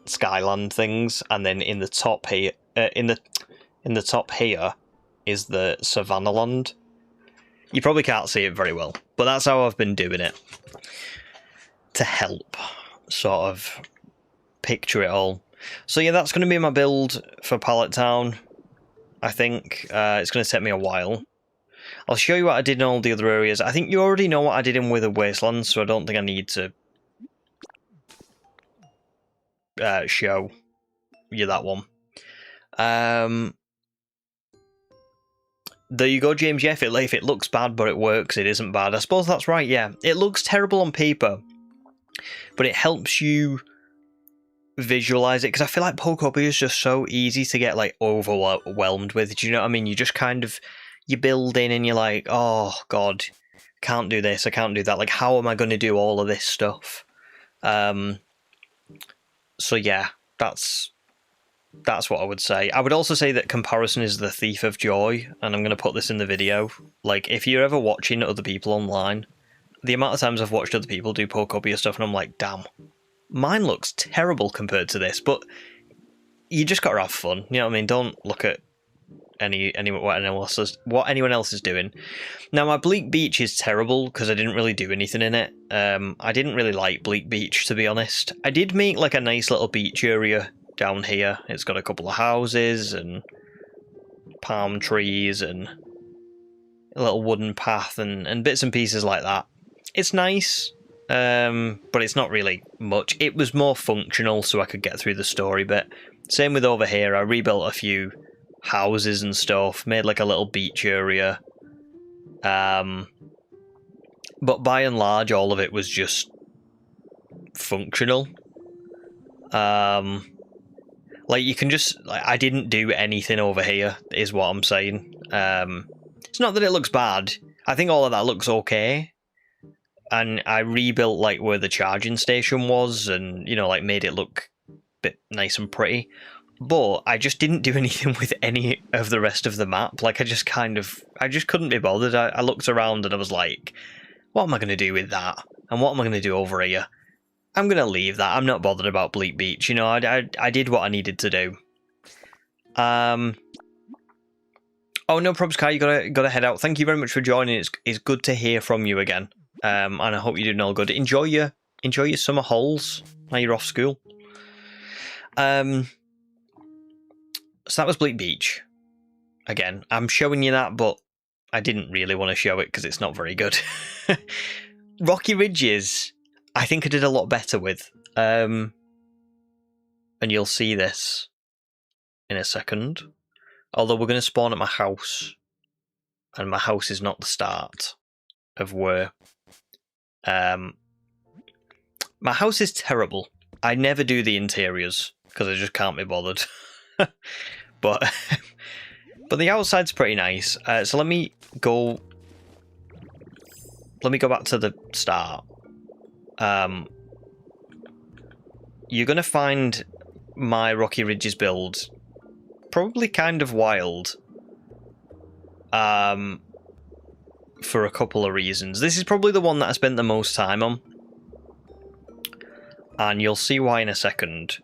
Skyland things, and then in the top here, in the top here is the Savannah Land. You probably can't see it very well, but that's how I've been doing it to help sort of picture it all. So yeah, that's going to be my build for Pallet Town. I think it's going to take me a while. I'll show you what I did in all the other areas. I think you already know what I did in Wither Wasteland, so I don't think I need to show you that one. There you go, James. Yeah, if it looks bad but it works, it isn't bad. I suppose that's right, yeah. It looks terrible on paper, but it helps you visualize it, because I feel like Pocopia is just so easy to get like overwhelmed with. Do you know what I mean? You just kind of, you build in and you're like, oh god, can't do this, I can't do that. Like, how am I going to do all of this stuff? So yeah, that's what I would say. I would also say that comparison is the thief of joy, and I'm going to put this in the video. Like, if you're ever watching other people online, the amount of times I've watched other people do Pocopia stuff and I'm like, damn, mine looks terrible compared to this. But you just got to have fun, you know what I mean? Don't look at what anyone else is doing. Now, my Bleak Beach is terrible because I didn't really do anything in it. I didn't really like Bleak Beach, to be honest. I did make like a nice little beach area down here. It's got a couple of houses and palm trees and a little wooden path and bits and pieces like that. It's nice, but it's not really much. It was more functional so I could get through the story bit. Same with over here. I rebuilt a few houses and stuff, made like a little beach area. But by and large, all of it was just functional. Like, you can just... Like, I didn't do anything over here, is what I'm saying. It's not that it looks bad. I think all of that looks okay. And I rebuilt, like, where the charging station was and, you know, like, made it look a bit nice and pretty. But I just didn't do anything with any of the rest of the map. Like, I just couldn't be bothered. I looked around and I was like, what am I going to do with that? And what am I going to do over here? I'm going to leave that. I'm not bothered about Bleak Beach. You know, I did what I needed to do. Oh, no problems, Kai. You gotta head out. Thank you very much for joining. It's good to hear from you again. And I hope you're doing all good. Enjoy your summer holes now you're off school. So that was Bleak Beach. Again, I'm showing you that, but I didn't really want to show it because it's not very good. Rocky Ridges, I think I did a lot better with. And you'll see this in a second. Although we're going to spawn at my house. And my house is not the start of where... my house is terrible. I never do the interiors because I just can't be bothered. But the outside's pretty nice. So let me go back to the start. You're going to find my Rocky Ridges build probably kind of wild. For a couple of reasons. This is probably the one that I spent the most time on. And you'll see why in a second.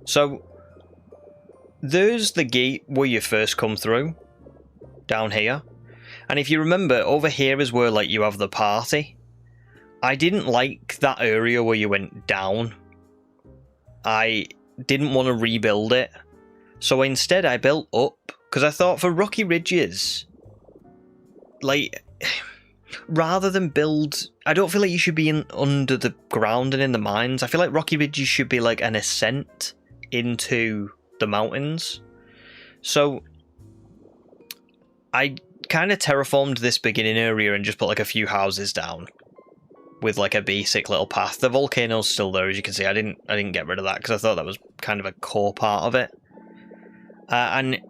So, there's the gate where you first come through. Down here. And if you remember, over here is where, like, you have the party. I didn't like that area where you went down. I didn't want to rebuild it. So instead I built up. Because I thought for Rocky Ridges, like, rather than build I don't feel like you should be under the ground and in the mines. I feel like Rocky Ridges should be like an ascent into the mountains. So I kind of terraformed this beginning area and just put like a few houses down with like a basic little path. The volcano's still there, as you can see. I didn't get rid of that because I thought that was kind of a core part of it. And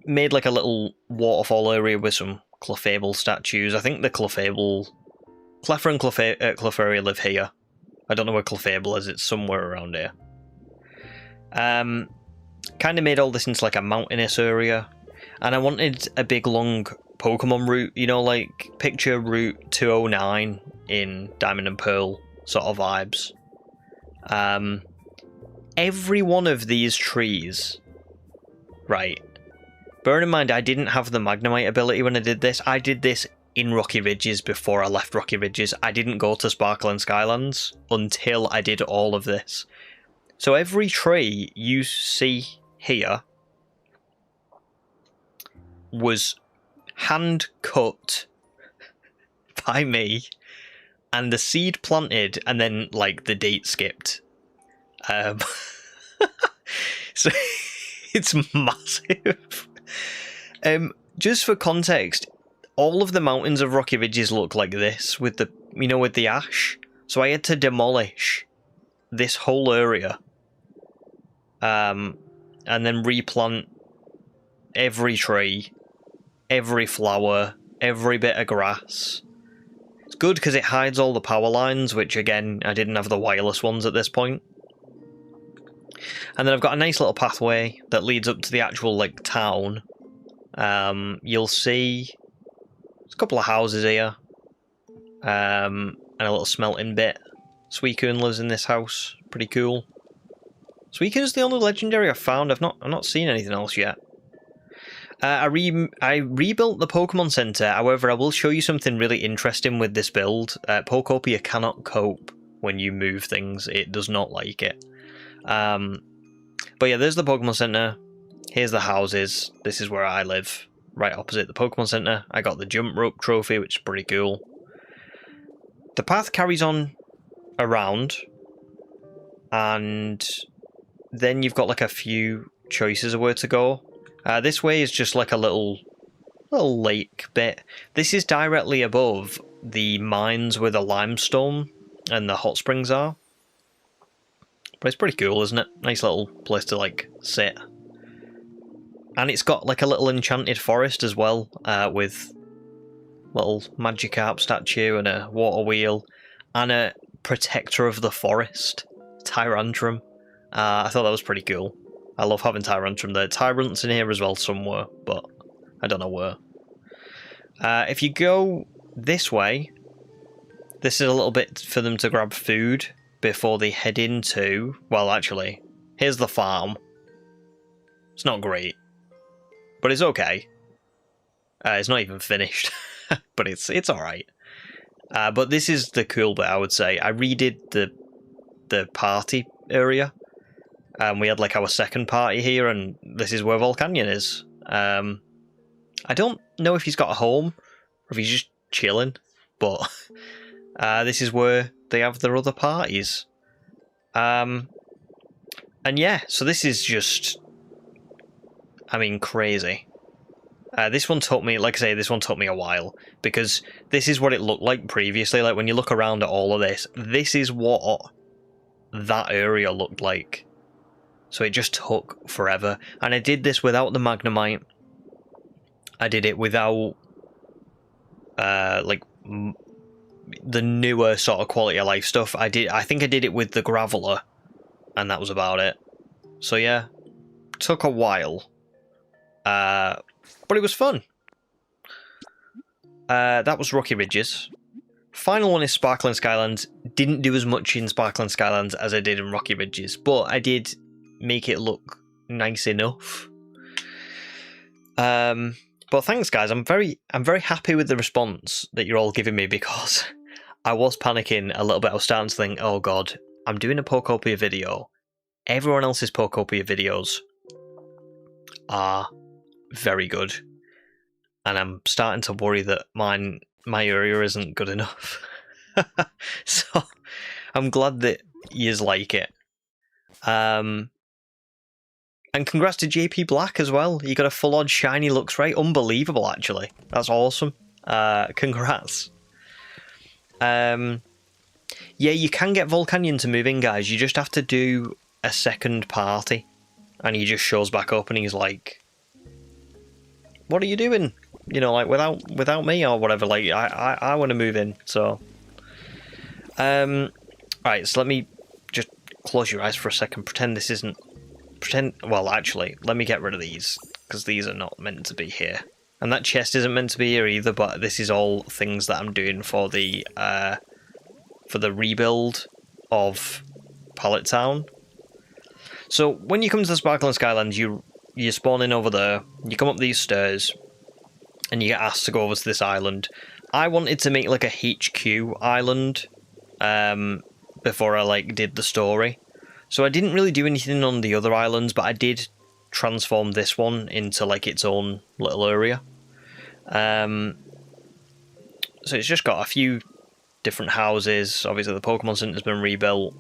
made like a little waterfall area with some Clefable statues. I think the Clefable... Cleffer and Clefairy live here. I don't know where Clefable is, it's somewhere around here. Kind of made all this into like a mountainous area. And I wanted a big long Pokemon route, you know, like picture Route 209 in Diamond and Pearl sort of vibes. Every one of these trees, right, bearing in mind I didn't have the Magnemite ability when I did this. I did this in Rocky Ridges before I left Rocky Ridges. I didn't go to Sparkling Skylands until I did all of this. So every tree you see here was hand cut by me, and the seed planted, and then like the date skipped. So it's massive. Just for context, all of the mountains of Rocky Ridges look like this with the, you know, with the ash. So I had to demolish this whole area, and then replant every tree, every flower, every bit of grass. It's good because it hides all the power lines, which again, I didn't have the wireless ones at this point. And then I've got a nice little pathway that leads up to the actual like town. You'll see there's a couple of houses here, and a little smelting bit. Suicune lives in this house, pretty cool. Suicune's the only legendary I've found. I've not seen anything else yet. I rebuilt the Pokemon Center. However, I will show you something really interesting with this build. Pokopia cannot cope when you move things. It does not like it. But yeah, there's the Pokemon Center. Here's the houses. This is where I live, right opposite the Pokemon Center. I got the jump rope trophy, which is pretty cool. The path carries on around, and then you've got like a few choices of where to go. This way is just like a little lake bit. This is directly above the mines where the limestone and the hot springs are. But it's pretty cool, isn't it? Nice little place to like sit. And it's got like a little enchanted forest as well, with little Magikarp statue and a water wheel and a protector of the forest, Tyrantrum. I thought that was pretty cool. I love having Tyrantrum there. Tyrant's in here as well somewhere, but I don't know where. If you go this way, this is a little bit for them to grab food before they head into... Well, actually, here's the farm. It's not great, but it's okay. It's not even finished, but it's alright. But this is the cool bit, I would say. I redid the party area. We had like our second party here, and this is where Volcanion is. I don't know if he's got a home, or if he's just chilling, but this is where they have their other parties. And yeah, so this is just, I mean, crazy. This one took me, like I say, this one took me a while, because this is what it looked like previously. Like when you look around at all of this is what that area looked like. So it just took forever. And I did this without the Magnemite. I did it without like the newer sort of quality of life stuff. I think I did it with the Graveler, and that was about it. So yeah, took a while. But it was fun. That was Rocky Ridges. Final one is Sparkling Skylands. Didn't do as much in Sparkling Skylands as I did in Rocky Ridges, but I did make it look nice enough. But thanks, guys. I'm very happy with the response that you're all giving me, because I was panicking a little bit. I was starting to think, oh god, I'm doing a Pokopia video. Everyone else's Pokopia videos are very good, and I'm starting to worry that my area isn't good enough. So I'm glad that yous like it. And congrats to JP Black as well. You got a full-on shiny looks right. Unbelievable, actually. That's awesome. Congrats. Yeah, you can get Volcanion to move in, guys. You just have to do a second party. And he just shows back up and he's like, what are you doing? You know, like, without me or whatever. Like, I want to move in, so... Right, so let me just close your eyes for a second. Pretend this isn't... Well, actually, let me get rid of these, because these are not meant to be here. And that chest isn't meant to be here either, but this is all things that I'm doing for the rebuild of Pallet Town. So, when you come to the Sparkling Skylands, you spawn in over there, you come up these stairs, and you get asked to go over to this island. I wanted to make, like, a HQ island, before I, like, did the story. So I didn't really do anything on the other islands, but I did transform this one into, like, its own little area. So it's just got a few different houses. Obviously, the Pokemon Center's been rebuilt.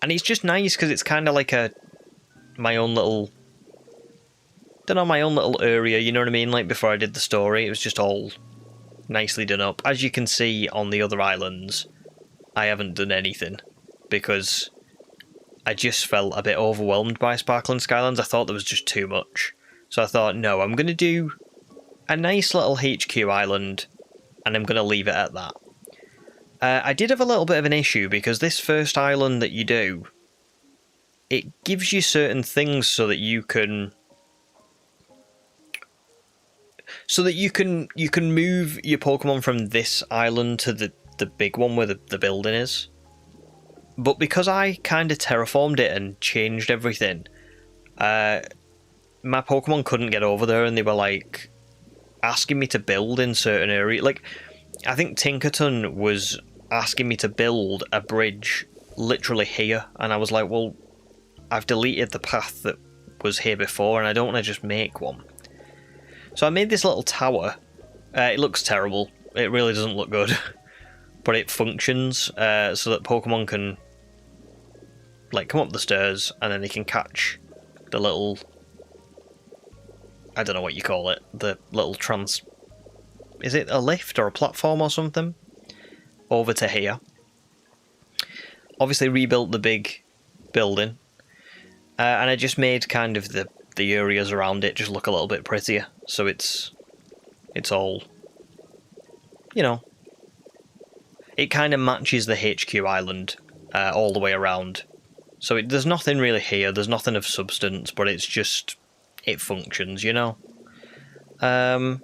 And it's just nice because it's kind of like my own little area, you know what I mean? Like, before I did the story, it was just all nicely done up. As you can see on the other islands, I haven't done anything because I just felt a bit overwhelmed by Sparkling Skylands. I thought there was just too much. So I thought, no, I'm going to do a nice little HQ island and I'm going to leave it at that. I did have a little bit of an issue because this first island that you do, it gives you certain things so that you can move your Pokemon from this island to the big one where the building is. But because I kind of terraformed it and changed everything, my Pokemon couldn't get over there and they were like asking me to build in certain areas. Like, I think Tinkerton was asking me to build a bridge literally here, and I was like, well, I've deleted the path that was here before and I don't want to just make one. So I made this little tower. It looks terrible. It really doesn't look good. But it functions so that Pokemon can, like, come up the stairs and then they can catch the little... I don't know what you call it. The little is it a lift or a platform or something? Over to here. Obviously rebuilt the big building. And I just made kind of the areas around it just look a little bit prettier. So it's all, you know, it kind of matches the HQ island all the way around. So there's nothing really here, there's nothing of substance, but it's just, it functions, you know? And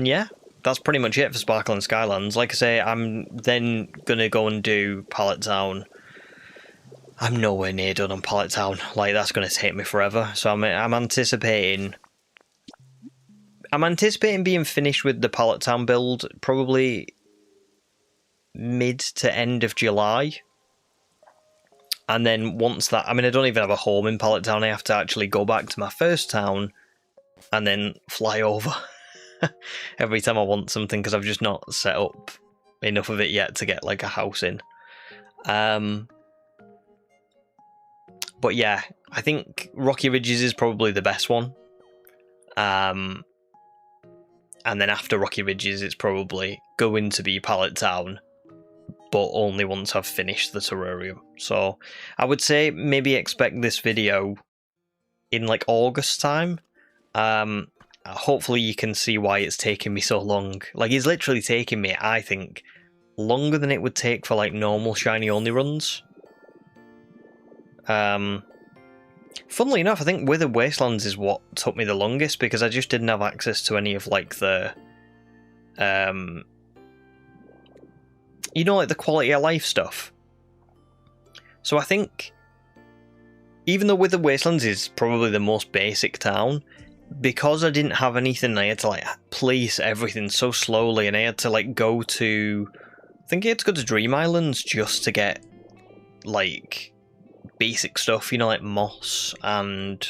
yeah, that's pretty much it for Sparkling Skylands. Like I say, I'm then going to go and do Pallet Town. I'm nowhere near done on Pallet Town. Like, that's going to take me forever. So I'm anticipating being finished with the Pallet Town build probably mid to end of July. And then once that... I mean, I don't even have a home in Pallet Town. I have to actually go back to my first town and then fly over every time I want something because I've just not set up enough of it yet to get, like, a house in. But yeah, I think Rocky Ridges is probably the best one. And then after Rocky Ridges, it's probably going to be Pallet Town, but only once I've finished the terrarium. So I would say maybe expect this video in like August time. Hopefully you can see why it's taking me so long. Like, it's literally taking me, I think, longer than it would take for like normal shiny only runs. Funnily enough, I think Withered Wastelands is what took me the longest because I just didn't have access to any of like the you know, like the quality of life stuff. So I think even though Withered Wastelands is probably the most basic town, because I didn't have anything, I had to like place everything so slowly, and I had to like go to, I think I had to go to Dream Islands just to get like basic stuff, you know, like moss and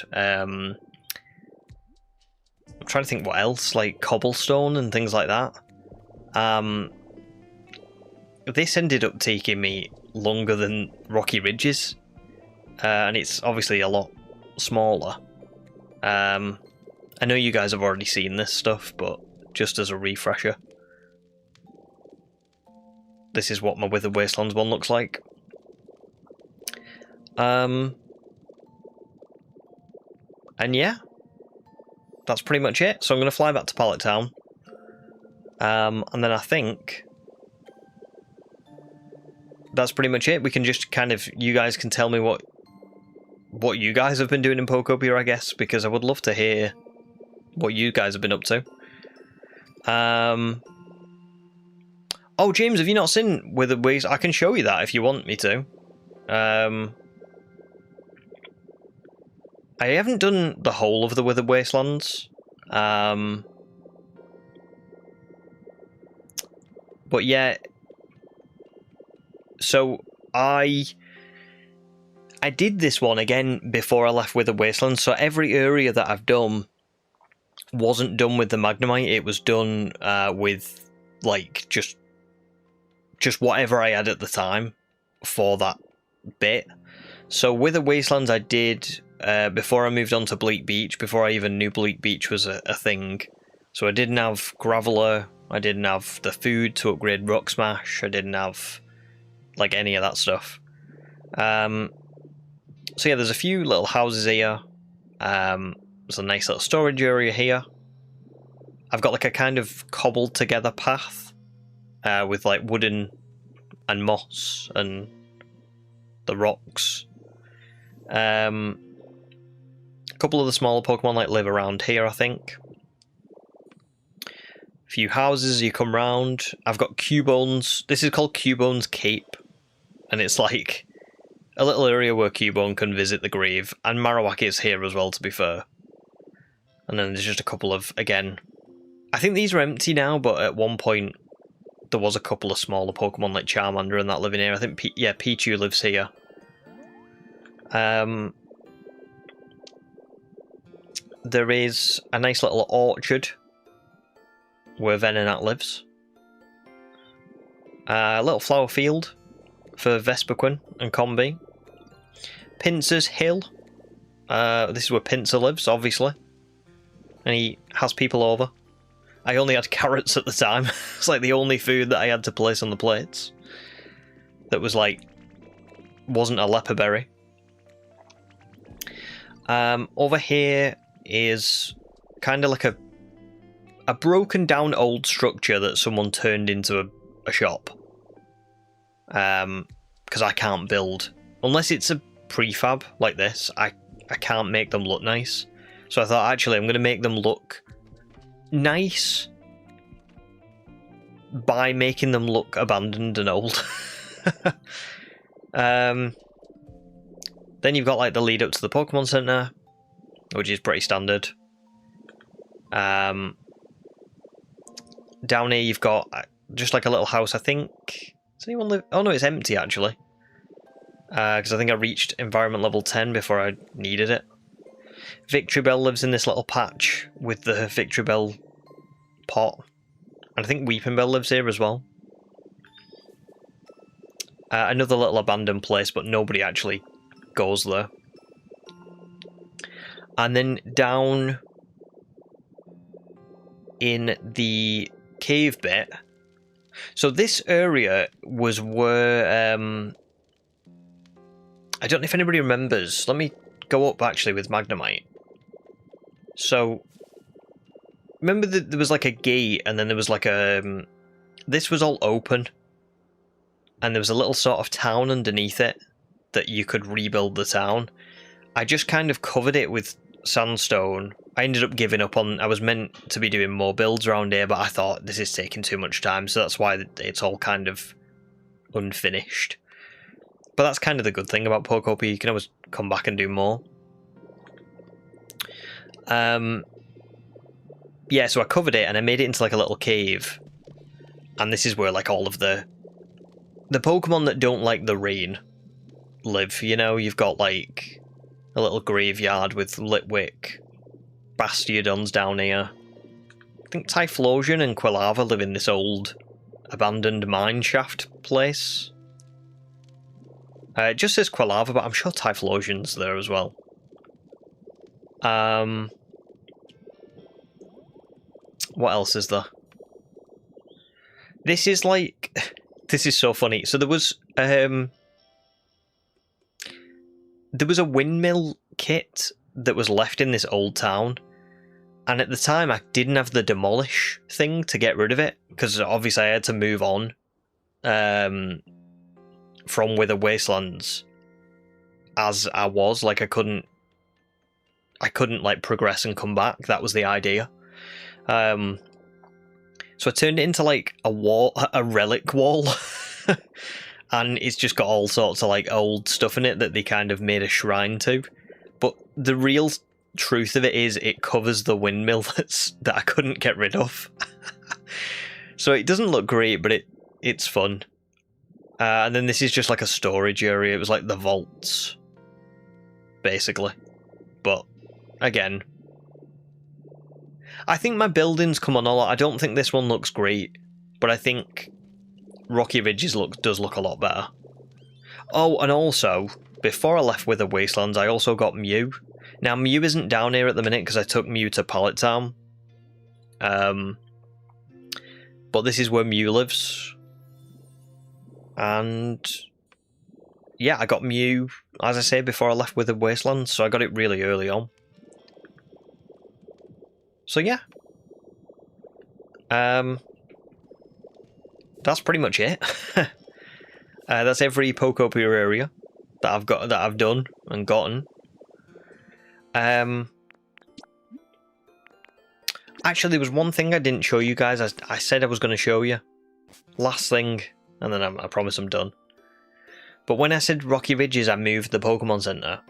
I'm trying to think what else, like cobblestone and things like that. This ended up taking me longer than Rocky Ridges, and it's obviously a lot smaller. I know you guys have already seen this stuff, but just as a refresher, this is what my Withered Wastelands one looks like. And yeah, that's pretty much it. So I'm going to fly back to Pallet Town, and then I think that's pretty much it. We can just kind of, you guys can tell me what you guys have been doing in Pokopia, I guess, because I would love to hear what you guys have been up to. Oh, James, have you not seen Withered Ways? I can show you that if you want me to. I haven't done the whole of the Withered Wastelands. But yeah, so I did this one again before I left Withered Wastelands. So every area that I've done wasn't done with the Magnemite. It was done with like just whatever I had at the time for that bit. So Withered Wastelands I did before I moved on to Bleak Beach, before I even knew Bleak Beach was a thing. So I didn't have Graveler, I didn't have the food to upgrade Rock Smash, I didn't have like any of that stuff. So yeah, there's a few little houses here. There's a nice little storage area here. I've got like a kind of cobbled together path with like wooden and moss and the rocks. A couple of the smaller Pokemon like live around here, I think. A few houses you come round. I've got Cubone's. This is called Cubone's Cape, and it's like a little area where Cubone can visit the grave, and Marowak is here as well, to be fair. And then there's just a couple of, again, I think these are empty now, but at one point there was a couple of smaller Pokemon like Charmander and that living here. I think, Pichu lives here. There is a nice little orchard where Venonat lives. A little flower field for Vespiquen and Combi. Pincers Hill. This is where Pinsir lives, obviously. And he has people over. I only had carrots at the time. It's like the only food that I had to place on the plates. That was like, wasn't a leper berry. Over here is kind of like a broken down old structure that someone turned into a shop. Because I can't build. Unless it's a prefab like this, I can't make them look nice. So I thought, actually, I'm going to make them look nice by making them look abandoned and old. Then you've got like the lead up to the Pokemon Center, which is pretty standard. Down here you've got just like a little house, I think. Does anyone live? Oh no, it's empty actually. Because I think I reached environment level 10 before I needed it. Victory Bell lives in this little patch with the Victory Bell pot. And I think Weeping Bell lives here as well. Another little abandoned place, but nobody actually goes there. And then down in the cave bit. So this area was where... I don't know if anybody remembers. Let me go up actually with Magnemite. So, remember that there was like a gate and then there was like a... this was all open. And there was a little sort of town underneath it that you could rebuild the town. I just kind of covered it with sandstone. I ended up giving up on... I was meant to be doing more builds around here, but I thought this is taking too much time, so that's why it's all kind of unfinished. But that's kind of the good thing about Pokopia, you can always come back and do more. Yeah, so I covered it and I made it into like a little cave. And this is where like all of the Pokemon that don't like the rain live, you know? You've got like a little graveyard with Litwick, Bastiodons down here. I think Typhlosion and Quilava live in this old abandoned mine shaft place. It just says Quilava, but I'm sure Typhlosion's there as well. What else is there? This is like... This is so funny. So there was a windmill kit that was left in this old town. And at the time, I didn't have the demolish thing to get rid of it. Because obviously I had to move on from Wither Wastelands as I was. Like, I couldn't like progress and come back. That was the idea. So I turned it into like a relic wall. And it's just got all sorts of like old stuff in it that they kind of made a shrine to. But the real truth of it is it covers the windmill that I couldn't get rid of. So it doesn't look great, but it's fun. And then this is just like a storage area. It was like the vaults, basically. But again, I think my buildings come on a lot. I don't think this one looks great, but I think Rocky Ridges does look a lot better. Oh, and also, before I left Wither Wastelands, I also got Mew. Now, Mew isn't down here at the minute because I took Mew to Pallet Town. But this is where Mew lives. And yeah, I got Mew, as I say, before I left Wither Wastelands, so I got it really early on. So yeah. That's pretty much it. That's every Pokopia area that I've done and gotten. Actually, there was one thing I didn't show you guys. I said I was going to show you. Last thing, and then I promise I'm done. But when I said Rocky Ridges, I moved the Pokemon Center.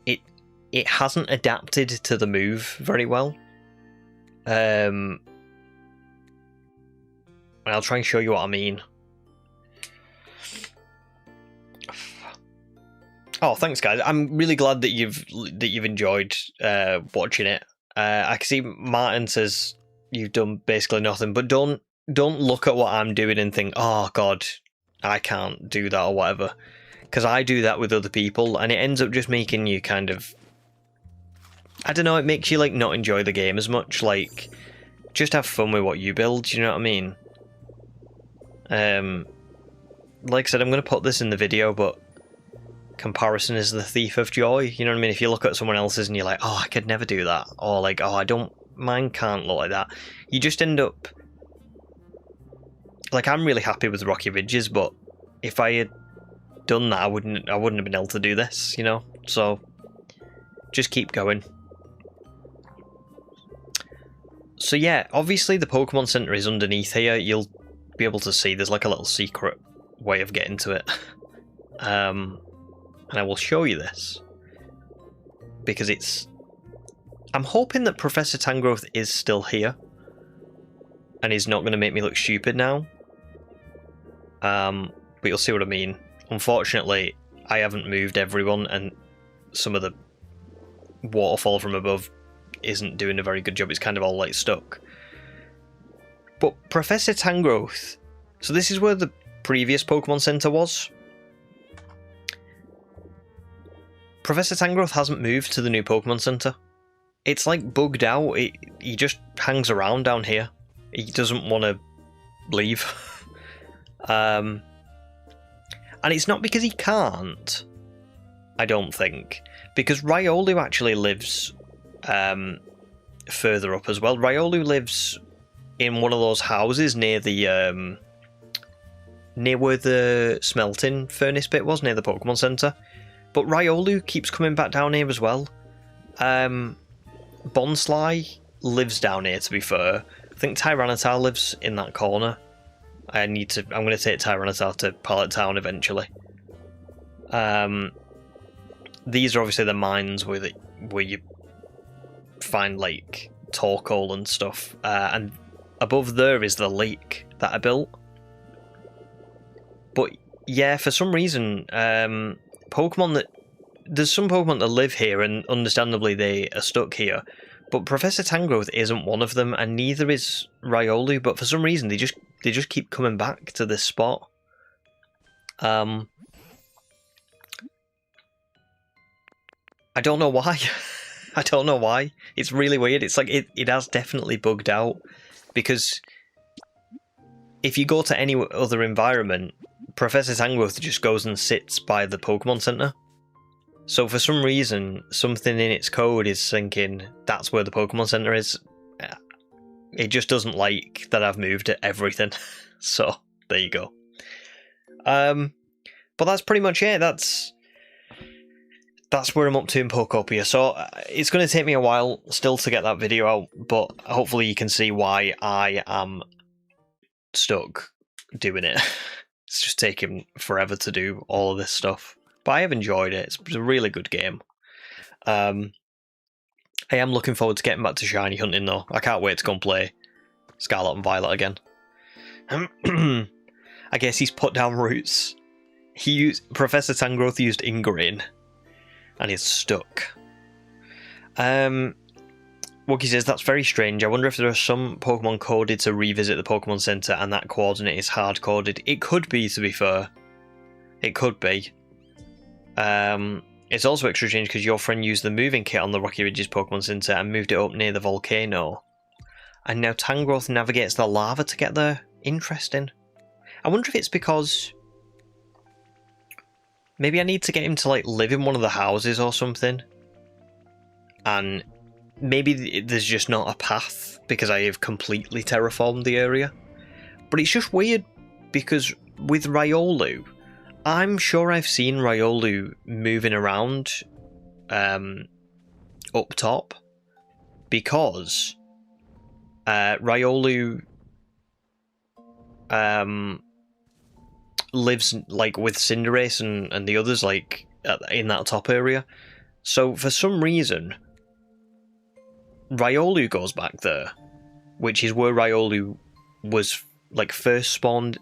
It hasn't adapted to the move very well. And I'll try and show you what I mean. Oh, thanks, guys. I'm really glad that you've enjoyed watching it. I can see Martin says you've done basically nothing, but don't look at what I'm doing and think, oh god, I can't do that or whatever, because I do that with other people, and it ends up just making you kind of, I don't know, it makes you like not enjoy the game as much. Like, just have fun with what you build. You know what I mean? Like I said, I'm going to put this in the video, but comparison is the thief of joy. You know what I mean? If you look at someone else's and you're like, oh, I could never do that, or like, oh, mine can't look like that, you just end up like, I'm really happy with Rocky Ridges, but if I had done that, I wouldn't have been able to do this, you know? So just keep going. So yeah, obviously the Pokemon Center is underneath here. You'll be able to see there's like a little secret way of getting to it. And I will show you this, because I'm hoping that Professor Tangrowth is still here and he's not going to make me look stupid now. But you'll see what I mean. Unfortunately, I haven't moved everyone, and some of the waterfall from above isn't doing a very good job. It's kind of all like stuck. But Professor Tangrowth, so this is where the previous Pokemon Center was. Professor Tangrowth hasn't moved to the new Pokemon Center. It's like bugged out. He just hangs around down here. He doesn't want to leave. And it's not because he can't, I don't think. Because Riolu actually lives further up as well. Riolu lives in one of those houses near the near where the smelting furnace bit was, near the Pokemon Center. But Riolu keeps coming back down here as well. Bonsly lives down here, to be fair. I think Tyranitar lives in that corner. I'm going to take Tyranitar to Pallet Town eventually. These are obviously the mines where you find like Torkoal and stuff. And above there is the lake that I built. But yeah, for some reason, Pokemon that there's some Pokemon that live here, and understandably they are stuck here. But Professor Tangrowth isn't one of them, and neither is Riolu. But for some reason, they just keep coming back to this spot. I don't know why. I don't know why. It's really weird. It's like it has definitely bugged out, because if you go to any other environment, Professor Tangrowth just goes and sits by the Pokemon Center. So for some reason, something in its code is thinking that's where the Pokemon Center is. It just doesn't like that I've moved everything. So there you go. But that's pretty much it. That's where I'm up to in Pokopia. So it's going to take me a while still to get that video out, but hopefully you can see why I am stuck doing it. It's just taking forever to do all of this stuff. But I have enjoyed it. It's a really good game. I am looking forward to getting back to shiny hunting though. I can't wait to go and play Scarlet and Violet again. I guess he's put down roots. Professor Tangrowth used Ingrain, and he's stuck. Wookie says, that's very strange. I wonder if there are some Pokemon coded to revisit the Pokemon Center and that coordinate is hard-coded. It could be, to be fair. It could be. It's also extra strange because your friend used the moving kit on the Rocky Ridges Pokemon Center and moved it up near the volcano. And now Tangrowth navigates the lava to get there. Interesting. I wonder if it's because maybe I need to get him to like live in one of the houses or something. And maybe there's just not a path because I have completely terraformed the area. But it's just weird because with Riolu, I'm sure I've seen Riolu moving around up top because Riolu lives like with Cinderace and the others like in that top area. So for some reason, Riolu goes back there, which is where Riolu was like first spawned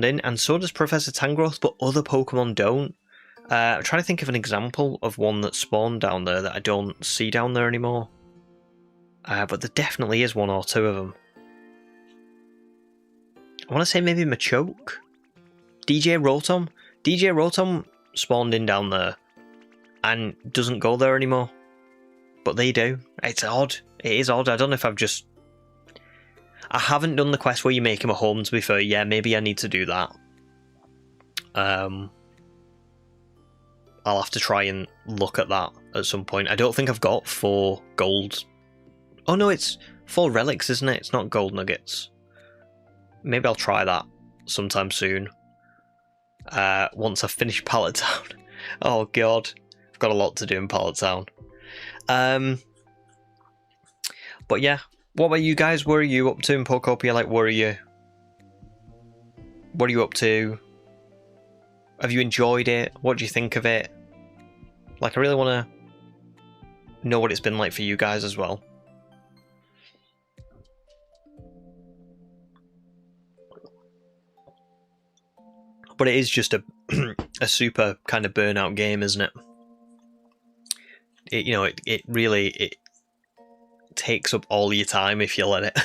in, and so does Professor Tangrowth, but other Pokemon don't. I'm trying to think of an example of one that spawned down there that I don't see down there anymore. But there definitely is one or two of them. I want to say maybe Machoke? DJ Rotom? DJ Rotom spawned in down there and doesn't go there anymore. But they do. It's odd. It is odd. I don't know if I haven't done the quest where you make him a home, to be fair. Yeah, maybe I need to do that. I'll have to try and look at that at some point. I don't think I've got 4 gold. Oh no, it's 4 relics, isn't it? It's not gold nuggets. Maybe I'll try that sometime soon. Once I've finished Pallet Town. Oh god, I've got a lot to do in Pallet Town. But yeah, what about you guys? What are you up to in Pokopia? Like, what are you up to? Have you enjoyed it? What do you think of it? Like, I really want to know what it's been like for you guys as well. But it is just a super kind of burnout game, isn't it? It really takes up all your time if you let it.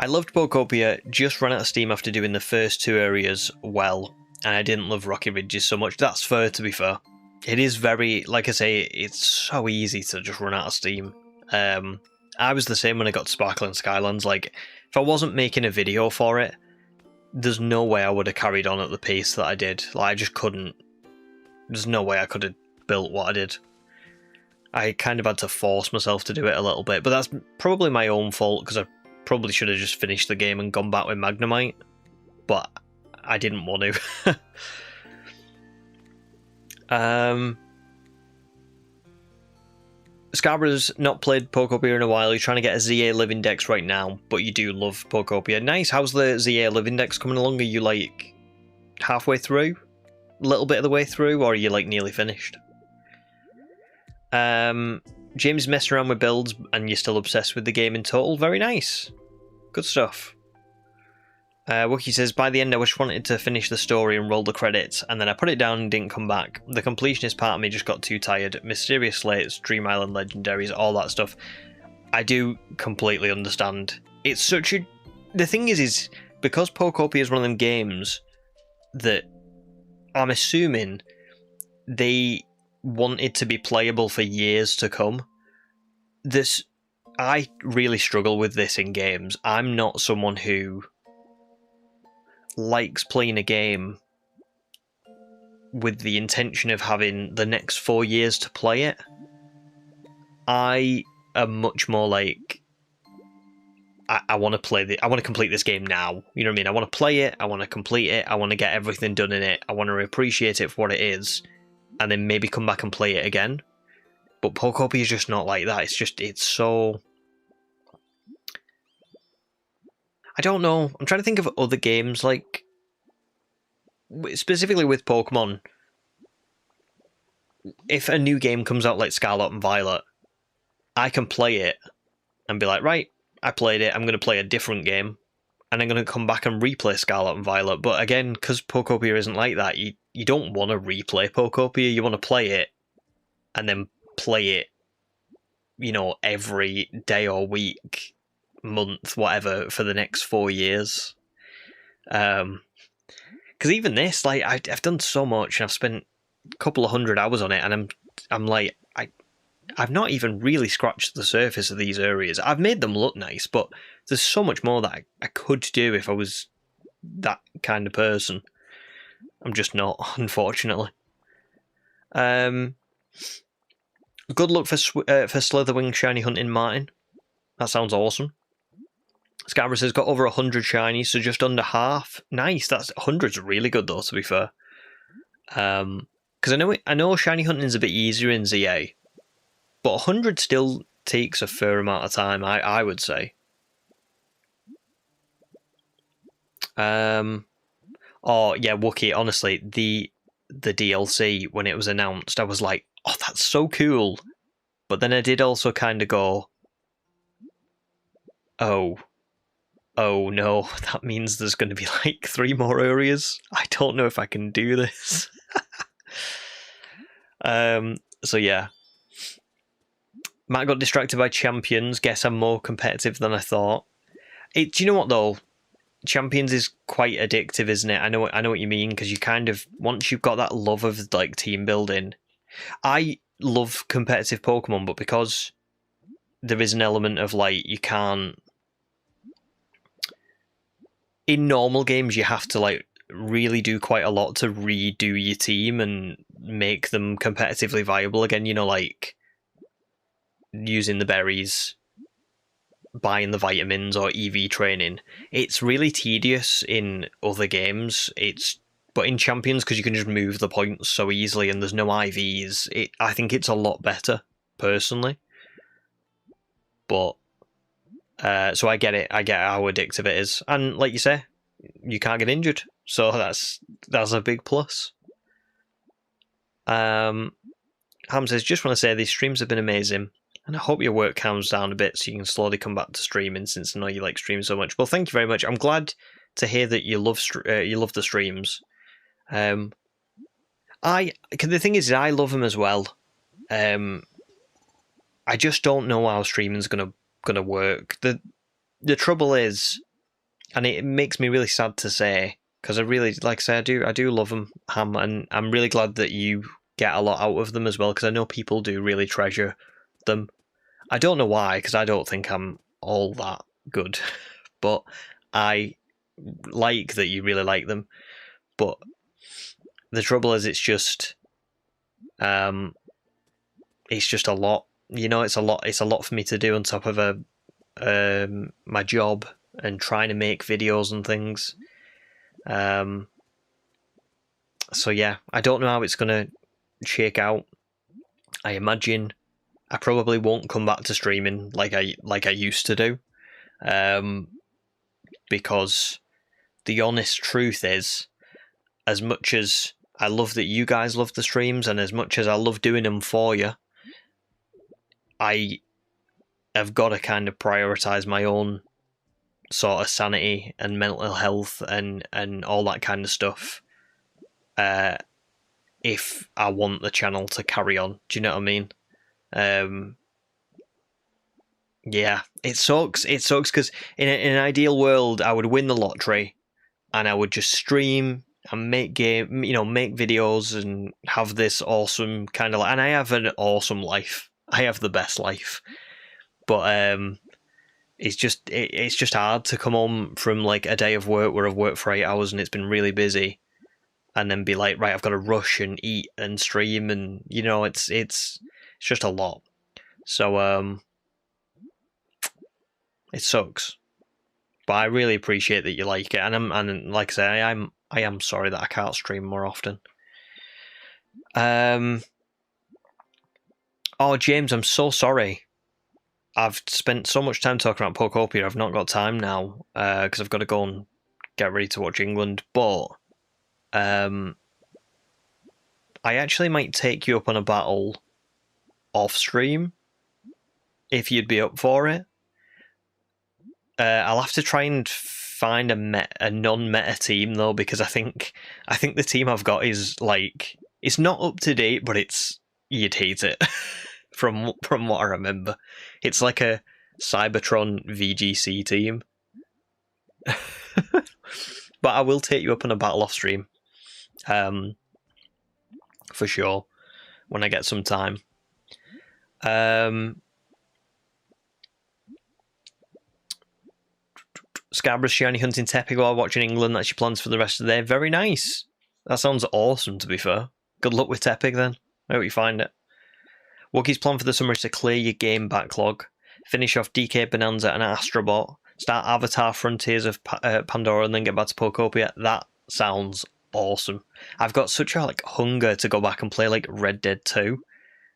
I loved Pokopia, just ran out of steam after doing the first 2 areas well, and I didn't love Rocky Ridges so much. That's fair, to be fair. It is very, like I say, it's so easy to just run out of steam. I was the same when I got to Sparkling Skylands. Like, if I wasn't making a video for it, there's no way I would have carried on at the pace that I did. Like, I just couldn't. There's no way I could have built what I did. I kind of had to force myself to do it a little bit, but that's probably my own fault because I probably should have just finished the game and gone back with Magnemite, but I didn't want to. Scarborough's not played Pokopia in a while. You're trying to get a ZA Live Index right now, but you do love Pokopia. Nice. How's the ZA Live Index coming along? Are you like halfway through? A little bit of the way through? Or are you like nearly finished? James messing around with builds and you're still obsessed with the game in total. Very nice. Good stuff. Wookie says, by the end I just wanted to finish the story and roll the credits, and then I put it down and didn't come back. The completionist part of me just got too tired. Mysterious Slates, Dream Island Legendaries, all that stuff. I do completely understand. It's such a... The thing is because Pokopia is one of them games that I'm assuming they wanted to be playable for years to come. I really struggle with this in games. I'm not someone who likes playing a game with the intention of having the next 4 years to play it. I am much more like, I want to I want to complete this game now. You know what I mean? I want to play it, I want to complete it, I want to get everything done in it, I want to appreciate it for what it is, and then maybe come back and play it again. But Pokopia is just not like that. It's so... I don't know. I'm trying to think of other games, like, specifically with Pokemon. If a new game comes out like Scarlet and Violet, I can play it and be like, right, I played it, I'm going to play a different game, and I'm going to come back and replay Scarlet and Violet. But again, because Pokopia isn't like that, you don't want to replay Pokopia, you want to play it, and then play it, you know, every day or week, month, whatever, for the next 4 years. Because even this, like, I've done so much, and I've spent a couple of 100 hours on it, and I'm like, I've not even really scratched the surface of these areas. I've made them look nice, but there's so much more that I could do if I was that kind of person. I'm just not, unfortunately. Good luck for Slitherwing Shiny Hunting, Martin. That sounds awesome. Scarabus has got over 100 shinies, so just under half. Nice. 100's really good though, to be fair. Because I know shiny hunting is a bit easier in ZA, but 100 still takes a fair amount of time, I would say. Oh yeah, Wookie. Honestly, the DLC when it was announced, I was like, "Oh, that's so cool," but then I did also kind of go, "Oh no, that means there's going to be like 3 more areas. I don't know if I can do this." So yeah. Matt got distracted by champions. Guess I'm more competitive than I thought. Do you know what though? Champions is quite addictive, isn't it? I know what you mean, because you kind of, once you've got that love of like team building. I love competitive Pokemon, but because there is an element of like you can't. In normal games, you have to like really do quite a lot to redo your team and make them competitively viable again. You know, like using the berries, buying the vitamins, or EV training. It's really tedious in other games. But in Champions, because you can just move the points so easily and there's no IVs, I think it's a lot better, personally. But so I get it. I get how addictive it is, and like you say, you can't get injured, so that's a big plus. Ham says, just want to say these streams have been amazing, and I hope your work calms down a bit so you can slowly come back to streaming, since I know you like streams so much. Well, thank you very much. I'm glad to hear that you love the streams. The thing is, I love them as well. I just don't know how streaming's gonna work. The trouble is, and it makes me really sad to say, because I really, like I say, I do love them, Ham, and I'm really glad that you get a lot out of them as well, because I know people do really treasure them. I don't know why, because I don't think I'm all that good, but I like that you really like them. But the trouble is, it's just a lot. You know, it's a lot for me to do on top of my job and trying to make videos and things. So yeah, I don't know how it's gonna shake out. I imagine I probably won't come back to streaming like I used to do, because the honest truth is, as much as I love that you guys love the streams, and as much as I love doing them for you, I have got to kind of prioritize my own sort of sanity and mental health and all that kind of stuff. If I want the channel to carry on, do you know what I mean? Yeah, it sucks. It sucks because in an ideal world, I would win the lottery, and I would just stream and make make videos and have this awesome kind of. And I have an awesome life. I have the best life, but it's just hard to come home from like a day of work where I've worked for 8 hours and it's been really busy, and then be like, right, I've got to rush and eat and stream, and it's just a lot. So it sucks, but I really appreciate that you like it, and like I say, I am sorry that I can't stream more often. Oh, James, I'm so sorry. I've spent so much time talking about Pokopia. I've not got time now because I've got to go and get ready to watch England. But I actually might take you up on a battle off stream if you'd be up for it. I'll have to try and find a non-meta team though, because I think the team I've got is like, it's not up to date, but you'd hate it from what I remember. It's like a Cybertron VGC team. But I will take you up on a battle off stream, for sure, when I get some time. Scarborough's shiny hunting Tepic while watching England. That's your plans for the rest of the day. Very nice. That sounds awesome, to be fair. Good luck with Tepic then. I hope you find it. Wookie's plan for the summer is to clear your game backlog, finish off DK Bonanza and Astrobot, start Avatar Frontiers of Pandora, and then get back to Pokopia. That sounds awesome. I've got such a hunger to go back and play like Red Dead 2.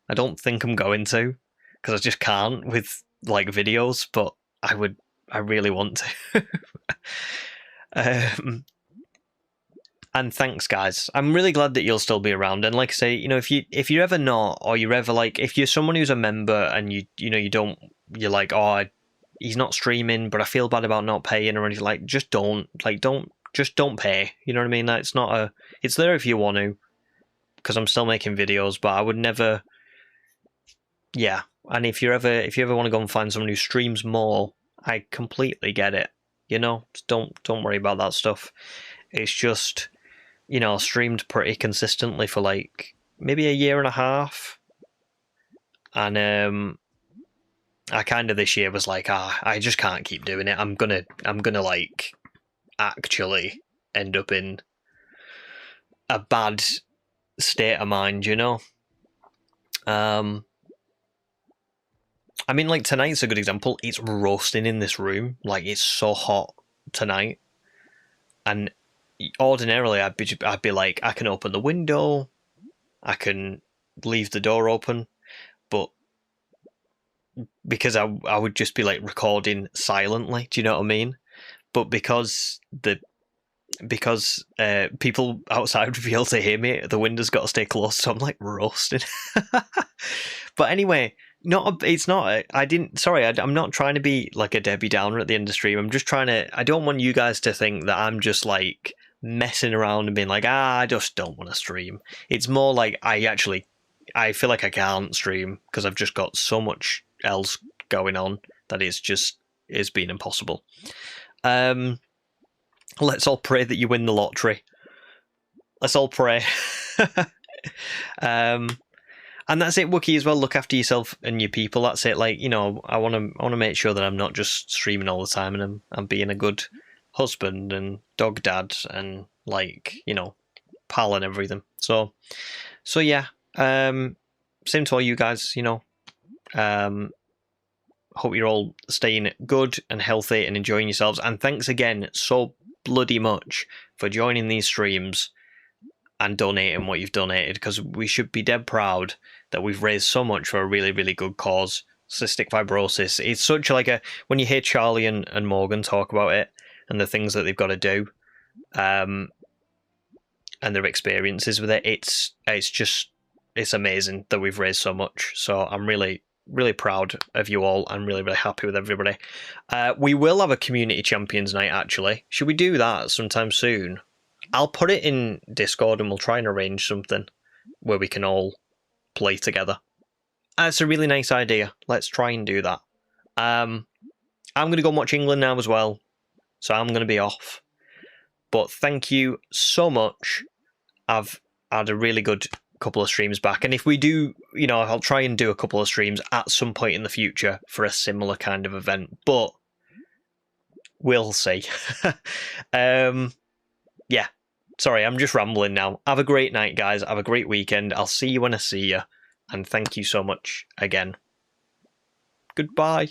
I don't think I'm going to, because I just can't with like videos, but I really want to. And thanks, guys. I'm really glad that you'll still be around. And like I say, if you're ever not, or you're ever like, if you're someone who's a member and you're like, oh, he's not streaming, but I feel bad about not paying, or anything, like, just don't pay. You know what I mean? It's it's there if you want to, because I'm still making videos, but I would never. Yeah, and if you ever want to go and find someone who streams more, I completely get it. Just don't worry about that stuff. It's just, streamed pretty consistently for like maybe a year and a half, and I kind of this year was like, I just can't keep doing it. I'm gonna like actually end up in a bad state of mind, I mean, like, tonight's a good example. It's roasting in this room. Like, it's so hot tonight. And ordinarily, I'd be like, I can open the window, I can leave the door open, but because I would just be, like, recording silently, do you know what I mean? But because people outside would be able to hear me, the window's got to stay closed, so I'm, like, roasting. But anyway... I'm not trying to be like a Debbie Downer at the end of the stream. I'm just I don't want you guys to think that I'm just like messing around and being like, I just don't want to stream. It's more like I feel like I can't stream because I've just got so much else going on that it's been impossible. Let's all pray that you win the lottery. Let's all pray. And that's it, Wookie, as well. Look after yourself and your people. That's it. Like, I want to make sure that I'm not just streaming all the time, and I'm being a good husband and dog dad and, like, pal and everything. So yeah. Same to all you guys. Hope you're all staying good and healthy and enjoying yourselves. And thanks again so bloody much for joining these streams and donating what you've donated, because we should be dead proud that we've raised so much for a really, really good cause. Cystic fibrosis. It's such like when you hear Charlie and Morgan talk about it and the things that they've got to do, and their experiences with it, it's amazing that we've raised so much. So I'm really, really proud of you all. I'm really, really happy with everybody. We will have a community champions night, actually. Should we do that sometime soon? I'll put it in Discord and we'll try and arrange something where we can all play together. That's a really nice idea. Let's try and do that. I'm going to go and watch England now as well, so I'm going to be off. But thank you so much. I've had a really good couple of streams back, and if we do, I'll try and do a couple of streams at some point in the future for a similar kind of event, but we'll see. Yeah, sorry, I'm just rambling now. Have a great night, guys. Have a great weekend. I'll see you when I see you, and thank you so much again. Goodbye.